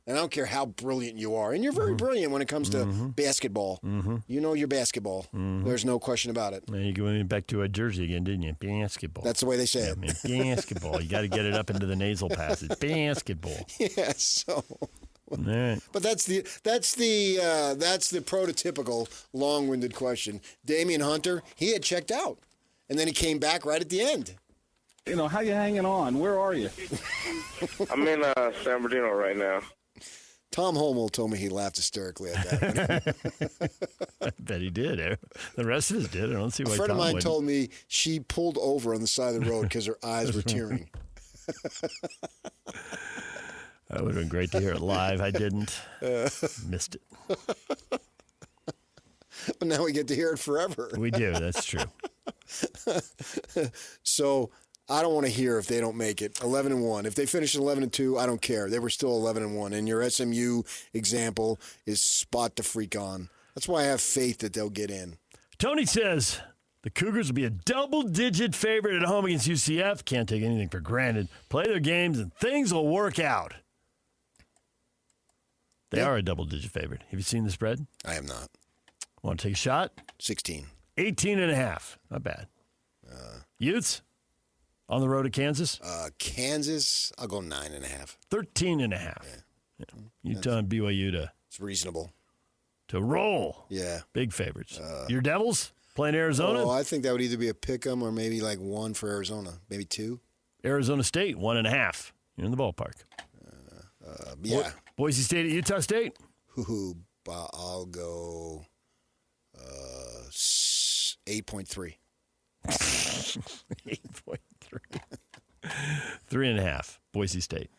Speaker 22: And I don't care how brilliant you are. And you're very brilliant when it comes to basketball. You know your basketball. There's no question about it.
Speaker 1: Now you going back to a Jersey again, didn't you? Basketball.
Speaker 22: That's the way they say it.
Speaker 1: Basketball. You got to get it up into the nasal passage. Basketball.
Speaker 22: Yeah, so.
Speaker 1: All right.
Speaker 22: But that's the prototypical long-winded question. Damian Hunter, he had checked out. And then he came back right at the end.
Speaker 11: How you hanging on? Where are you?
Speaker 13: I'm in San Bernardino right now.
Speaker 22: Tom Holmoe told me he laughed hysterically at that.
Speaker 1: I bet he did. The rest of us did. I don't see why.
Speaker 22: A friend of mine told me she pulled over on the side of the road because her eyes were tearing.
Speaker 1: That would have been great to hear it live. I didn't. Missed it.
Speaker 22: But now we get to hear it forever.
Speaker 1: We do. That's true.
Speaker 22: So I don't want to hear if they don't make it 11-1. If they finish 11-2, I don't care. They were still 11-1. And your SMU example is spot to freak on. That's why I have faith that they'll get in.
Speaker 1: Tony says the Cougars will be a double-digit favorite at home against UCF. Can't take anything for granted. Play their games and things will work out. They are a double-digit favorite. Have you seen the spread?
Speaker 22: I have not.
Speaker 1: Want to take a shot?
Speaker 22: 16.
Speaker 1: 18.5. Not bad. Utes? On the road at Kansas?
Speaker 22: Kansas, I'll go 9.5.
Speaker 1: 13.5. Yeah. Utah and BYU
Speaker 22: it's reasonable.
Speaker 1: To roll.
Speaker 22: Yeah.
Speaker 1: Big favorites. Your Devils playing Arizona?
Speaker 22: Oh, I think that would either be a pick 'em or maybe like 1 for Arizona. Maybe 2.
Speaker 1: Arizona State, 1.5. You're in the ballpark.
Speaker 22: Yeah.
Speaker 1: Boise State at Utah State?
Speaker 22: I'll go 8.3.
Speaker 1: 8.3. 3.5. Boise State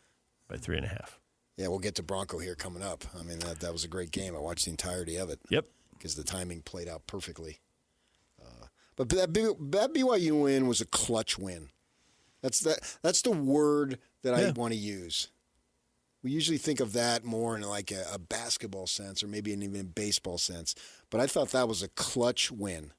Speaker 1: by 3.5.
Speaker 22: Yeah, we'll get to Bronco here coming up. I mean, that was a great game. I watched the entirety of it.
Speaker 1: Yep.
Speaker 22: Because the timing played out perfectly. But that BYU win was a clutch win. That's the word that I want to use. We usually think of that more in like a basketball sense or maybe even a baseball sense. But I thought that was a clutch win.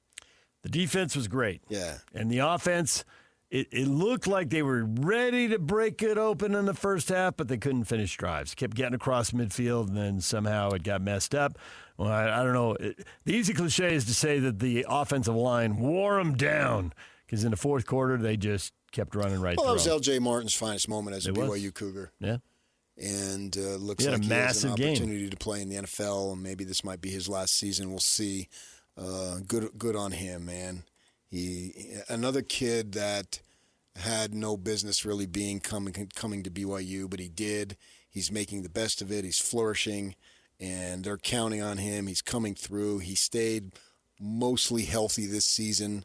Speaker 1: The defense was great.
Speaker 22: Yeah.
Speaker 1: And the offense, it looked like they were ready to break it open in the first half, but they couldn't finish drives. Kept getting across midfield, and then somehow it got messed up. Well, I don't know. The easy cliche is to say that the offensive line wore them down because in the fourth quarter, they just kept running right through.
Speaker 22: Well, that was L.J. Martin's finest moment as a BYU Cougar.
Speaker 1: Yeah.
Speaker 22: And looks like he has an opportunity to play in the NFL, and maybe this might be his last season. We'll see. Good on him, man. Another kid that had no business really being coming to BYU, but he did. He's making the best of it. He's flourishing, and they're counting on him. He's coming through. He stayed mostly healthy this season,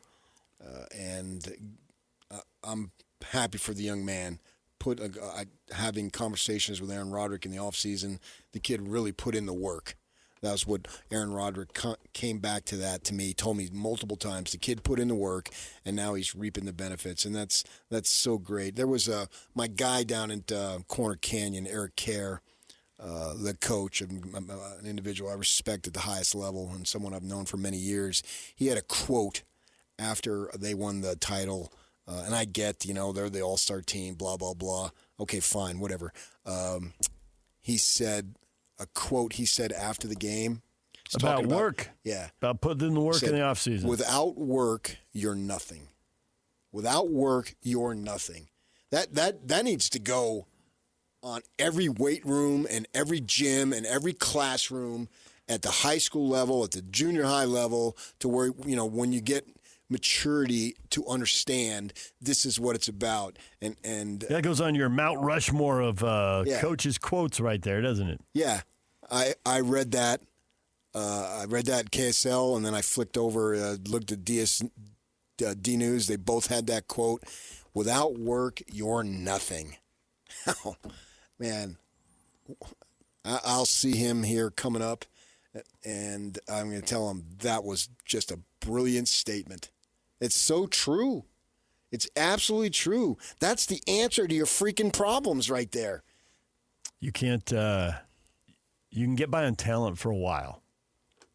Speaker 22: and I'm happy for the young man. Having conversations with Aaron Roderick in the offseason, the kid really put in the work.
Speaker 9: That was what Aaron Roderick came back to that to me, told me multiple times. The kid put in the work, and now he's reaping the benefits, and that's so great. There was my guy down at Corner Canyon, Eric Kerr, the coach, an individual I respect at the highest level and someone I've known for many years. He had a quote after they won the title, and I get, they're the all-star team, blah, blah, blah. Okay, fine, whatever. He said a quote he said after the game.
Speaker 1: About work.
Speaker 9: Yeah.
Speaker 1: About putting in the work in the offseason.
Speaker 9: Without work, you're nothing. Without work, you're nothing. That needs to go on every weight room and every gym and every classroom at the high school level, at the junior high level, to where, when you get maturity to understand this is what it's about. And
Speaker 1: that goes on your Mount Rushmore of coaches' quotes right there, doesn't it?
Speaker 9: Yeah. I read that. I read that at KSL, and then I flicked over, looked at D News. They both had that quote. Without work, you're nothing. Oh, man. I'll see him here coming up, and I'm going to tell him that was just a brilliant statement. It's so true. It's absolutely true. That's the answer to your freaking problems right there.
Speaker 1: You can't you can get by on talent for a while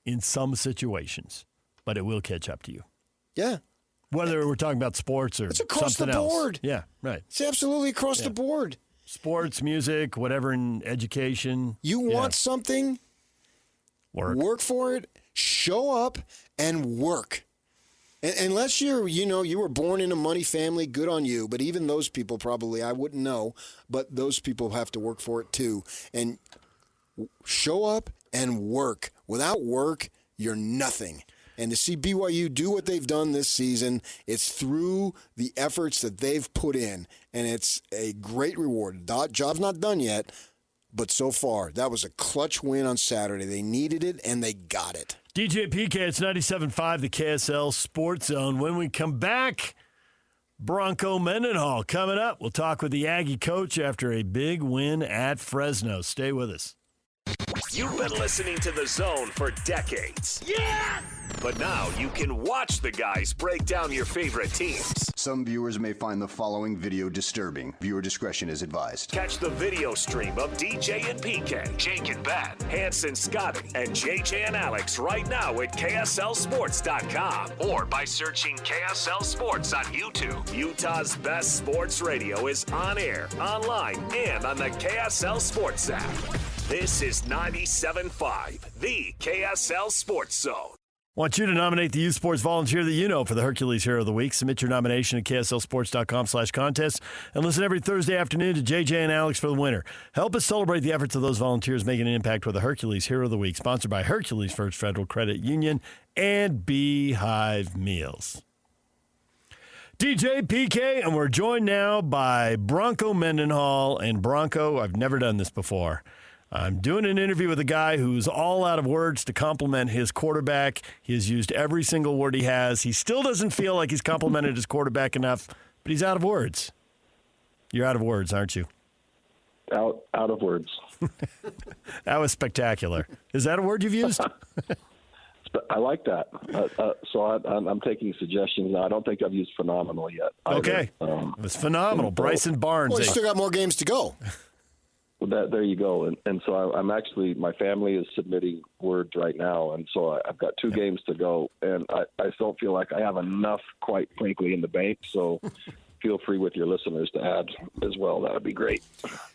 Speaker 1: in some situations, but it will catch up to you.
Speaker 9: Yeah.
Speaker 1: Whether we're talking about sports or
Speaker 9: it's across
Speaker 1: something
Speaker 9: the board.
Speaker 1: Else. Yeah, right.
Speaker 9: It's absolutely across the board.
Speaker 1: Sports, music, whatever in education.
Speaker 9: You want something? Work for it. Show up and work. Unless you were born in a money family, good on you. But even those people probably, I wouldn't know, but those people have to work for it too. And show up and work. Without work, you're nothing. And to see BYU do what they've done this season, it's through the efforts that they've put in. And it's a great reward. The job's not done yet, but so far, that was a clutch win on Saturday. They needed it, and they got it.
Speaker 1: DJ PK, it's 97.5, the KSL Sports Zone. When we come back, Bronco Mendenhall coming up. We'll talk with the Aggie coach after a big win at Fresno. Stay with us.
Speaker 12: You've been listening to The Zone for decades. Yes! But now you can watch the guys break down your favorite teams.
Speaker 10: Some viewers may find the following video disturbing. Viewer discretion is advised.
Speaker 12: Catch the video stream of DJ and PK, Jake and Ben, Hanson Scotty, and JJ and Alex right now at KSLSports.com or by searching KSL Sports on YouTube. Utah's best sports radio is on air, online, and on the KSL Sports app. This is 97.5, the KSL Sports Zone.
Speaker 1: Want you to nominate the youth sports volunteer that you know for the Hercules Hero of the Week. Submit your nomination at KSLSports.com/contest and listen every Thursday afternoon to JJ and Alex for the winner. Help us celebrate the efforts of those volunteers making an impact with the Hercules Hero of the Week, sponsored by Hercules First Federal Credit Union and Beehive Meals. DJ PK, and we're joined now by Bronco Mendenhall. And Bronco, I've never done this before. I'm doing an interview with a guy who's all out of words to compliment his quarterback. He has used every single word he has. He still doesn't feel like he's complimented his quarterback enough, but he's out of words. You're out of words, aren't you?
Speaker 14: Out of words.
Speaker 1: That was spectacular. Is that a word you've used?
Speaker 14: I like that. So I'm taking suggestions now. I don't think I've used phenomenal yet.
Speaker 1: Okay. It was phenomenal. Bryson Barnes.
Speaker 9: Well, you still got more games to go.
Speaker 14: Well, there you go. And so I'm actually, my family is submitting words right now. And so I've got 2 games to go. And I don't feel like I have enough, quite frankly, in the bank. So feel free with your listeners to add as well. That would be great.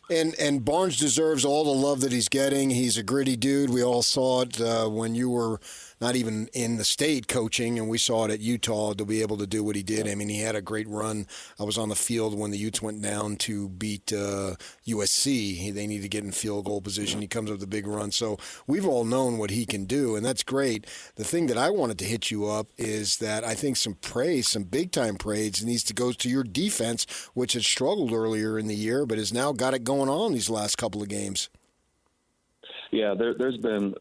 Speaker 9: And Barnes deserves all the love that he's getting. He's a gritty dude. We all saw it when you were not even in the state coaching, and we saw it at Utah to be able to do what he did. I mean, he had a great run. I was on the field when the Utes went down to beat USC. They need to get in field goal position. He comes up with a big run. So we've all known what he can do, and that's great. The thing that I wanted to hit you up is that I think some praise, some big-time praise, needs to go to your defense, which had struggled earlier in the year but has now got it going on these last couple of games.
Speaker 14: Yeah, there's been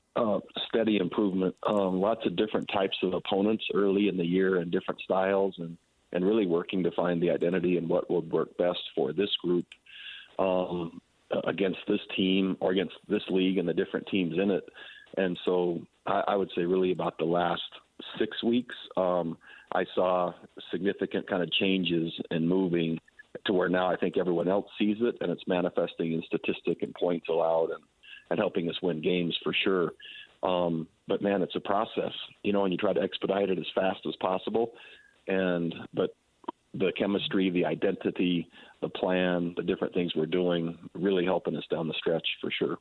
Speaker 14: steady improvement. Lots of different types of opponents early in the year and different styles, and really working to find the identity and what would work best for this group against this team or against this league and the different teams in it. And so I would say really about the last 6 weeks, I saw significant kind of changes in moving to where now I think everyone else sees it, and it's manifesting in statistic and points allowed and helping us win games for sure. But, man, it's a process, and you try to expedite it as fast as possible. But the chemistry, the identity, the plan, the different things we're doing really helping us down the stretch for sure.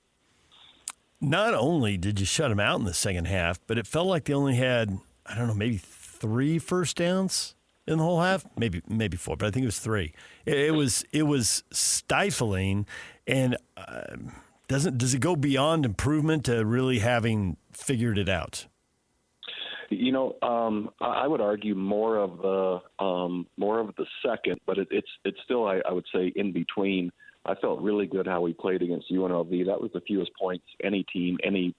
Speaker 1: Not only did you shut them out in the second half, but it felt like they only had, I don't know, maybe 3 first downs in the whole half, maybe 4, but I think it was 3. It was stifling, and does it go beyond improvement to really having figured it out?
Speaker 14: I would argue more of the second, but it's still I would say in between. I felt really good how we played against UNLV. That was the fewest points any team, any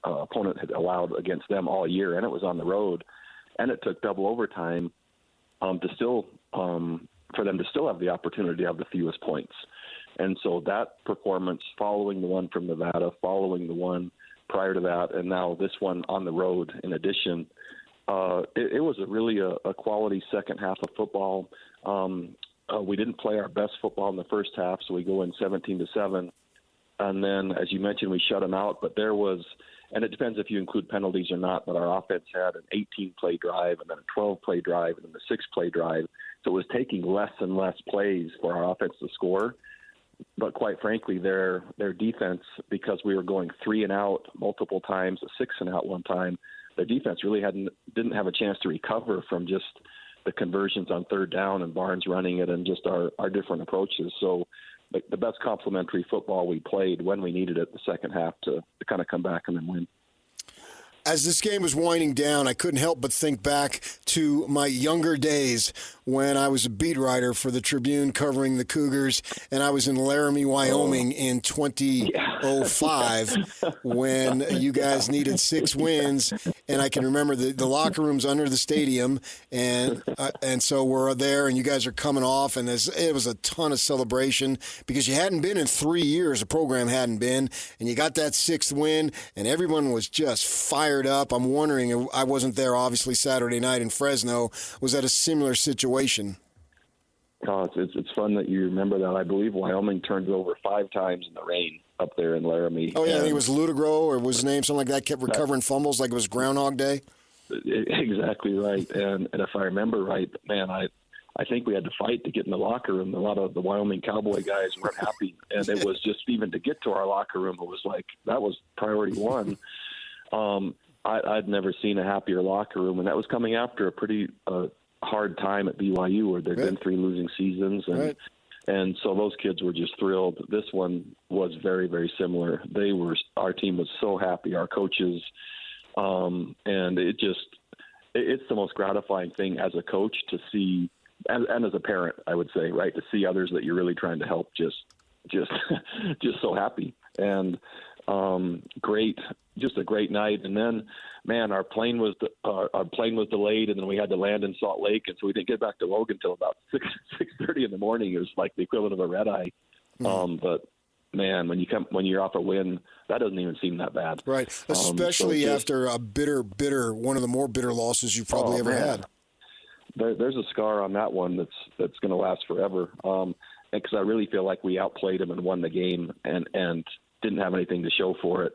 Speaker 14: opponent had allowed against them all year, and it was on the road, and it took double overtime for them to still have the opportunity to have the fewest points. And so that performance, following the one from Nevada, following the one prior to that, and now this one on the road in addition, it was really a quality second half of football. We didn't play our best football in the first half, so we go in 17-7. And then, as you mentioned, we shut them out. But there was, and it depends if you include penalties or not, but our offense had an 18-play drive and then a 12-play drive and then a 6-play drive. So it was taking less and less plays for our offense to score. But quite frankly, their defense, because we were going 3 and out multiple times, a 6 and out one time, their defense really didn't have a chance to recover from just the conversions on third down and Barnes running it and just our different approaches. So the best complementary football we played when we needed it the second half to kind of come back and then win.
Speaker 22: As this game was winding down, I couldn't help but think back to my younger days when I was a beat writer for the Tribune covering the Cougars, and I was in Laramie, Wyoming in 2005 when you guys needed 6 wins, and I can remember the locker rooms under the stadium, and so we're there, and you guys are coming off, and it was a ton of celebration because you hadn't been in 3 years, the program hadn't been, and you got that 6th win, and everyone was just fired up. I'm wondering, I wasn't there obviously Saturday night in Fresno. Was that a similar situation?
Speaker 14: Oh, it's fun that you remember that. I believe Wyoming turned it over 5 times in the rain up there in Laramie.
Speaker 22: Oh, yeah, I think it was Ludegro or was his name something like that, kept recovering fumbles like it was Groundhog Day.
Speaker 14: Exactly right. And if I remember right, man, I think we had to fight to get in the locker room. A lot of the Wyoming Cowboy guys weren't happy. And it was just even to get to our locker room, it was like that was priority one. I'd never seen a happier locker room, and that was coming after a pretty hard time at BYU where there'd been 3 losing seasons, and so those kids were just thrilled. This one was very, very similar. Our team was so happy, our coaches, and it's the most gratifying thing as a coach to see, and as a parent, I would say, right, to see others that you're really trying to help just so happy. And great, just a great night. And then, man, our plane was delayed, and then we had to land in Salt Lake, and so we didn't get back to Logan until about 6:30 in the morning. It was like the equivalent of a red eye. But man, when you're off a win, that doesn't even seem that bad.
Speaker 22: Right, especially after a bitter, one of the more bitter losses you've probably ever had.
Speaker 14: There's a scar on that one that's going to last forever. Because I really feel like we outplayed them and won the game, and didn't have anything to show for it.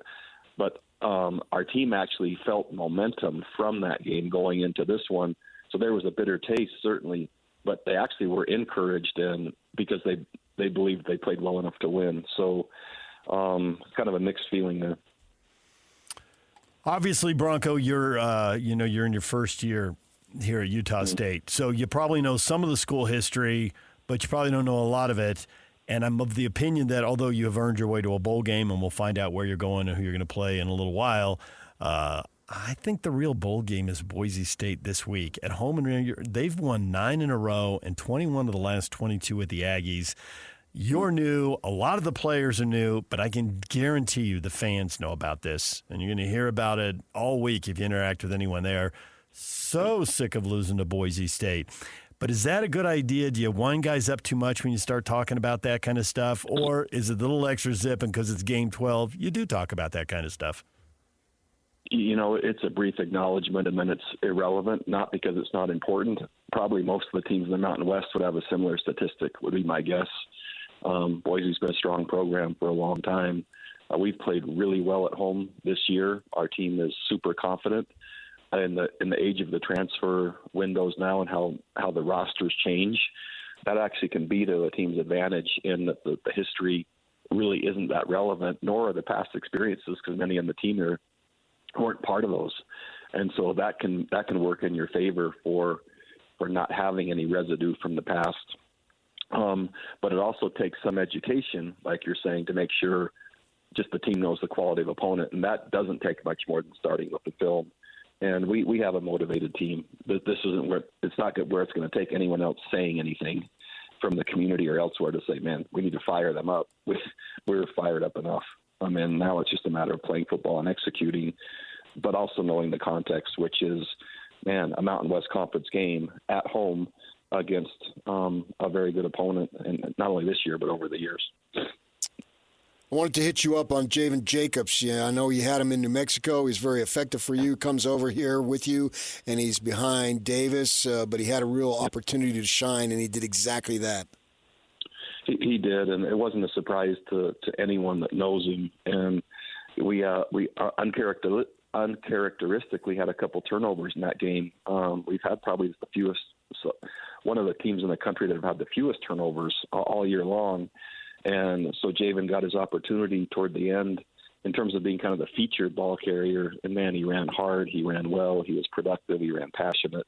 Speaker 14: But our team actually felt momentum from that game going into this one. So there was a bitter taste, certainly, but they actually were encouraged because they believed they played well enough to win. So it's kind of a mixed feeling there.
Speaker 1: Obviously, Bronco, you're in your first year here at Utah State. So you probably know some of the school history, but you probably don't know a lot of it. And I'm of the opinion that although you have earned your way to a bowl game, and we'll find out where you're going and who you're going to play in a little while, I think the real bowl game is Boise State this week. At home, and they've won 9 in a row and 21 of the last 22 with the Aggies. You're new. A lot of the players are new, but I can guarantee you the fans know about this. And you're going to hear about it all week if you interact with anyone there. So sick of losing to Boise State. But is that a good idea? Do you wind guys up too much when you start talking about that kind of stuff? Or is it a little extra zip, and because it's game 12, you do talk about that kind of stuff?
Speaker 14: It's a brief acknowledgement and then it's irrelevant, not because it's not important. Probably most of the teams in the Mountain West would have a similar statistic, would be my guess. Boise's been a strong program for a long time. We've played really well at home this year. Our team is super confident. In the age of the transfer windows now and how the rosters change, that actually can be to a team's advantage in that the history really isn't that relevant, nor are the past experiences, because many on the team weren't part of those. And so that can work in your favor for not having any residue from the past. But it also takes some education, like you're saying, to make sure just the team knows the quality of opponent. And that doesn't take much more than starting with the film. And we have a motivated team. This isn't where it's not where it's going to take anyone else saying anything from the community or elsewhere to say, man, we need to fire them up. We're fired up enough. Now it's just a matter of playing football and executing, but also knowing the context, which is, man, a Mountain West Conference game at home against a very good opponent, and not only this year, but over the years.
Speaker 22: I wanted to hit you up on Javen Jacobs. Yeah, I know you had him in New Mexico. He's very effective for you. Comes over here with you, and he's behind Davis, but he had a real opportunity to shine, and he did exactly that.
Speaker 14: He did, and it wasn't a surprise to anyone that knows him. And we uncharacteristically had a couple turnovers in that game. We've had probably the fewest, one of the teams in the country that have had the fewest turnovers all year long. And so Javen got his opportunity toward the end in terms of being kind of the featured ball carrier. And, man, he ran hard. He ran well. He was productive. He ran passionate.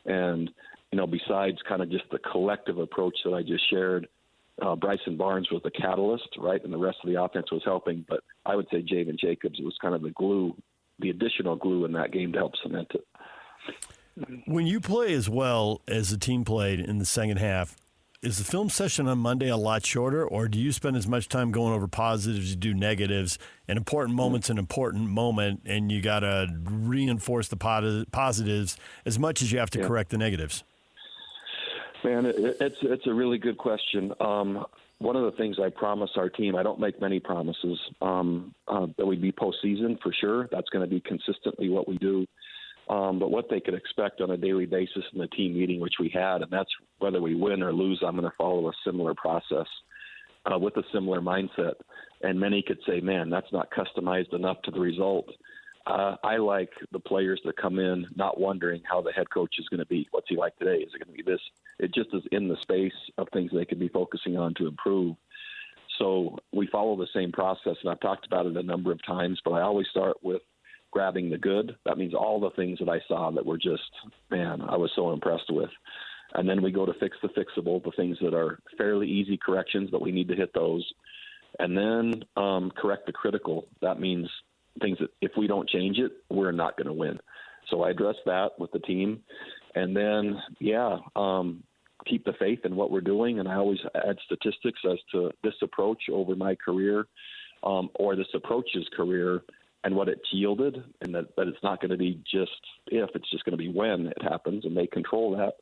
Speaker 14: And, besides kind of just the collective approach that I just shared, Bryson Barnes was the catalyst, right, and the rest of the offense was helping. But I would say Javen Jacobs was kind of the glue, the additional glue in that game to help cement it.
Speaker 1: When you play as well as the team played in the second half, is the film session on Monday a lot shorter, or do you spend as much time going over positives as you do negatives? An important moment's an important moment, and you got to reinforce the positives as much as you have to correct the negatives.
Speaker 14: Man, it's a really good question. One of the things I promise our team, I don't make many promises, that we'd be postseason for sure. That's going to be consistently what we do. But what they could expect on a daily basis in the team meeting, which we had, and that's whether we win or lose, I'm going to follow a similar process with a similar mindset. And many could say, man, that's not customized enough to the result. I like the players that come in not wondering how the head coach is going to be. What's he like today? Is it going to be this? It just is in the space of things they could be focusing on to improve. So we follow the same process, and I've talked about it a number of times, but I always start with grabbing the good. That means all the things that I saw that were just, man, I was so impressed with. And then we go to fix the fixable, the things that are fairly easy corrections, but we need to hit those. And then correct the critical. That means things that if we don't change it, we're not going to win. So I address that with the team. And then, keep the faith in what we're doing. And I always add statistics as to this approach over my career or this approach's career and what it's yielded, and that it's not going to be just if, it's just going to be when it happens, and they control that.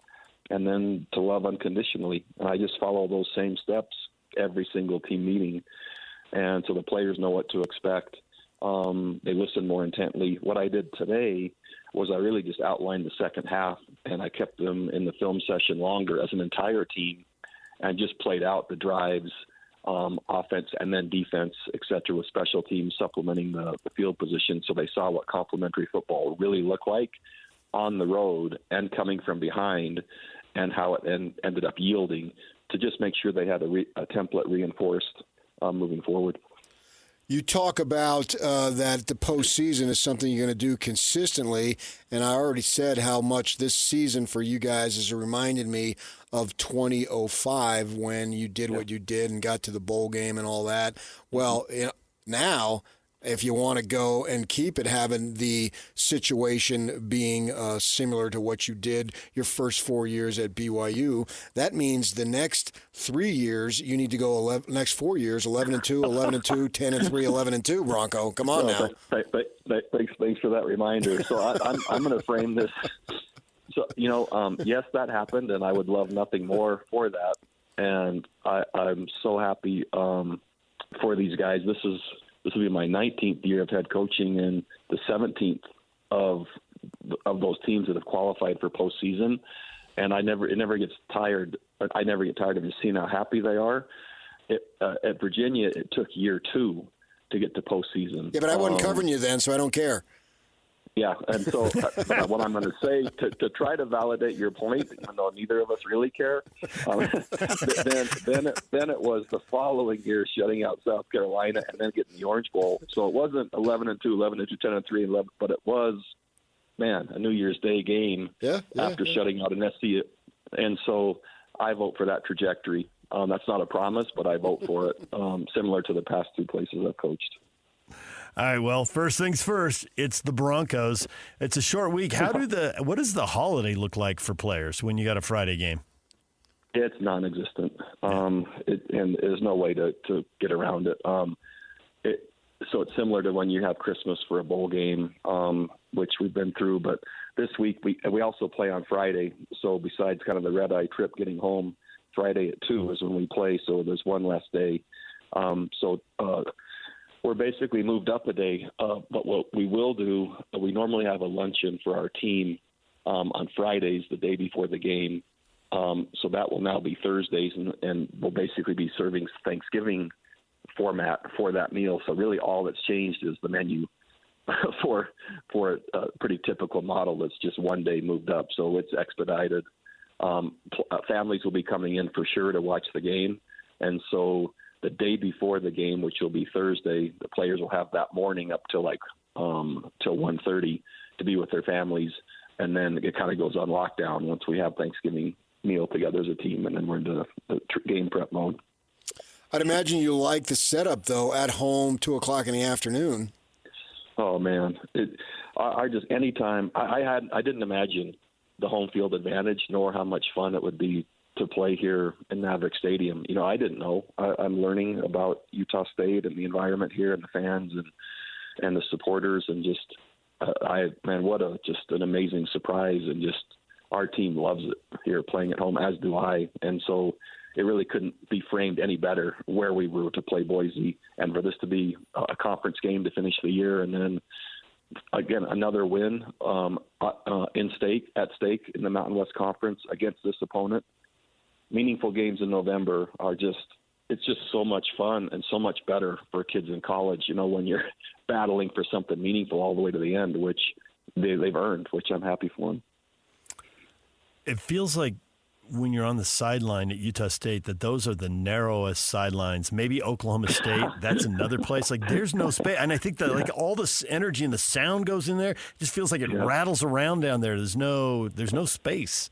Speaker 14: And then to love unconditionally. And I just follow those same steps every single team meeting. And so the players know what to expect. They listen more intently. What I did today was I really just outlined the second half, and I kept them in the film session longer as an entire team and just played out the drives, offense and then defense, et cetera, with special teams supplementing the field position, so they saw what complementary football really looked like on the road and coming from behind, and how it ended up yielding to just make sure they had a template reinforced moving forward.
Speaker 22: You talk about that the postseason is something you're going to do consistently, and I already said how much this season for you guys has reminded me of 2005 when you did what you did and got to the bowl game and all that. Well, now, if you want to go and keep it having the situation being similar to what you did your first 4 years at BYU, that means the next 3 years you need to go next 4 years 11-2, 11-2, 10-3, 11-2. Bronco, come on now.
Speaker 14: Thanks for that reminder. So I'm going to frame this. So yes, that happened, and I would love nothing more for that. And I'm so happy for these guys. This is this will be my 19th year of head coaching and the 17th of those teams that have qualified for postseason. And it never gets tired. I never get tired of just seeing how happy they are. At Virginia, it took year 2 to get to postseason.
Speaker 22: Yeah, but I wasn't covering you then, so I don't care.
Speaker 14: Yeah, and so what I'm going to say to try to validate your point, even though neither of us really care, then it was the following year shutting out South Carolina and then getting the Orange Bowl. So it wasn't 11-2, 11-2, 10-3, 11, but it was, man, a New Year's Day game after shutting out an SC. And so I vote for that trajectory. That's not a promise, but I vote for it, similar to the past 2 places I've coached.
Speaker 1: All right, well, first things first, it's the Broncos. It's a short week. What does the holiday look like for players when you got a Friday game?
Speaker 14: It's non-existent, and there's no way to get around it. So it's similar to when you have Christmas for a bowl game, which we've been through. But this week we also play on Friday. So besides kind of the red-eye trip getting home, Friday at 2 is when we play. So there's one less day. We're basically moved up a day, but what we will do, we normally have a luncheon for our team on Fridays, the day before the game. So that will now be Thursdays, and we'll basically be serving Thanksgiving format for that meal. So really all that's changed is the menu for a pretty typical model that's just one day moved up. So it's expedited. Families will be coming in for sure to watch the game. And so the day before the game, which will be Thursday, the players will have that morning up till till 1:30 to be with their families, and then it kind of goes on lockdown once we have Thanksgiving meal together as a team, and then we're into the game prep mode.
Speaker 22: I'd imagine you like the setup though, at home, 2:00 in the afternoon.
Speaker 14: Oh man, I just anytime I didn't imagine the home field advantage, nor how much fun it would be to play here in Maverick Stadium. I didn't know. I'm learning about Utah State and the environment here and the fans and the supporters, and just what just an amazing surprise, and just our team loves it here playing at home, as do I. And so it really couldn't be framed any better where we were to play Boise, and for this to be a conference game to finish the year, and then again another win at stake in the Mountain West Conference against this opponent. Meaningful games in November it's just so much fun and so much better for kids in college, when you're battling for something meaningful all the way to the end, which they've earned, which I'm happy for them.
Speaker 1: It feels like when you're on the sideline at Utah State that those are the narrowest sidelines. Maybe Oklahoma State, that's another place. Like there's no space. And I think that all this energy and the sound goes in there. It just feels like it rattles around down there. There's no space.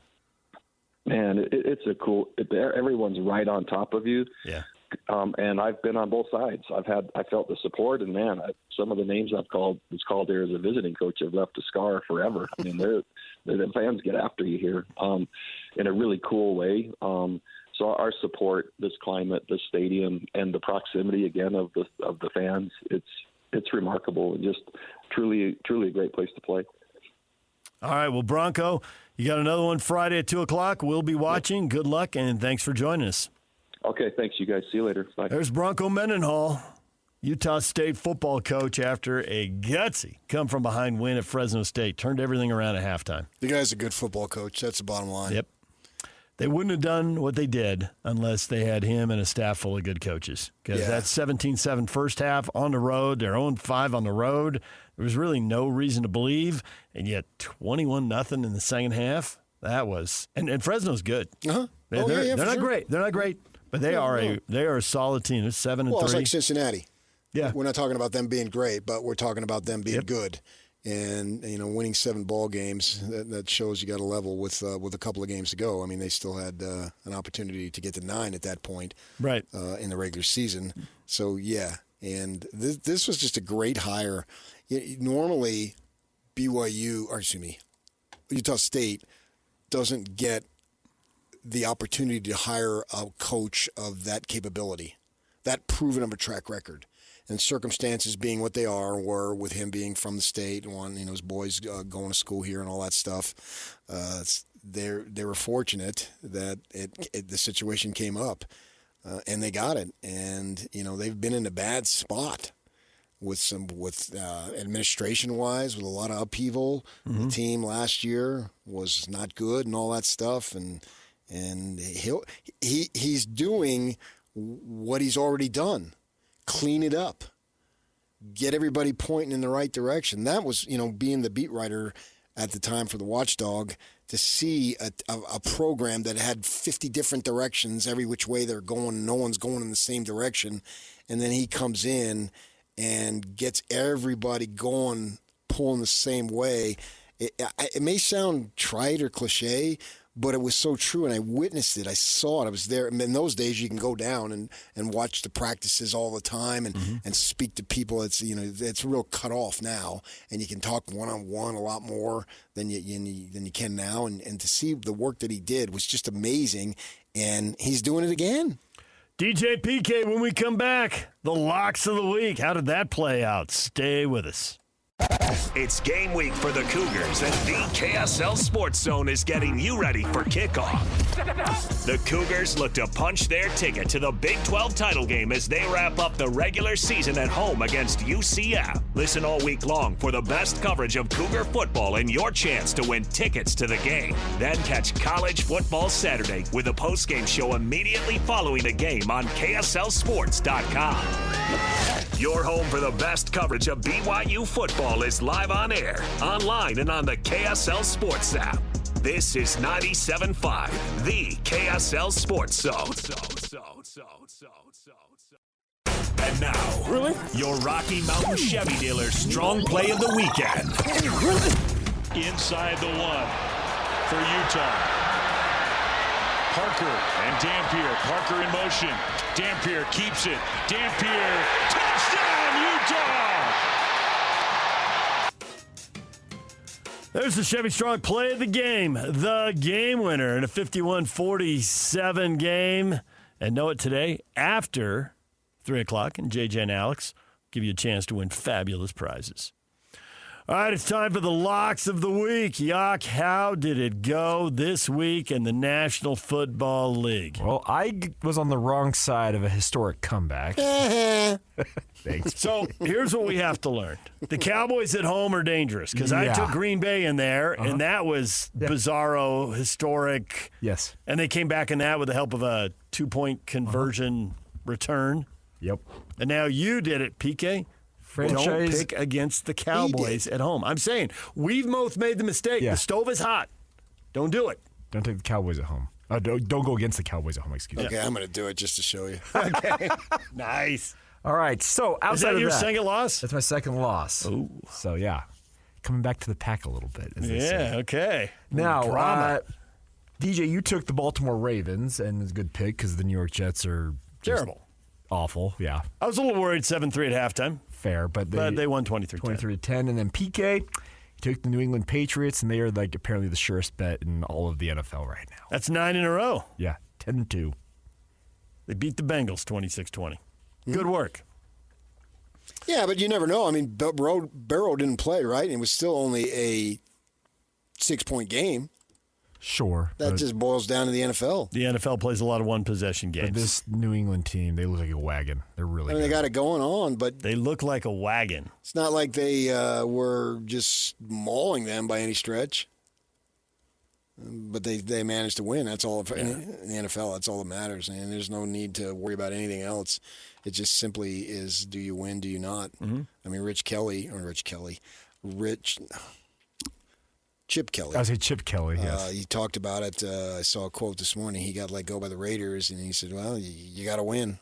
Speaker 14: Man, it's a cool. Everyone's right on top of you.
Speaker 1: Yeah.
Speaker 14: And I've been on both sides. I felt the support, and man, some of the names I've called there as a visiting coach have left a scar forever. I mean, the fans get after you here in a really cool way. So our support, this climate, this stadium, and the proximity again of the fans, it's remarkable, and just truly a great place to play.
Speaker 1: All right, well, Bronco, you got another one Friday at 2:00. We'll be watching. Good luck, and thanks for joining us.
Speaker 14: Okay, thanks, you guys. See you later. Bye.
Speaker 1: There's Bronco Mendenhall, Utah State football coach, after a gutsy come-from-behind win at Fresno State. Turned everything around at halftime.
Speaker 22: The guy's a good football coach. That's the bottom line.
Speaker 1: Yep. They wouldn't have done what they did unless they had him and a staff full of good coaches. Because that's 17-7 first half on the road. They're 0-5 on the road. There was really no reason to believe. And yet 21-0 in the second half. That was – and Fresno's good.
Speaker 22: Uh-huh.
Speaker 1: They're not great. They're not great. But they are a solid team. It's 7-3.
Speaker 22: Well, it's like Cincinnati.
Speaker 1: Yeah.
Speaker 22: We're not talking about them being great, but we're talking about them being good. And, winning 7 ball games, that shows you got a level with a couple of games to go. I mean, they still had an opportunity to get to 9 at that point in the regular season. So, yeah. And this was just a great hire. Normally, Utah State doesn't get the opportunity to hire a coach of that capability, that proven of a track record, and circumstances being what they were with him being from the state and his boys going to school here and all that stuff. They were fortunate that the situation came up, and they got it. And they've been in a bad spot with administration-wise, with a lot of upheaval. The team last year was not good and all that stuff, and he's doing what he's already done. Clean it up. Get everybody pointing in the right direction. That was, being the beat writer at the time for the Watchdog, to see a program that had 50 different directions, every which way they're going, no one's going in the same direction, and then he comes in and gets everybody going, pulling the same way. It may sound trite or cliche, but it was so true, and I witnessed it. I saw it. I was there. In those days, you can go down and watch the practices all the time and speak to people. It's it's real cut off now, and you can talk one-on-one a lot more than you can now. And to see the work that he did was just amazing, and he's doing it again.
Speaker 1: DJ PK, when we come back, the locks of the week. How did that play out? Stay with us.
Speaker 12: It's game week for the Cougars, and the KSL Sports Zone is getting you ready for kickoff. The Cougars look to punch their ticket to the Big 12 title game as they wrap up the regular season at home against UCF. Listen all week long for the best coverage of Cougar football and your chance to win tickets to the game. Then catch College Football Saturday with a post-game show immediately following the game on KSLSports.com. Your home for the best coverage of BYU football is live on air, online, and on the KSL Sports app. This is 97.5, the KSL Sports Zone. And now, your Rocky Mountain Chevy dealer's strong play of the weekend.
Speaker 4: Inside the one for Utah. Parker and Dampier. Parker in motion. Dampier keeps it. Dampier, touchdown, Utah!
Speaker 1: There's the Chevy Strong play of the game. The game winner in a 51-47 game. And know it today after 3 o'clock. And JJ and Alex give you a chance to win fabulous prizes. All right, it's time for the locks of the week. Yak, how did it go this week in the National Football League?
Speaker 5: Well, I was on the wrong side of a historic comeback. Thanks.
Speaker 1: So here's what we have to learn. The Cowboys at home are dangerous because I took Green Bay in there, and that was bizarro, historic.
Speaker 5: Yes.
Speaker 1: And they came back in that with the help of a 2-point conversion return.
Speaker 5: Yep.
Speaker 1: And now you did it, PK. Don't pick against the Cowboys at home. I'm saying we've both made the mistake. Yeah. The stove is hot. Don't do it.
Speaker 5: Don't take the Cowboys at home. Don't go against the Cowboys at home, excuse me.
Speaker 22: Okay, I'm going to do it just to show you.
Speaker 1: Okay. Nice.
Speaker 5: All right, so outside
Speaker 1: of that. Is that your second loss?
Speaker 5: That's my second loss.
Speaker 1: Ooh.
Speaker 5: So, yeah, coming back to the pack a little bit, as they say.
Speaker 1: Okay.
Speaker 5: Now, DJ, you took the Baltimore Ravens, and it's a good pick because the New York Jets are
Speaker 1: terrible.
Speaker 5: Awful, yeah.
Speaker 1: I was a little worried 7-3 at halftime.
Speaker 5: Fair, but
Speaker 1: they won 23-10.
Speaker 5: 23-10, and then PK took the New England Patriots, and they are apparently the surest bet in all of the NFL right now.
Speaker 1: That's 9 in a row.
Speaker 5: Yeah, 10-2.
Speaker 1: They beat the Bengals 26-20. Good work.
Speaker 22: Yeah, but you never know. I mean, Burrow didn't play, right? It was still only a 6-point game.
Speaker 5: Sure.
Speaker 22: That just boils down to the NFL.
Speaker 1: The NFL plays a lot of one-possession games.
Speaker 5: But this New England team, they look like a wagon. They're really good.
Speaker 22: They got it going on, but...
Speaker 1: They look like a wagon.
Speaker 22: It's not like they were just mauling them by any stretch. But they managed to win. That's all. In the NFL, that's all that matters. And there's no need to worry about anything else. It just simply is, do you win, do you not? Mm-hmm. I mean, Chip Kelly.
Speaker 5: I was saying Chip Kelly, yes.
Speaker 22: He talked about it. I saw a quote this morning. He got let go by the Raiders, and he said, well, you got to win.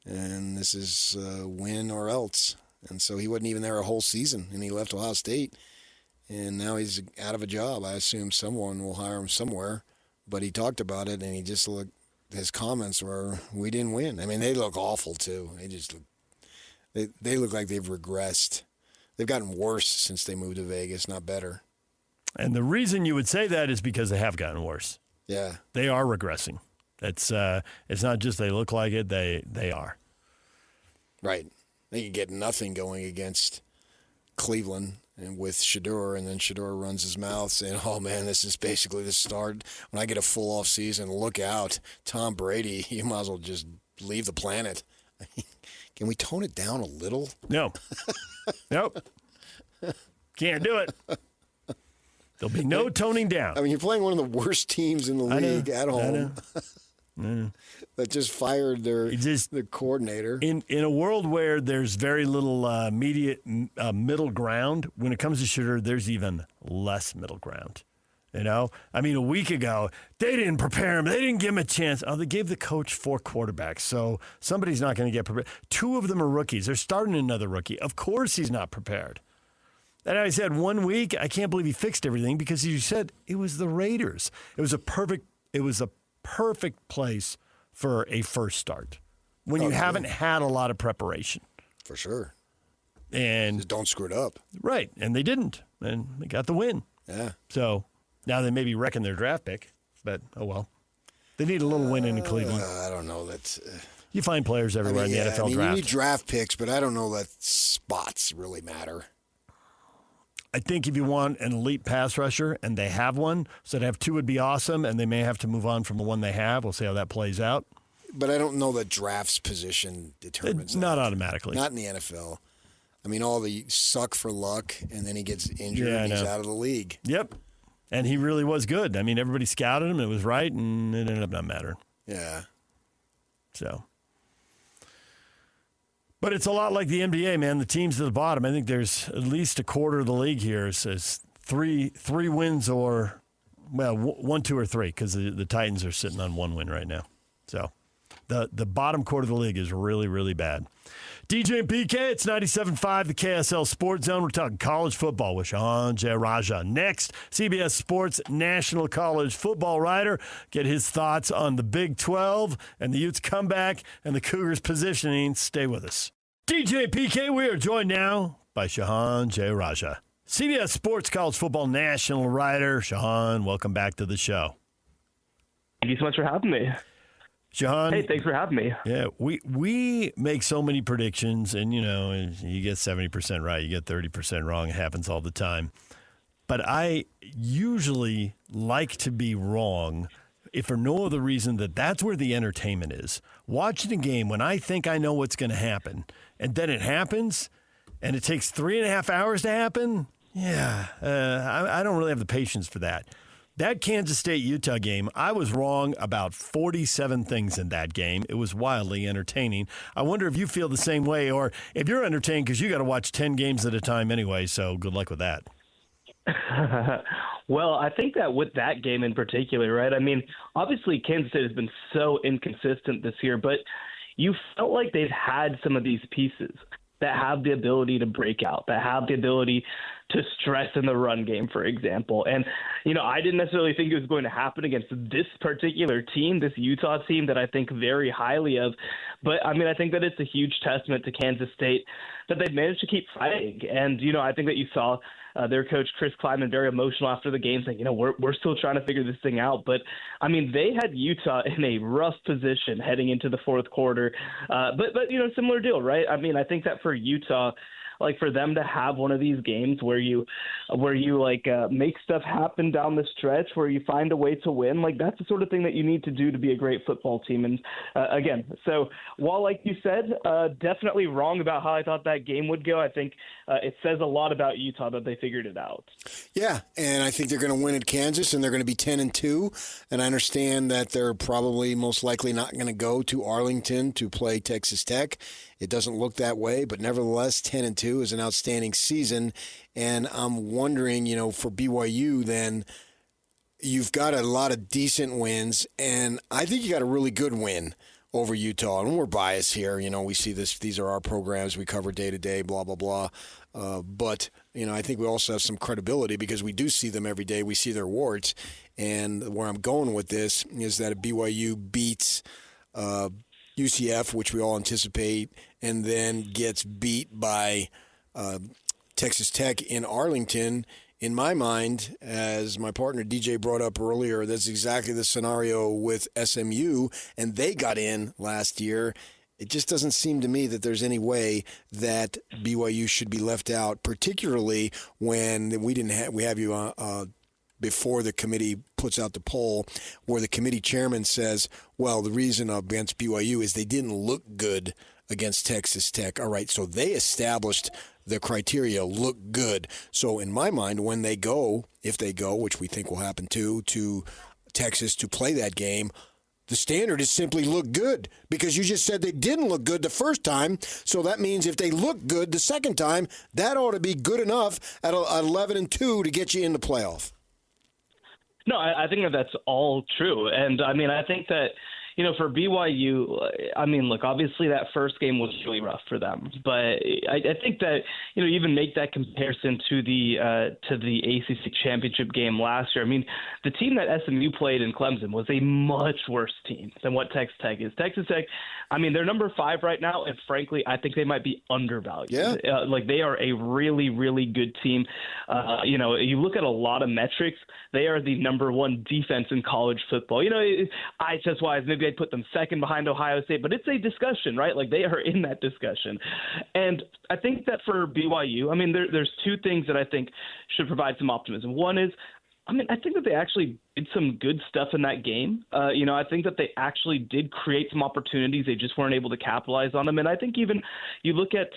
Speaker 22: And this is win or else. And so he wasn't even there a whole season, and he left Ohio State. And now he's out of a job. I assume someone will hire him somewhere. But he talked about it, and he just looked, his comments were, we didn't win. I mean, they look awful, too. They look like they've regressed. They've gotten worse since they moved to Vegas, not better.
Speaker 1: And the reason you would say that is because they have gotten worse.
Speaker 22: Yeah.
Speaker 1: They are regressing. It's not just they look like it, they are.
Speaker 22: Right. They can get nothing going against Cleveland and with Shedeur, and then Shedeur runs his mouth saying, oh, man, this is basically the start. When I get a full off season, look out. Tom Brady, you might as well just leave the planet. Can we tone it down a little?
Speaker 1: No. Nope. Can't do it. There'll be no toning down.
Speaker 22: I mean, you're playing one of the worst teams in the league at home. That just fired their coordinator.
Speaker 1: In a world where there's very little middle ground, when it comes to shooter, there's even less middle ground. You know? I mean, a week ago, they didn't prepare him. They didn't give him a chance. Oh, they gave the coach 4 quarterbacks, so somebody's not going to get prepared. 2 of them are rookies. They're starting another rookie. Of course he's not prepared. And I said 1 week, I can't believe he fixed everything because you said it was the Raiders. It was a perfect place for a first start when you haven't had a lot of preparation.
Speaker 22: For sure.
Speaker 1: And
Speaker 22: just don't screw it up.
Speaker 1: Right, and they didn't, and they got the win.
Speaker 22: Yeah.
Speaker 1: So now they may be wrecking their draft pick, but oh well. They need a little win in Cleveland.
Speaker 22: I don't know. That's
Speaker 1: you find players everywhere in the NFL draft.
Speaker 22: You need draft picks, but I don't know that spots really matter.
Speaker 1: I think if you want an elite pass rusher, and they have one, so to have 2 would be awesome, and they may have to move on from the one they have. We'll see how that plays out.
Speaker 22: But I don't know that draft's position determines
Speaker 1: not automatically.
Speaker 22: Not in the NFL. I mean, all the suck for luck, and then he gets injured and he's out of the league.
Speaker 1: Yep. And he really was good. I mean, everybody scouted him, and it was right, and it ended up not mattering.
Speaker 22: Yeah.
Speaker 1: So. But it's a lot like the NBA, man. The teams at the bottom, I think there's at least a quarter of the league here says three wins or, well, 1, 2, or 3, because the Titans are sitting on 1 win right now. So the bottom quarter of the league is really, really bad. DJ and PK, it's 97.5, the KSL Sports Zone. We're talking college football with Shehan Jeyarajah. Next, CBS Sports National College Football writer. Get his thoughts on the Big 12 and the Utes comeback and the Cougars positioning. Stay with us. DJ and PK, we are joined now by Shehan Jeyarajah. CBS Sports College Football National writer. Shehan, welcome back to the show.
Speaker 15: Thank you so much for having me.
Speaker 1: Shehan.
Speaker 15: Hey, thanks for having me.
Speaker 1: Yeah, we make so many predictions, and, you know, you get 70% right, you get 30% wrong. It happens all the time. But I usually like to be wrong, if for no other reason that's where the entertainment is. Watching a game when I think I know what's going to happen, and then it happens, and it takes 3.5 hours to happen, I don't really have the patience for that. That Kansas State-Utah game, I was wrong about 47 things in that game. It was wildly entertaining. I wonder if you feel the same way, or if you're entertained because you got to watch 10 games at a time anyway, so good luck with that.
Speaker 15: Well, I think that with that game in particular, right? I mean, obviously Kansas State has been so inconsistent this year, but you felt like they've had some of these pieces that have the ability to break out, that have the ability to stress in the run game, for example. And, you know, I didn't necessarily think it was going to happen against this particular team, this Utah team that I think very highly of. But, I mean, I think that it's a huge testament to Kansas State that they've managed to keep fighting. And, you know, I think that you saw their coach, Chris Kleiman, very emotional after the game, saying, you know, we're still trying to figure this thing out. But, I mean, they had Utah in a rough position heading into the fourth quarter. But you know, similar deal, right? I mean, I think that for Utah, like for them to have one of these games where you make stuff happen down the stretch, where you find a way to win, like that's the sort of thing that you need to do to be a great football team. And again, so while, like you said, definitely wrong about how I thought that game would go, I think it says a lot about Utah that they figured it out.
Speaker 22: Yeah, and I think they're going to win at Kansas, and they're going to be 10-2. And I understand that they're probably most likely not going to go to Arlington to play Texas Tech. It doesn't look that way, but nevertheless, 10-2 is an outstanding season. And I'm wondering, you know, for BYU, then you've got a lot of decent wins, and I think you got a really good win over Utah. And we're biased here. You know, we see this. These are our programs. We cover day to day, blah, blah, blah. But, you know, I think we also have some credibility because we do see them every day. We see their warts. And where I'm going with this is that if BYU beats UCF, which we all anticipate, and then gets beat by Texas Tech in Arlington, in my mind, as my partner DJ brought up earlier, that's exactly the scenario with SMU, and they got in last year. It just doesn't seem to me that there's any way that BYU should be left out, particularly when we have you before the committee puts out the poll, where the committee chairman says, well, the reason against BYU is they didn't look good against Texas Tech. All right, so they established the criteria, look good. So in my mind, when they go, if they go, which we think will happen too, to Texas to play that game, the standard is simply look good, because you just said they didn't look good the first time. So that means if they look good the second time, that ought to be good enough at 11-2 to get you in the playoff.
Speaker 15: No, I think that that's all true. And, I mean, I think that, you know, for BYU, I mean, look, obviously that first game was really rough for them. But I think that, you know, even make that comparison to the ACC championship game last year. I mean, the team that SMU played in Clemson was a much worse team than what Texas Tech is. Texas Tech, I mean, they're number 5 right now, and frankly, I think they might be undervalued.
Speaker 22: Yeah.
Speaker 15: Like, they are a really, really good team. You know, you look at a lot of metrics, they are the number 1 defense in college football. You know, IHS-wise, maybe I'd put them second behind Ohio State, but it's a discussion, right? Like, they are in that discussion. And I think that for BYU, I mean, there's 2 things that I think should provide some optimism. One is, I mean, I think that they actually did some good stuff in that game. You know, I think that they actually did create some opportunities. They just weren't able to capitalize on them. And I think even you look at,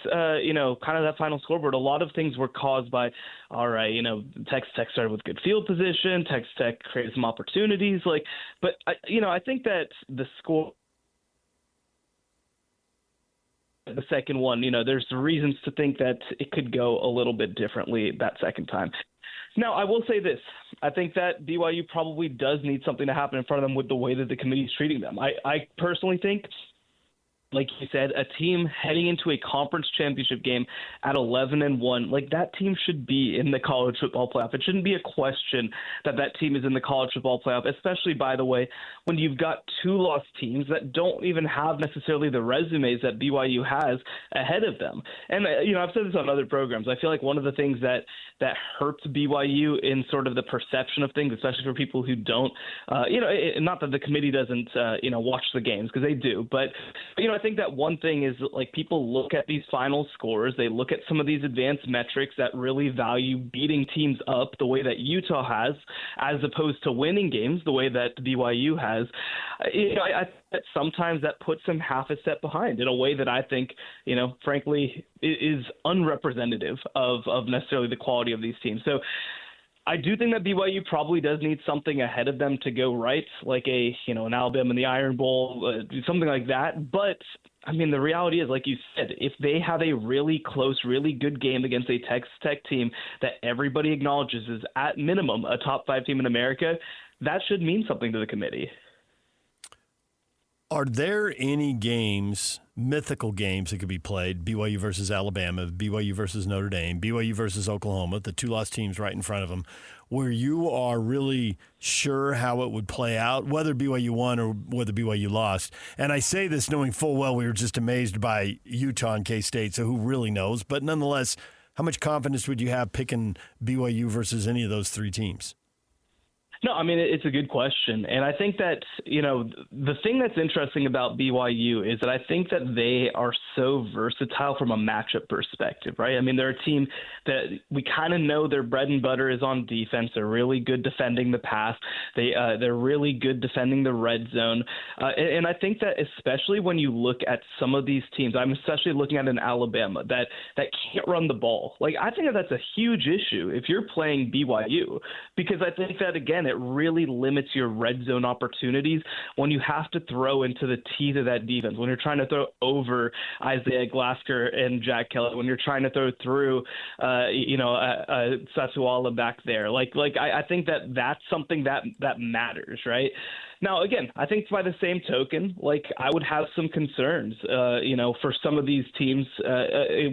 Speaker 15: you know, kind of that final scoreboard, a lot of things were caused by, all right, you know, Texas Tech started with good field position. Texas Tech created some opportunities. But you know, I think that the score, the second one, you know, there's reasons to think that it could go a little bit differently that second time. Now, I will say this. I think that BYU probably does need something to happen in front of them with the way that the committee is treating them. I personally think, like you said, a team heading into a conference championship game at 11-1, like that team should be in the college football playoff. It shouldn't be a question that that team is in the college football playoff, especially, by the way, when you've got 2 lost teams that don't even have necessarily the resumes that BYU has ahead of them. And, you know, I've said this on other programs. I feel like one of the things that hurts BYU in sort of the perception of things, especially for people who don't, you know, not that the committee doesn't, you know, watch the games, because they do, but, you know, I think that one thing is, like, people look at these final scores, they look at some of these advanced metrics that really value beating teams up the way that Utah has, as opposed to winning games the way that BYU has. You know, I think that sometimes that puts them half a step behind in a way that I think, you know, frankly, is unrepresentative of necessarily the quality of these teams. So I do think that BYU probably does need something ahead of them to go right, like an Alabama in the Iron Bowl, something like that. But, I mean, the reality is, like you said, if they have a really close, really good game against a Texas Tech team that everybody acknowledges is at minimum a top 5 team in America, that should mean something to the committee.
Speaker 1: Are there any games, mythical games that could be played, BYU versus Alabama, BYU versus Notre Dame, BYU versus Oklahoma, the 2 lost teams right in front of them, where you are really sure how it would play out, whether BYU won or whether BYU lost? And I say this knowing full well we were just amazed by Utah and K-State, so who really knows? But nonetheless, how much confidence would you have picking BYU versus any of those 3 teams?
Speaker 15: No, I mean, it's a good question. And I think that, you know, the thing that's interesting about BYU is that I think that they are so versatile from a matchup perspective, right? I mean, they're a team that we kind of know their bread and butter is on defense. They're really good defending the pass. They're really good defending the red zone. And I think that especially when you look at some of these teams, I'm especially looking at an Alabama that can't run the ball. Like, I think that that's a huge issue if you're playing BYU, because I think that, again, it really limits your red zone opportunities when you have to throw into the teeth of that defense, when you're trying to throw over Isaiah Glasker and Jack Kelly, when you're trying to throw through, Sasuala back there. I think that that's something that matters, right? Now, again, I think by the same token, I would have some concerns, for some of these teams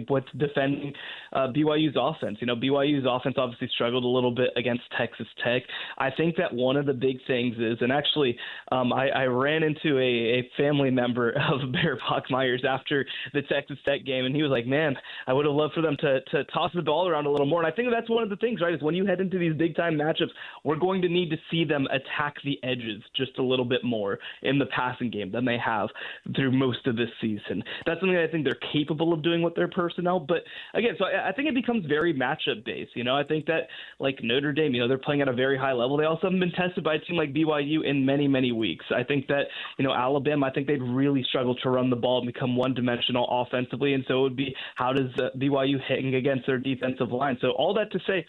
Speaker 15: with defending BYU's offense. BYU's offense obviously struggled a little bit against Texas Tech. I think that one of the big things is, and actually I ran into a family member of Bear Bachmeyer's after the Texas Tech game, and he was like, man, I would have loved for them to toss the ball around a little more. And I think that's one of the things, right, is when you head into these big-time matchups, we're going to need to see them attack the edges just just a little bit more in the passing game than they have through most of this season. That's something that I think they're capable of doing with their personnel. But again, so I think it becomes very matchup based. I think that like Notre Dame, they're playing at a very high level. They also haven't been tested by a team like BYU in many, many weeks. I think that, Alabama, I think they'd really struggle to run the ball and become one-dimensional offensively. And so it would be, how does BYU hang against their defensive line? So all that to say,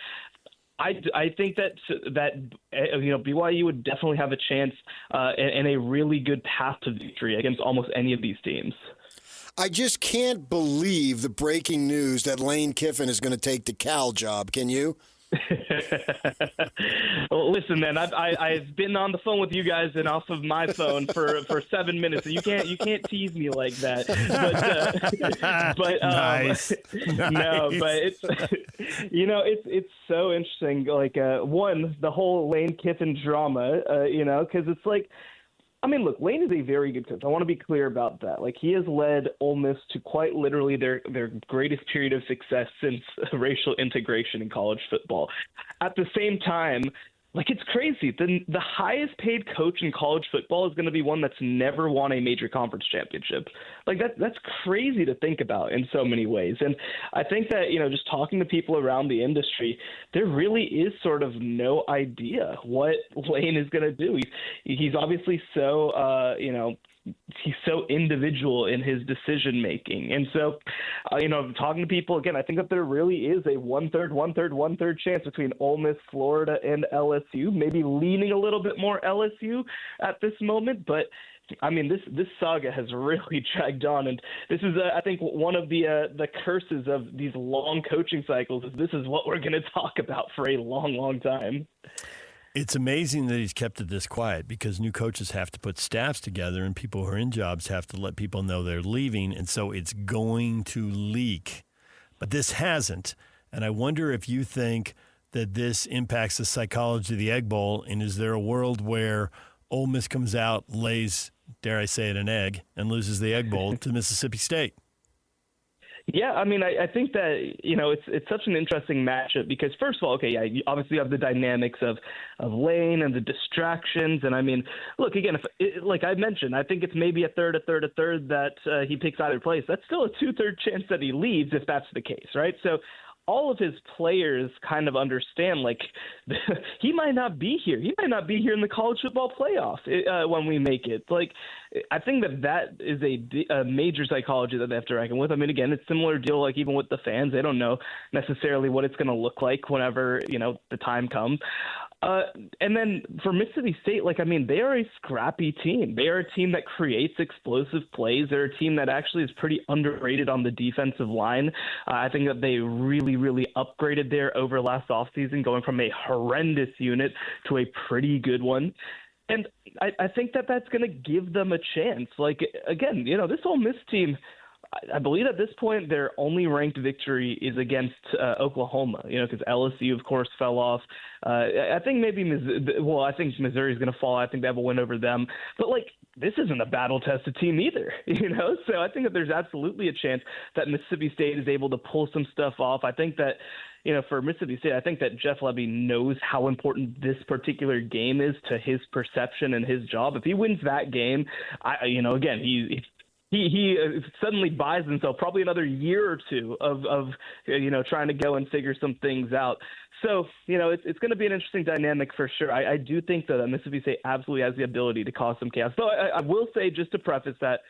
Speaker 15: I think that BYU would definitely have a chance and a really good path to victory against almost any of these teams.
Speaker 22: I just can't believe the breaking news that Lane Kiffin is going to take the Cal job. Can you?
Speaker 15: Well, listen, man, I've been on the phone with you guys and off of my phone for 7 minutes. So you can't tease me like that. But
Speaker 1: nice.
Speaker 15: No, but it's so interesting. Like one, the whole Lane Kiffin drama, because it's like, I mean, look, Lane is a very good coach. I want to be clear about that. Like, he has led Ole Miss to quite literally their greatest period of success since racial integration in college football. At the same time, like, it's crazy. The highest paid coach in college football is going to be one that's never won a major conference championship. Like, that's crazy to think about in so many ways. And I think that, just talking to people around the industry, there really is sort of no idea what Lane is going to do. He's obviously so, he's so individual in his decision making. And so, talking to people again, I think that there really is a one-third chance between Ole Miss, Florida, and LSU, maybe leaning a little bit more LSU at this moment. But I mean, this saga has really dragged on, and this is, I think, one of the curses of these long coaching cycles. Is this is what we're going to talk about for a long, long time.
Speaker 1: It's amazing that he's kept it this quiet, because new coaches have to put staffs together and people who are in jobs have to let people know they're leaving. And so it's going to leak. But this hasn't. And I wonder if you think that this impacts the psychology of the Egg Bowl. And is there a world where Ole Miss comes out, lays, dare I say it, an egg, and loses the Egg Bowl to Mississippi State?
Speaker 15: Yeah, I mean, I think that, it's such an interesting matchup because, first of all, okay, yeah, you obviously have the dynamics of Lane and the distractions. And, I mean, look, again, like I mentioned, I think it's maybe a third that he picks either place. That's still a 2/3 chance that he leaves if that's the case, right? So all of his players kind of understand, like, he might not be here. He might not be here in the college football playoff when we make it. Like, I think that is a major psychology that they have to reckon with. I mean, again, it's similar deal, like, even with the fans. They don't know necessarily what it's going to look like whenever, the time comes. And then for Mississippi State, like, I mean, they are a scrappy team. They are a team that creates explosive plays. They're a team that actually is pretty underrated on the defensive line. I think that they really, really upgraded there over last offseason, going from a horrendous unit to a pretty good one. And I think that that's going to give them a chance. Like, again, this Ole Miss team, I believe at this point their only ranked victory is against Oklahoma, because LSU, of course, fell off. I think I think Missouri is going to fall. I think they have a win over them. But, like, this isn't a battle-tested team either, So I think that there's absolutely a chance that Mississippi State is able to pull some stuff off. I think that, for Mississippi State, I think that Jeff Lebby knows how important this particular game is to his perception and his job. If he wins that game, again, he suddenly buys himself probably another year or two of trying to go and figure some things out. So, it's going to be an interesting dynamic for sure. I do think that Mississippi State absolutely has the ability to cause some chaos. But I will say, just to preface that,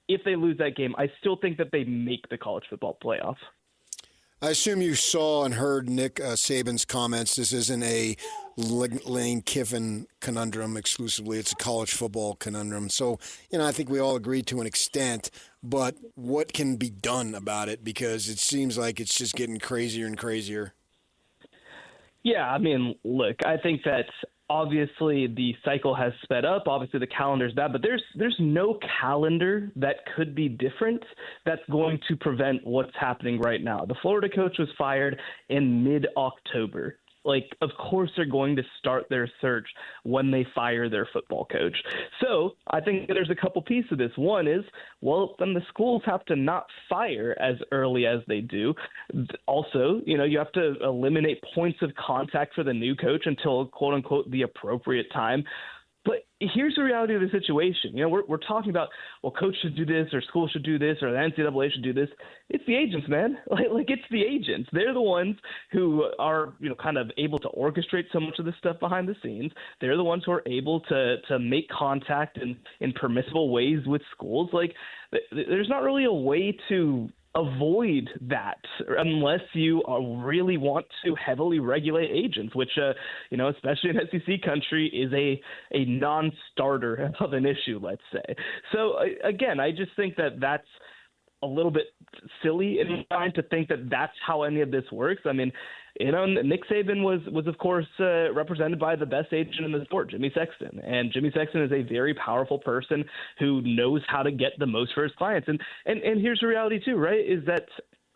Speaker 15: if they lose that game, I still think that they make the college football playoff.
Speaker 22: I assume you saw and heard Nick Saban's comments. This isn't a Lane Kiffin conundrum exclusively. It's a college football conundrum. So, I think we all agree to an extent, but what can be done about it? Because it seems like it's just getting crazier and crazier.
Speaker 15: Yeah, I mean, look, I think that obviously the cycle has sped up. Obviously the calendar's bad, but there's no calendar that could be different that's going to prevent what's happening right now. The Florida coach was fired in mid-October. Like, of course they're going to start their search when they fire their football coach. So I think there's a couple pieces of this. One is, well, then the schools have to not fire as early as they do. Also, you have to eliminate points of contact for the new coach until, quote unquote, the appropriate time. But here's the reality of the situation. We're talking about, well, coach should do this or school should do this or the NCAA should do this. It's the agents, man. Like it's the agents. They're the ones who are, kind of able to orchestrate so much of this stuff behind the scenes. They're the ones who are able to make contact in permissible ways with schools. Like there's not really a way to avoid that unless you really want to heavily regulate agents, which, especially in SEC country is a non-starter of an issue, let's say. So again, I just think that that's a little bit silly in trying to think that that's how any of this works. I mean, Nick Saban was of course represented by the best agent in the sport, Jimmy Sexton, and Jimmy Sexton is a very powerful person who knows how to get the most for his clients. And here's the reality too, right? Is that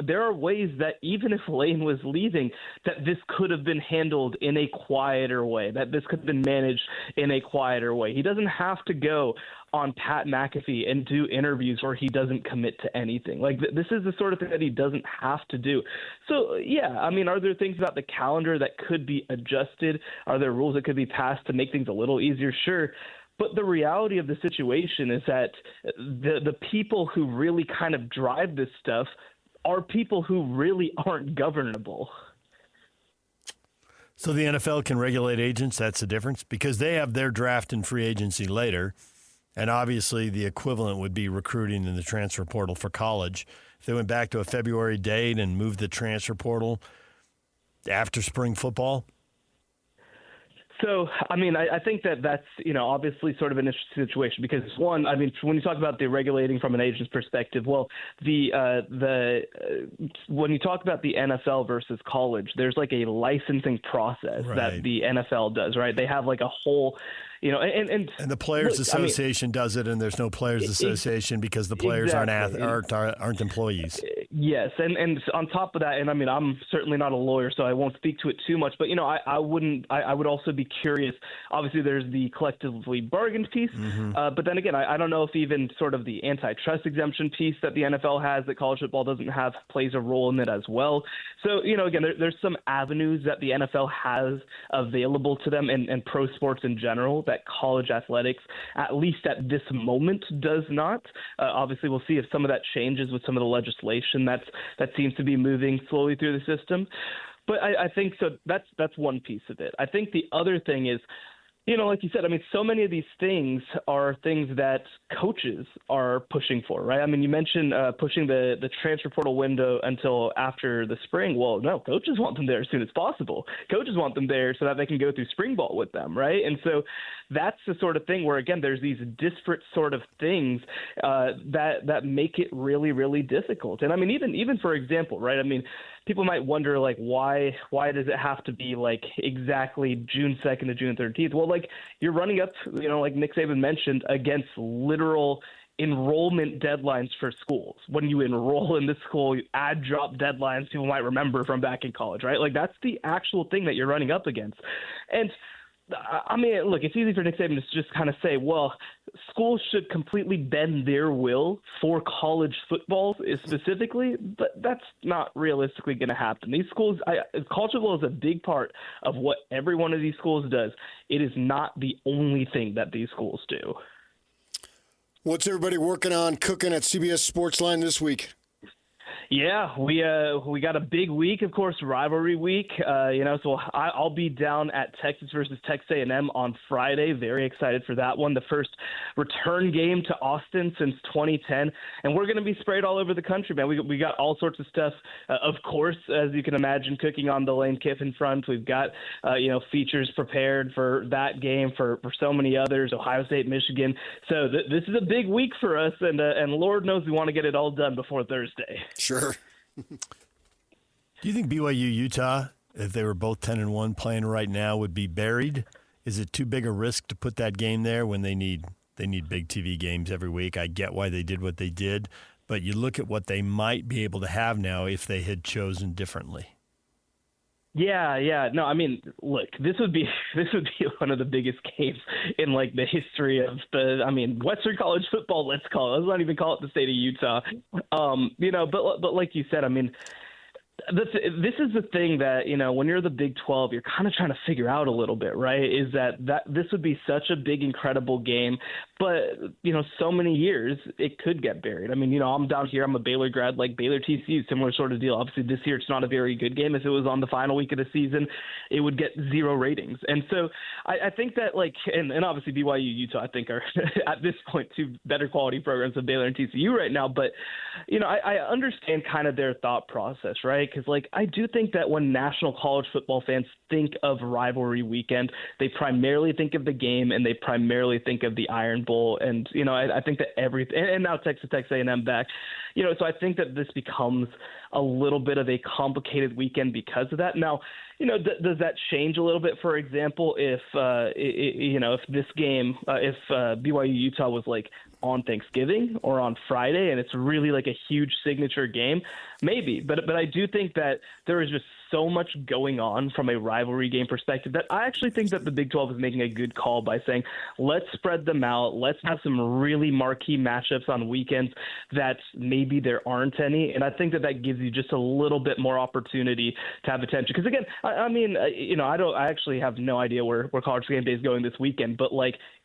Speaker 15: there are ways that even if Lane was leaving, that this could have been handled in a quieter way, that this could have been managed in a quieter way. He doesn't have to go on Pat McAfee and do interviews where he doesn't commit to anything. Like this is the sort of thing that he doesn't have to do. So yeah, I mean, are there things about the calendar that could be adjusted? Are there rules that could be passed to make things a little easier? Sure. But the reality of the situation is that the people who really kind of drive this stuff are people who really aren't governable.
Speaker 1: So the NFL can regulate agents, that's the difference, because they have their draft and free agency later, and obviously the equivalent would be recruiting in the transfer portal for college. If they went back to a February date and moved the transfer portal after spring football.
Speaker 15: So, I mean, I think that's, obviously sort of an interesting situation because, one, I mean, when you talk about the regulating from an agent's perspective, well, when you talk about the NFL versus college, there's like a licensing process that the NFL does, right? They have like a whole, and
Speaker 1: the Players Association does it, and there's no Players Association because the players aren't employees.
Speaker 15: Yes, and on top of that, and I mean, I'm certainly not a lawyer, so I won't speak to it too much. But I would also be curious. Obviously, there's the collectively bargained piece, but then again, I don't know if even sort of the antitrust exemption piece that the NFL has that college football doesn't have plays a role in it as well. So again, there's some avenues that the NFL has available to them and pro sports in general that college athletics, at least at this moment, does not. Obviously, we'll see if some of that changes with some of the legislation that seems to be moving slowly through the system. But I think so. That's one piece of it. I think the other thing is, like you said, I mean, so many of these things are things that coaches are pushing for, right? I mean, you mentioned pushing the transfer portal window until after the spring. Well, no, coaches want them there as soon as possible. Coaches want them there so that they can go through spring ball with them, right? And so that's the sort of thing where, again, there's these disparate sort of things that make it really, really difficult. And I mean, even for example, right? I mean, people might wonder, like, why does it have to be, like, exactly June 2nd to June 13th? Well, like, you're running up, like Nick Saban mentioned, against literal enrollment deadlines for schools. When you enroll in the school, you add drop deadlines people might remember from back in college, right? Like, that's the actual thing that you're running up against. And I mean, look, it's easy for Nick Saban to just kind of say, well, schools should completely bend their will for college football specifically, but that's not realistically going to happen. These schools, college football is a big part of what every one of these schools does. It is not the only thing that these schools do.
Speaker 22: What's everybody working on cooking at CBS Sportsline this week?
Speaker 15: Yeah, we got a big week, of course, rivalry week. So I'll be down at Texas versus Texas A&M on Friday. Very excited for that one. The first return game to Austin since 2010, and we're going to be sprayed all over the country, man. We got all sorts of stuff, of course, as you can imagine, cooking on the Lane Kiffin front. We've got features prepared for that game, for so many others, Ohio State, Michigan. So this is a big week for us, and Lord knows we want to get it all done before Thursday.
Speaker 22: Sure.
Speaker 1: Do you think BYU Utah, if they were both 10-1 playing right now, would be buried? Is it too big a risk to put that game there when they need big TV games every week? I get why they did what they did, but you look at what they might be able to have now if they had chosen differently.
Speaker 15: Yeah. No, I mean, look, this would be one of the biggest games in like the history of Western college football. Let's not even call it the state of Utah. But like you said, I mean, This is the thing that, when you're the Big 12, you're kind of trying to figure out a little bit, right? Is that this would be such a big, incredible game, but, so many years it could get buried. I mean, I'm down here, I'm a Baylor grad, like Baylor TCU, similar sort of deal. Obviously this year it's not a very good game. If it was on the final week of the season, it would get 0 ratings. And so I think that and obviously BYU, Utah, I think are at this point 2 better quality programs than Baylor and TCU right now. But, I understand kind of their thought process, right? Because, I do think that when national college football fans think of rivalry weekend, they primarily think of the game and they primarily think of the Iron Bowl. And, I think that and now Texas A&M back, so I think that this becomes a little bit of a complicated weekend because of that. Now, does that change a little bit? For example, if this game, if BYU Utah was on Thanksgiving or on Friday, and it's really a huge signature game, maybe. But I do think that there is just so much going on from a rivalry game perspective that I actually think that the Big 12 is making a good call by saying, let's spread them out. Let's have some really marquee matchups on weekends that maybe there aren't any. And I think that gives you just a little bit more opportunity to have attention. Because again, I actually have no idea where College Game Day is going this weekend, but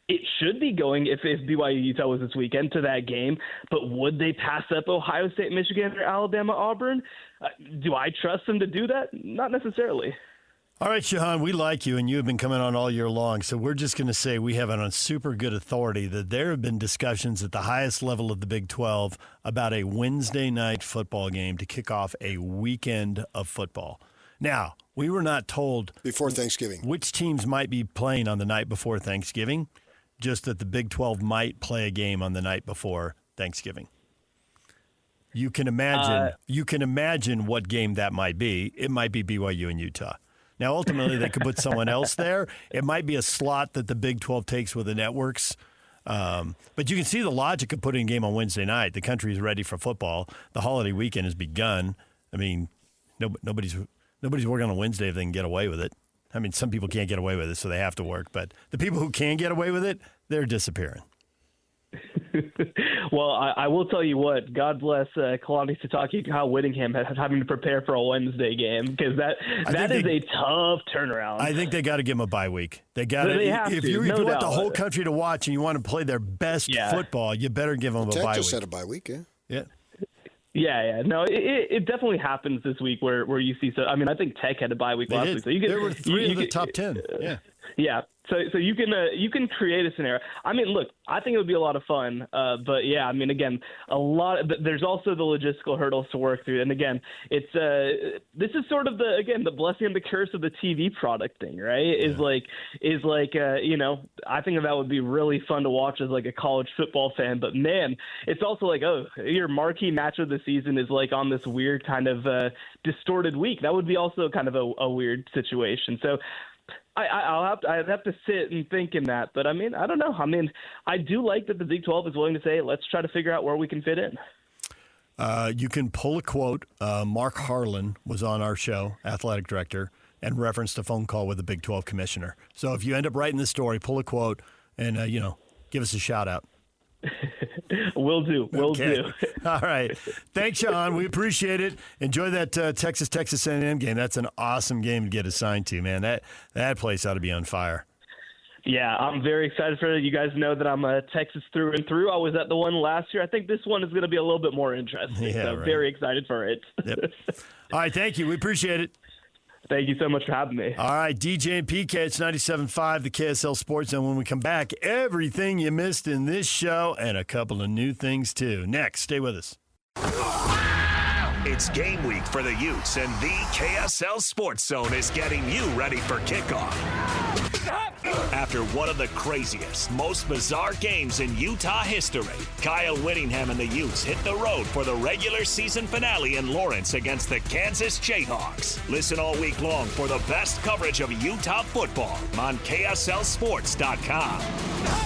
Speaker 15: it should be going if BYU Utah was this weekend to that game, but would they pass up Ohio State, Michigan, or Alabama, Auburn? Do I trust them to do that? Not necessarily.
Speaker 1: All right, Shehan, we like you, and you have been coming on all year long, so we're just going to say we have it on super good authority that there have been discussions at the highest level of the Big 12 about a Wednesday night football game to kick off a weekend of football. Now, we were not told
Speaker 22: before Thanksgiving
Speaker 1: which teams might be playing on the night before Thanksgiving, just that the Big 12 might play a game on the night before Thanksgiving. You can imagine what game that might be. It might be BYU and Utah. Now, ultimately, they could put someone else there. It might be a slot that the Big 12 takes with the networks. But you can see the logic of putting a game on Wednesday night. The country is ready for football. The holiday weekend has begun. I mean, nobody's working on Wednesday if they can get away with it. I mean, some people can't get away with it, so they have to work. But the people who can get away with it, they're disappearing.
Speaker 15: Well, I will tell you what. God bless Kalani, Sitake, Kyle Whittingham having to prepare for a Wednesday game because that is a tough turnaround.
Speaker 1: I think they got to give them a bye week. They got to. If you want the whole country to watch and you want to play their best football, you better give them a bye week.
Speaker 22: Tech just had a bye week,
Speaker 1: Yeah.
Speaker 15: Yeah. No, it definitely happens this week where you see. So I mean, I think Tech had a bye week last week. So
Speaker 1: there were 3 of the top 10. Yeah.
Speaker 15: Yeah. So you can create a scenario. I mean, look, I think it would be a lot of fun. But yeah, I mean, again, there's also the logistical hurdles to work through. And again, this is sort of the blessing and the curse of the TV product thing, right? Yeah. I think that would be really fun to watch as a college football fan. But man, it's also your marquee match of the season is on this weird kind of distorted week. That would be also kind of a weird situation. So I'd have to sit and think in that, but I mean, I don't know. I mean, I do like that the Big 12 is willing to say, let's try to figure out where we can fit in.
Speaker 1: You can pull a quote. Mark Harlan was on our show, athletic director, and referenced a phone call with the Big 12 commissioner. So if you end up writing the story, pull a quote and, give us a shout out.
Speaker 15: Will do. Will do.
Speaker 1: All right. Thanks, Shehan. We appreciate it. Enjoy that Texas A&M game. That's an awesome game to get assigned to, man. That place ought to be on fire.
Speaker 15: Yeah, I'm very excited for it. You guys know that I'm a Texas through and through. I was at the one last year. I think this one is going to be a little bit more interesting.
Speaker 1: Yeah,
Speaker 15: so
Speaker 1: right.
Speaker 15: Very excited for it.
Speaker 1: Yep. All right. Thank you. We appreciate it.
Speaker 15: Thank you so much for having me.
Speaker 1: All right, DJ and PK, it's 97.5, the KSL Sports Zone. When we come back, everything you missed in this show and a couple of new things, too. Next, stay with us.
Speaker 12: It's game week for the Utes, and the KSL Sports Zone is getting you ready for kickoff. After one of the craziest, most bizarre games in Utah history, Kyle Whittingham and the Utes hit the road for the regular season finale in Lawrence against the Kansas Jayhawks. Listen all week long for the best coverage of Utah football on KSLSports.com.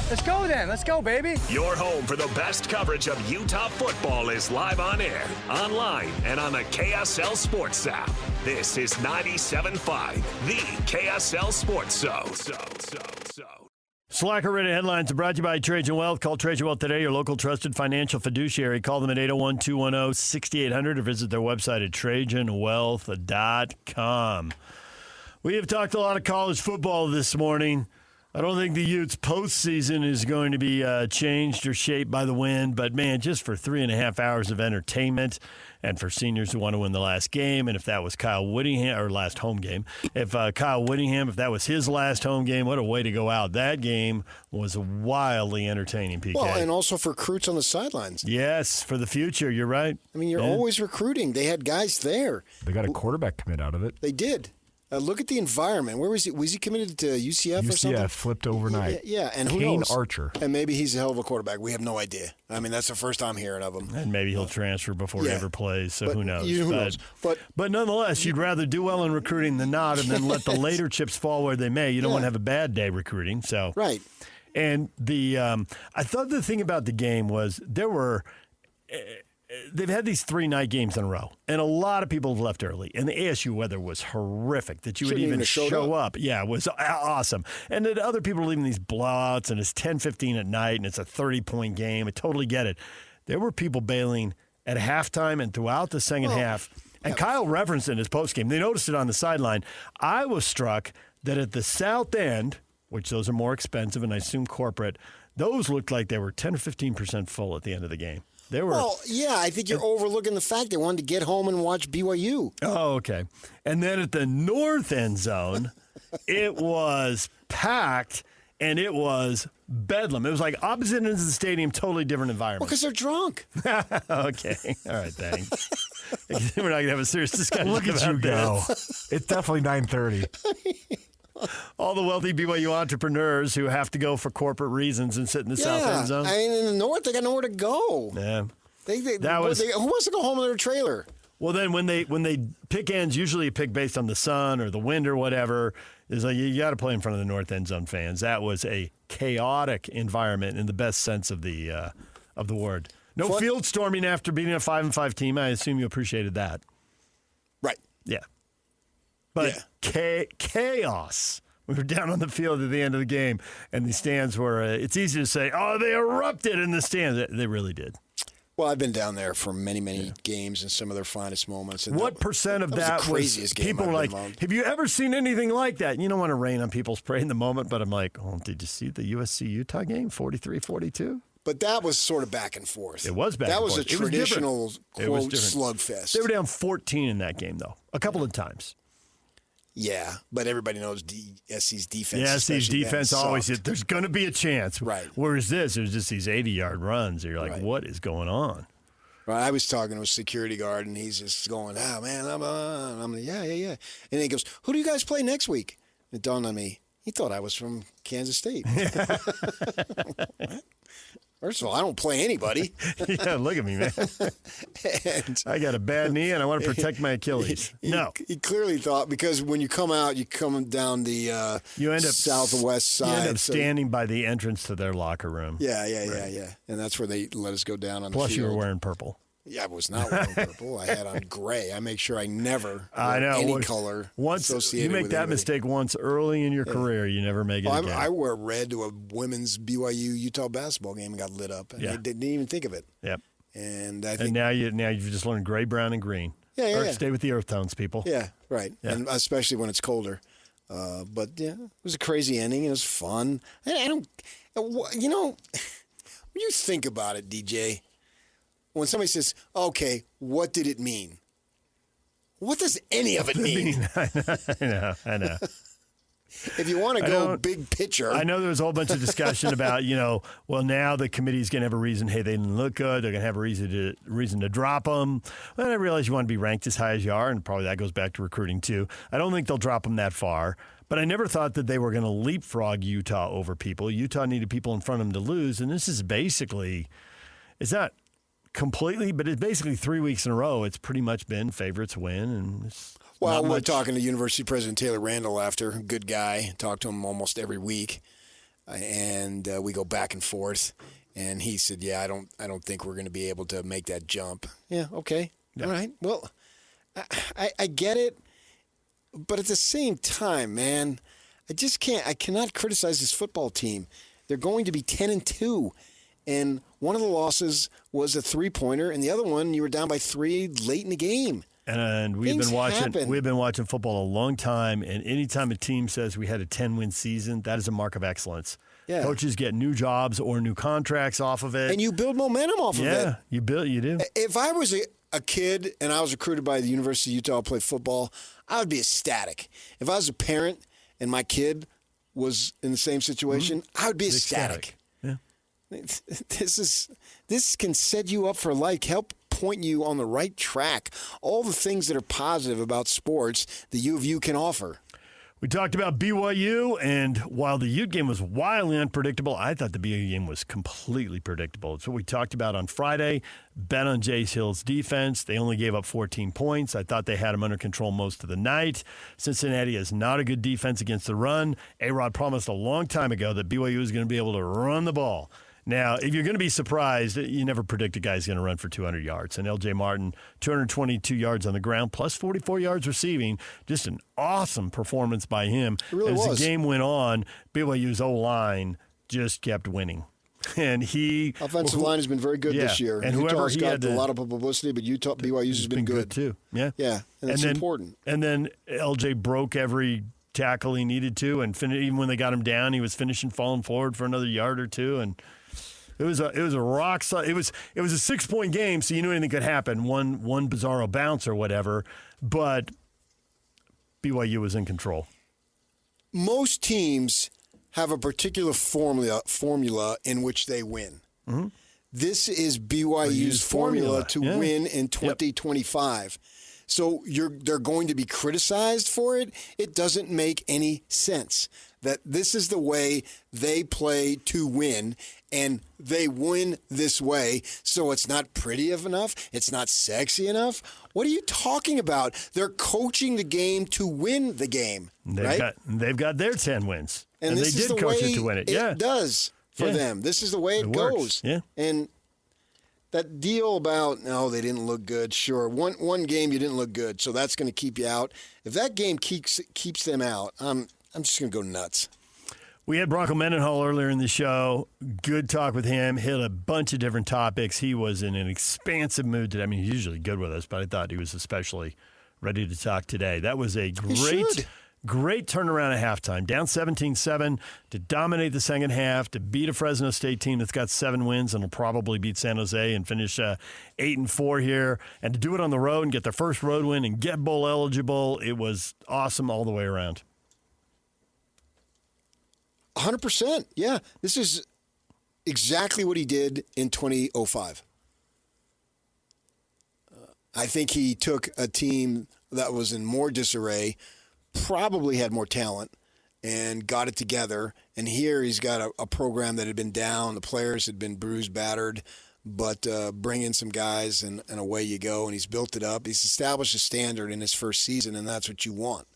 Speaker 7: Let's go then. Let's go, baby.
Speaker 12: Your home for the best coverage of Utah football is live on air, online, and on the KSL Sports app. This is 97.5, the KSL Sports Zone.
Speaker 1: Slacker Ready headlines are brought to you by Trajan Wealth. Call Trajan Wealth today, your local trusted financial fiduciary. Call them at 801-210-6800 or visit their website at TrajanWealth.com. We have talked a lot of college football this morning. I don't think the Utes' postseason is going to be changed or shaped by the wind, but, man, just for 3.5 hours of entertainment and for seniors who want to win the last game, and if that was Kyle Whittingham, or last home game, if Kyle Whittingham, if that was his last home game, what a way to go out. That game was wildly entertaining, PK.
Speaker 22: Well, and also for recruits on the sidelines.
Speaker 1: Yes, for the future, you're right.
Speaker 22: I mean, you're always recruiting. They had guys there.
Speaker 5: They got a quarterback commit out of it.
Speaker 22: They did. Look at the environment. Where was he? Was he committed to UCF or something?
Speaker 5: UCF flipped overnight.
Speaker 22: Yeah, and who
Speaker 5: Kane
Speaker 22: knows?
Speaker 5: Archer.
Speaker 22: And maybe he's a hell of a quarterback. We have no idea. I mean, that's the first time hearing of him.
Speaker 1: And maybe he'll transfer before he ever plays, so who knows?
Speaker 22: Who knows?
Speaker 1: But nonetheless, you'd rather do well in recruiting than not, and then let the later chips fall where they may. You don't want to have a bad day recruiting. So
Speaker 22: right.
Speaker 1: And the I thought the thing about the game was there were they've had these 3 night games in a row, and a lot of people have left early. And the ASU weather was horrific that you would even show up. Yeah, it was awesome. And that other people are leaving these blowouts, and it's 10:15 at night, and it's a 30-point game. I totally get it. There were people bailing at halftime and throughout the second half. And Kyle referenced it in his postgame. They noticed it on the sideline. I was struck that at the south end, which those are more expensive and I assume corporate, those looked like they were 10 or 15% full at the end of the game.
Speaker 22: Well, yeah, I think you're overlooking the fact they wanted to get home and watch BYU.
Speaker 1: Oh, okay. And then at the north end zone, it was packed, and it was bedlam. It was like opposite ends of the stadium, totally different environment.
Speaker 22: Well, because they're drunk.
Speaker 1: Okay. All right, thanks. We're not going to have a serious discussion
Speaker 5: Look at you go. It's definitely 9:30.
Speaker 22: all
Speaker 1: the wealthy BYU entrepreneurs who have to go for corporate reasons and sit in the south end zone.
Speaker 22: I mean, in the north, they got nowhere to go.
Speaker 1: Yeah.
Speaker 22: Who wants to go home in their trailer?
Speaker 1: Well, then when they pick ends, usually you pick based on the sun or the wind or whatever. Is like you got to play in front of the north end zone fans. That was a chaotic environment in the best sense of the word. No field storming after beating a 5-5 team. I assume you appreciated that.
Speaker 22: Right.
Speaker 1: Yeah. But chaos. We were down on the field at the end of the game, and the stands were, it's easy to say, oh, they erupted in the stands. They really did.
Speaker 22: Well, I've been down there for many, many games and some of their finest moments. And
Speaker 1: what percent of that
Speaker 22: was the craziest game
Speaker 1: people
Speaker 22: I've
Speaker 1: were like,
Speaker 22: been
Speaker 1: have you ever seen anything like that? You don't want to rain on people's parade in the moment, but I'm like, oh, did you see the USC-Utah game, 43-42?
Speaker 22: But that was sort of back and forth.
Speaker 1: It was back and forth.
Speaker 22: That was a traditional, quote, slugfest.
Speaker 1: They were down 14 in that game, though, a couple of times.
Speaker 22: Yeah, but everybody knows SC's defense.
Speaker 1: Yeah, SC's defense always, there's going to be a chance.
Speaker 22: Right.
Speaker 1: Whereas it was just these 80-yard runs. You're like, what is going on?
Speaker 22: Right. I was talking to a security guard, and he's just going, oh, man, I'm yeah. And then he goes, who do you guys play next week? It dawned on me, he thought I was from Kansas State. First of all, I don't play anybody.
Speaker 1: Yeah, look at me, man. I got a bad knee, and I want to protect my Achilles.
Speaker 22: He clearly thought, because when you come out, you come down the southwest side.
Speaker 1: You end up standing by the entrance to their locker room.
Speaker 22: Yeah. And that's where they let us go down on the field.
Speaker 1: Plus, you were wearing purple.
Speaker 22: Yeah, I was not wearing purple. I had on gray. I make sure I never wear any color associated
Speaker 1: you make
Speaker 22: with
Speaker 1: that
Speaker 22: anybody.
Speaker 1: mistake once early in your career, you never make it again.
Speaker 22: I wear red to a women's BYU-Utah basketball game and got lit up. And I didn't even think of it.
Speaker 1: Yep.
Speaker 22: And I think
Speaker 1: now you've just learned gray, brown, and green.
Speaker 22: Yeah.
Speaker 1: Stay with the earth tones, people.
Speaker 22: Yeah, right. Yeah. And especially when it's colder. But yeah, it was a crazy ending. It was fun. I don't, when you think about it, DJ. When somebody says, okay, what did it mean? What does any of it mean?
Speaker 1: I know.
Speaker 22: If you want to go big picture.
Speaker 1: I know there was a whole bunch of discussion about, well, now the committee's going to have a reason, hey, they didn't look good. They're going to have a reason to drop them. And I realize you want to be ranked as high as you are, and probably that goes back to recruiting too. I don't think they'll drop them that far. But I never thought that they were going to leapfrog Utah over people. Utah needed people in front of them to lose, and this is basically, it's not completely, but it's basically 3 weeks in a row. It's pretty much been favorites win. And
Speaker 22: we're talking to University President Taylor Randall after. Good guy. Talk to him almost every week. And we go back and forth. And he said, I don't think we're going to be able to make that jump. Yeah, okay. Yeah. All right. Well, I get it. But at the same time, man, I cannot criticize this football team. They're going to be 10-2. And one of the losses was a three-pointer, and the other one, you were down by 3 late in the game.
Speaker 1: And we've been watching football a long time, and anytime a team says we had a 10-win season, that is a mark of excellence. Yeah. Coaches get new jobs or new contracts off of it.
Speaker 22: And you build momentum off of it.
Speaker 1: Yeah, you do.
Speaker 22: If I was a kid and I was recruited by the University of Utah to play football, I would be ecstatic. If I was a parent and my kid was in the same situation, I would be ecstatic.
Speaker 1: Yeah.
Speaker 22: This can set you up for life, help point you on the right track. All the things that are positive about sports the U of U can offer.
Speaker 1: We talked about BYU, and while the Ute game was wildly unpredictable, I thought the BYU game was completely predictable. It's what we talked about on Friday. Bet on Jace Hill's defense. They only gave up 14 points. I thought they had him under control most of the night. Cincinnati is not a good defense against the run. A-Rod promised a long time ago that BYU is going to be able to run the ball. Now, if you're going to be surprised, you never predict a guy's going to run for 200 yards. And L.J. Martin, 222 yards on the ground, plus 44 yards receiving. Just an awesome performance by him.
Speaker 22: It really was.
Speaker 1: As the game went on, BYU's O-line just kept winning. And
Speaker 22: offensive line has been very good this year.
Speaker 1: And
Speaker 22: Utah's got a lot of publicity, but BYU's has been good
Speaker 1: too. Yeah.
Speaker 22: Yeah, and that's important.
Speaker 1: And then L.J. broke every tackle he needed to, and even when they got him down, he was finishing falling forward for another yard or two, and it was a rock solid. It was a 6-point game, so you knew anything could happen. One bizarro bounce or whatever, but BYU was in control.
Speaker 22: Most teams have a particular formula in which they win.
Speaker 1: Mm-hmm.
Speaker 22: This is BYU's formula to win in 2025. Yep. So they're going to be criticized for it. It doesn't make any sense that this is the way they play to win, and they win this way. So it's not pretty enough. It's not sexy enough. What are you talking about? They're coaching the game to win the game.
Speaker 1: They've got their 10 wins, and
Speaker 22: this
Speaker 1: they
Speaker 22: is
Speaker 1: did
Speaker 22: the
Speaker 1: coach
Speaker 22: way
Speaker 1: it to win it.
Speaker 22: It does for them. This is the way it goes.
Speaker 1: Works. Yeah.
Speaker 22: And that deal about, no, they didn't look good. Sure, one game you didn't look good, so that's going to keep you out. If that game keeps them out, I'm just going to go nuts.
Speaker 1: We had Bronco Mendenhall earlier in the show. Good talk with him. Hit a bunch of different topics. He was in an expansive mood today. I mean, he's usually good with us, but I thought he was especially ready to talk today. That was a great turnaround at halftime. Down 17-7 to dominate the second half, to beat a Fresno State team that's got 7 wins and will probably beat San Jose and finish 8-4 here, and to do it on the road and get their first road win and get bowl eligible. It was awesome all the way around.
Speaker 22: 100%. Yeah, this is exactly what he did in 2005. I think he took a team that was in more disarray, probably had more talent, and got it together. And here he's got a program that had been down. The players had been bruised, battered, but bring in some guys and away you go. And he's built it up. He's established a standard in his first season, and that's what you want.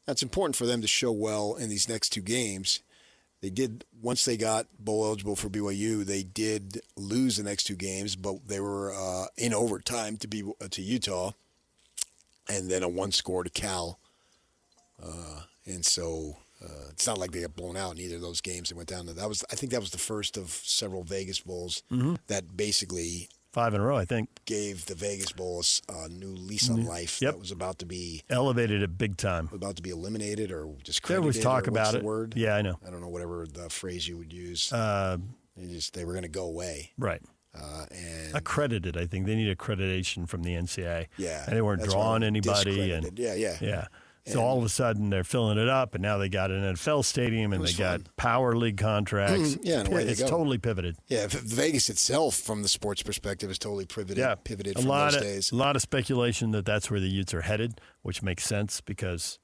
Speaker 22: That's important for them to show well in these next 2 games. They did, once they got bowl eligible for BYU, they did lose the next 2 games, but they were in overtime to Utah, and then a 1-score to Cal. And so it's not like they got blown out in either of those games. They went down to I think that was the first of several Vegas bowls that basically
Speaker 1: 5 in a row, I think,
Speaker 22: gave the Vegas Bowl a new lease on life.
Speaker 1: Yep.
Speaker 22: That was about to be
Speaker 1: elevated it big time.
Speaker 22: About to be eliminated or just credited.
Speaker 1: There was talk about it.
Speaker 22: Word?
Speaker 1: Yeah, I know.
Speaker 22: I don't know whatever the phrase you would use. They were going to go away.
Speaker 1: Right.
Speaker 22: And
Speaker 1: accredited, I think they need accreditation from the NCAA.
Speaker 22: Yeah,
Speaker 1: and they weren't drawing anybody.
Speaker 22: And yeah.
Speaker 1: So all of a sudden they're filling it up, and now they got an NFL stadium, and they got Power League contracts.
Speaker 22: Yeah, and
Speaker 1: it's totally pivoted.
Speaker 22: Yeah, Vegas itself, from the sports perspective, is totally pivoted from those days.
Speaker 1: A lot of speculation that that's where the Utes are headed, which makes sense because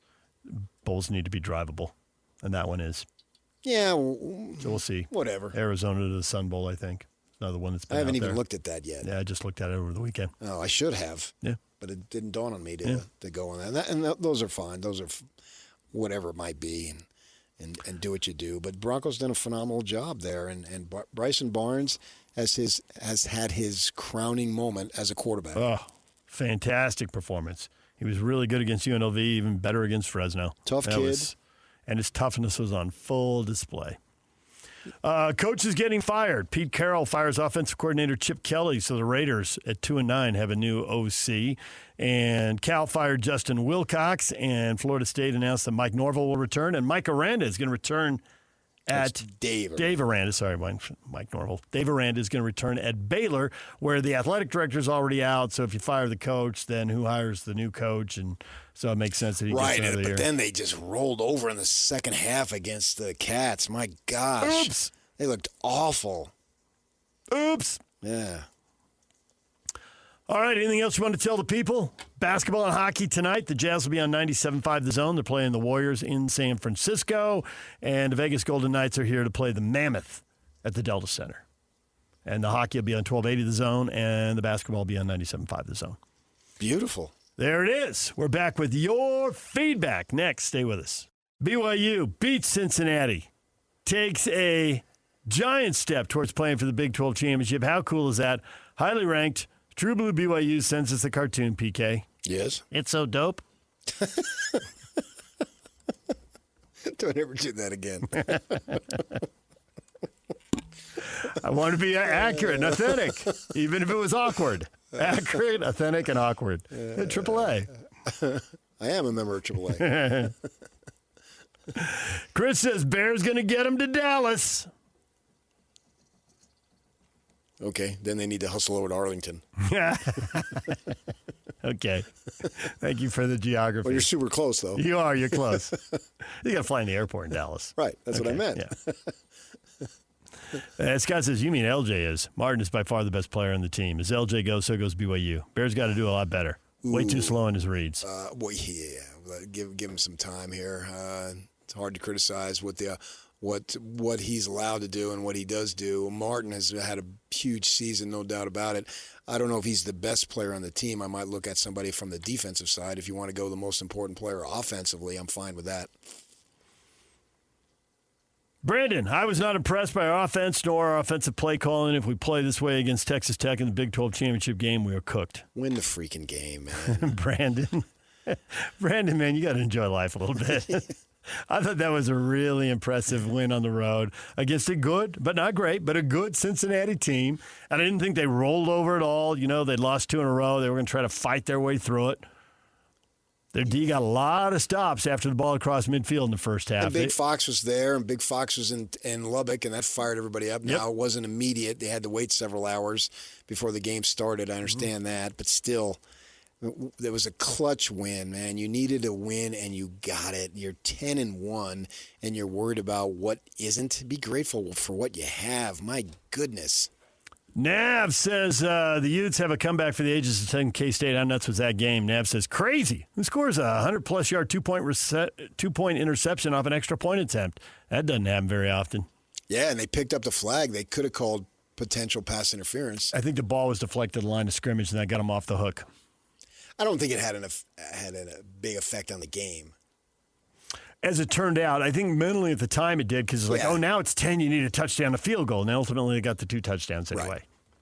Speaker 1: bowls need to be drivable, and that one is.
Speaker 22: Yeah.
Speaker 1: So we'll see.
Speaker 22: Whatever.
Speaker 1: Arizona to the Sun Bowl, I think. Another one that's been
Speaker 22: I haven't even
Speaker 1: there.
Speaker 22: looked at that yet.
Speaker 1: Yeah, I just looked at it over the weekend.
Speaker 22: Oh, I should have.
Speaker 1: Yeah.
Speaker 22: But it didn't dawn on me to go on that. And those are fine. Those are whatever it might be, and do what you do. But Bronco's done a phenomenal job there, and Bryson Barnes has had his crowning moment as a quarterback.
Speaker 1: Oh, fantastic performance. He was really good against UNLV, even better against Fresno.
Speaker 22: Tough kid.
Speaker 1: and his toughness was on full display. Coach is getting fired. Pete Carroll fires offensive coordinator Chip Kelly, so the Raiders at 2-9 have a new OC. And Cal fired Justin Wilcox, and Florida State announced that Mike Norvell will return, and Mike Aranda is going to return at Dave Aranda. Sorry, Mike Norvell. Dave Aranda is going to return at Baylor, where the athletic director is already out. So if you fire the coach, then who hires the new coach? And so it makes sense that he gets another year.
Speaker 22: But then they just rolled over in the second half against the Cats. My gosh.
Speaker 1: Oops.
Speaker 22: They looked awful.
Speaker 1: Oops.
Speaker 22: Yeah.
Speaker 1: All right, anything else you want to tell the people? Basketball and hockey tonight. The Jazz will be on 97.5 The Zone. They're playing the Warriors in San Francisco. And the Vegas Golden Knights are here to play the Mammoth at the Delta Center. And the hockey will be on 1280 The Zone, and the basketball will be on 97.5 The Zone.
Speaker 22: Beautiful.
Speaker 1: There it is. We're back with your feedback next. Stay with us. BYU beats Cincinnati. Takes a giant step towards playing for the Big 12 championship. How cool is that? Highly ranked. True Blue BYU sends us the cartoon, PK.
Speaker 22: Yes.
Speaker 1: It's so dope.
Speaker 22: Don't ever do that again.
Speaker 1: I want to be accurate and authentic, even if it was awkward. Accurate, authentic, and awkward. AAA.
Speaker 22: I am a member of AAA.
Speaker 1: Chris says Bears going to get him to Dallas.
Speaker 22: Okay, then they need to hustle over to Arlington.
Speaker 1: Okay. Thank you for the geography.
Speaker 22: Well, you're super close, though.
Speaker 1: You are. You're close. You got to fly in the airport in Dallas.
Speaker 22: Right. That's what I meant.
Speaker 1: Yeah. Scott says, you mean LJ is. Martin is by far the best player on the team. As LJ goes, so goes BYU. Bears got to do a lot better. Way too slow in his reads.
Speaker 22: Well, yeah. Give him some time here. It's hard to criticize what he's allowed to do and what he does do. Martin has had a huge season, no doubt about it. I don't know if he's the best player on the team. I might look at somebody from the defensive side. If you want to go the most important player offensively, I'm fine with that.
Speaker 1: Brandon, I was not impressed by our offense nor our offensive play calling. If we play this way against Texas Tech in the Big 12 championship game, we are cooked.
Speaker 22: Win the freaking game, man.
Speaker 1: Brandon, man, you got to enjoy life a little bit. I thought that was a really impressive win on the road against a good, but not great, but a good Cincinnati team. And I didn't think they rolled over at all. You know, they'd lost 2 in a row. They were going to try to fight their way through it. Their D got a lot of stops after the ball across midfield in the first half.
Speaker 22: And Big Fox was there, and Big Fox was in Lubbock, and that fired everybody up. Now, it wasn't immediate. They had to wait several hours before the game started. I understand that, but still, there was a clutch win, man. You needed a win, and you got it. You're 10-1, and you're worried about what isn't. Be grateful for what you have. My goodness.
Speaker 1: Nav says the Utes have a comeback for the ages of 10 K-State. How nuts was that game? Nav says, crazy. Who scores a 100-plus yard two-point interception off an extra point attempt? That doesn't happen very often.
Speaker 22: Yeah, and they picked up the flag. They could have called potential pass interference.
Speaker 1: I think the ball was deflected to the line of scrimmage, and that got them off the hook.
Speaker 22: I don't think it had a big effect on the game.
Speaker 1: As it turned out, I think mentally at the time it did, because it's like, oh, now it's 10, you need a touchdown, a field goal. And ultimately they got the 2 touchdowns anyway. Right.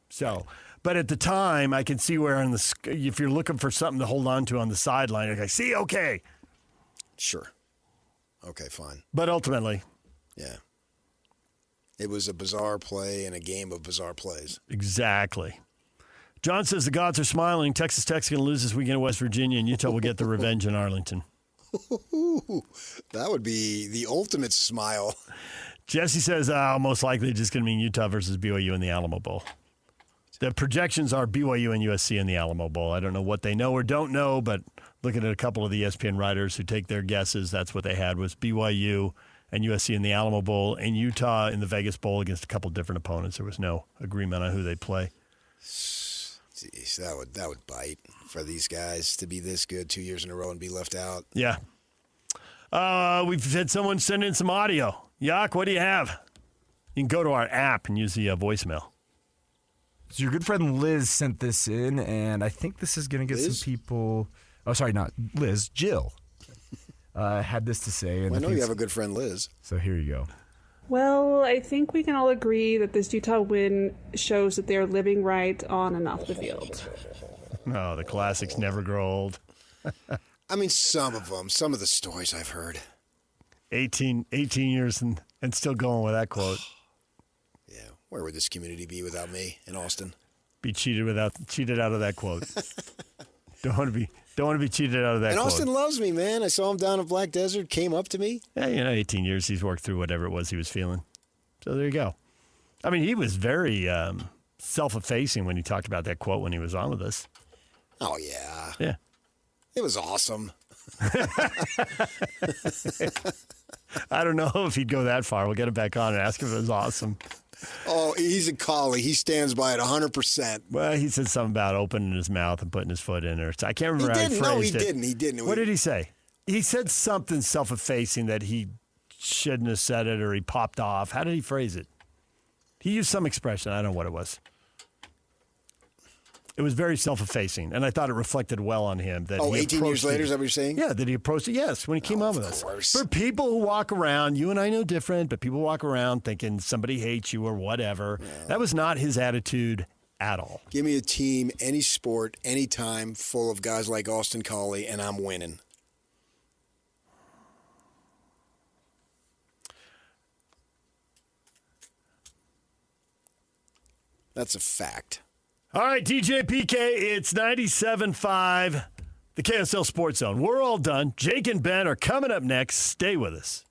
Speaker 1: So, but at the time, I can see where if you're looking for something to hold on to on the sideline, you're like, see, okay.
Speaker 22: Sure. Okay, fine.
Speaker 1: But ultimately.
Speaker 22: Yeah. It was a bizarre play and a game of bizarre plays.
Speaker 1: Exactly. John says the gods are smiling. Texas Tech's going to lose this weekend at West Virginia, and Utah will get the revenge in Arlington.
Speaker 22: That would be the ultimate smile.
Speaker 1: Jesse says most likely just going to mean Utah versus BYU in the Alamo Bowl. The projections are BYU and USC in the Alamo Bowl. I don't know what they know or don't know, but looking at a couple of the ESPN writers who take their guesses, that's what they had was BYU and USC in the Alamo Bowl and Utah in the Vegas Bowl against a couple different opponents. There was no agreement on who they'd play.
Speaker 22: Jeez, that would bite for these guys to be this good 2 years in a row and be left out.
Speaker 1: Yeah. We've had someone send in some audio. Yak, what do you have? You can go to our app and use the voicemail.
Speaker 5: So your good friend Liz sent this in, and I think this is going to get some people. Oh, sorry, not Liz. Jill had this to say. And
Speaker 22: I know you have a good friend, Liz.
Speaker 5: So here you go.
Speaker 3: Well, I think we can all agree that this Utah win shows that they're living right on and off the field.
Speaker 1: No, the classics never grow old.
Speaker 22: I mean, some of them, some of the stories I've heard.
Speaker 1: 18 years and still going with that quote.
Speaker 22: Yeah, where would this community be without me in Austin?
Speaker 1: Be cheated out of that quote. Don't want to be cheated out of that
Speaker 22: and
Speaker 1: quote.
Speaker 22: Austin loves me, man. I saw him down in Black Desert, came up to me.
Speaker 1: Yeah, 18 years he's worked through whatever it was he was feeling. So there you go. I mean, he was very self-effacing when he talked about that quote when he was on with us.
Speaker 22: Oh, yeah.
Speaker 1: Yeah.
Speaker 22: It was awesome.
Speaker 1: I don't know if he'd go that far. We'll get him back on and ask him if it was awesome.
Speaker 22: Oh, he's a collie. He stands by it 100%.
Speaker 1: Well, he said something about opening his mouth and putting his foot in there. I can't remember how he phrased it.
Speaker 22: No, he didn't. He didn't.
Speaker 1: What did he say? He said something self-effacing that he shouldn't have said it or he popped off. How did he phrase it? He used some expression. I don't know what it was. It was very self-effacing, and I thought it reflected well on him. That
Speaker 22: 18 years later, is that what you're saying?
Speaker 1: Yeah, that he approached it, yes, when he came on with us. For people who walk around, you and I know different, but people walk around thinking somebody hates you or whatever. Yeah. That was not his attitude at all.
Speaker 22: Give me a team, any sport, any time, full of guys like Austin Collie, and I'm winning. That's a fact.
Speaker 1: All right, DJ PK, it's 97.5, the KSL Sports Zone. We're all done. Jake and Ben are coming up next. Stay with us.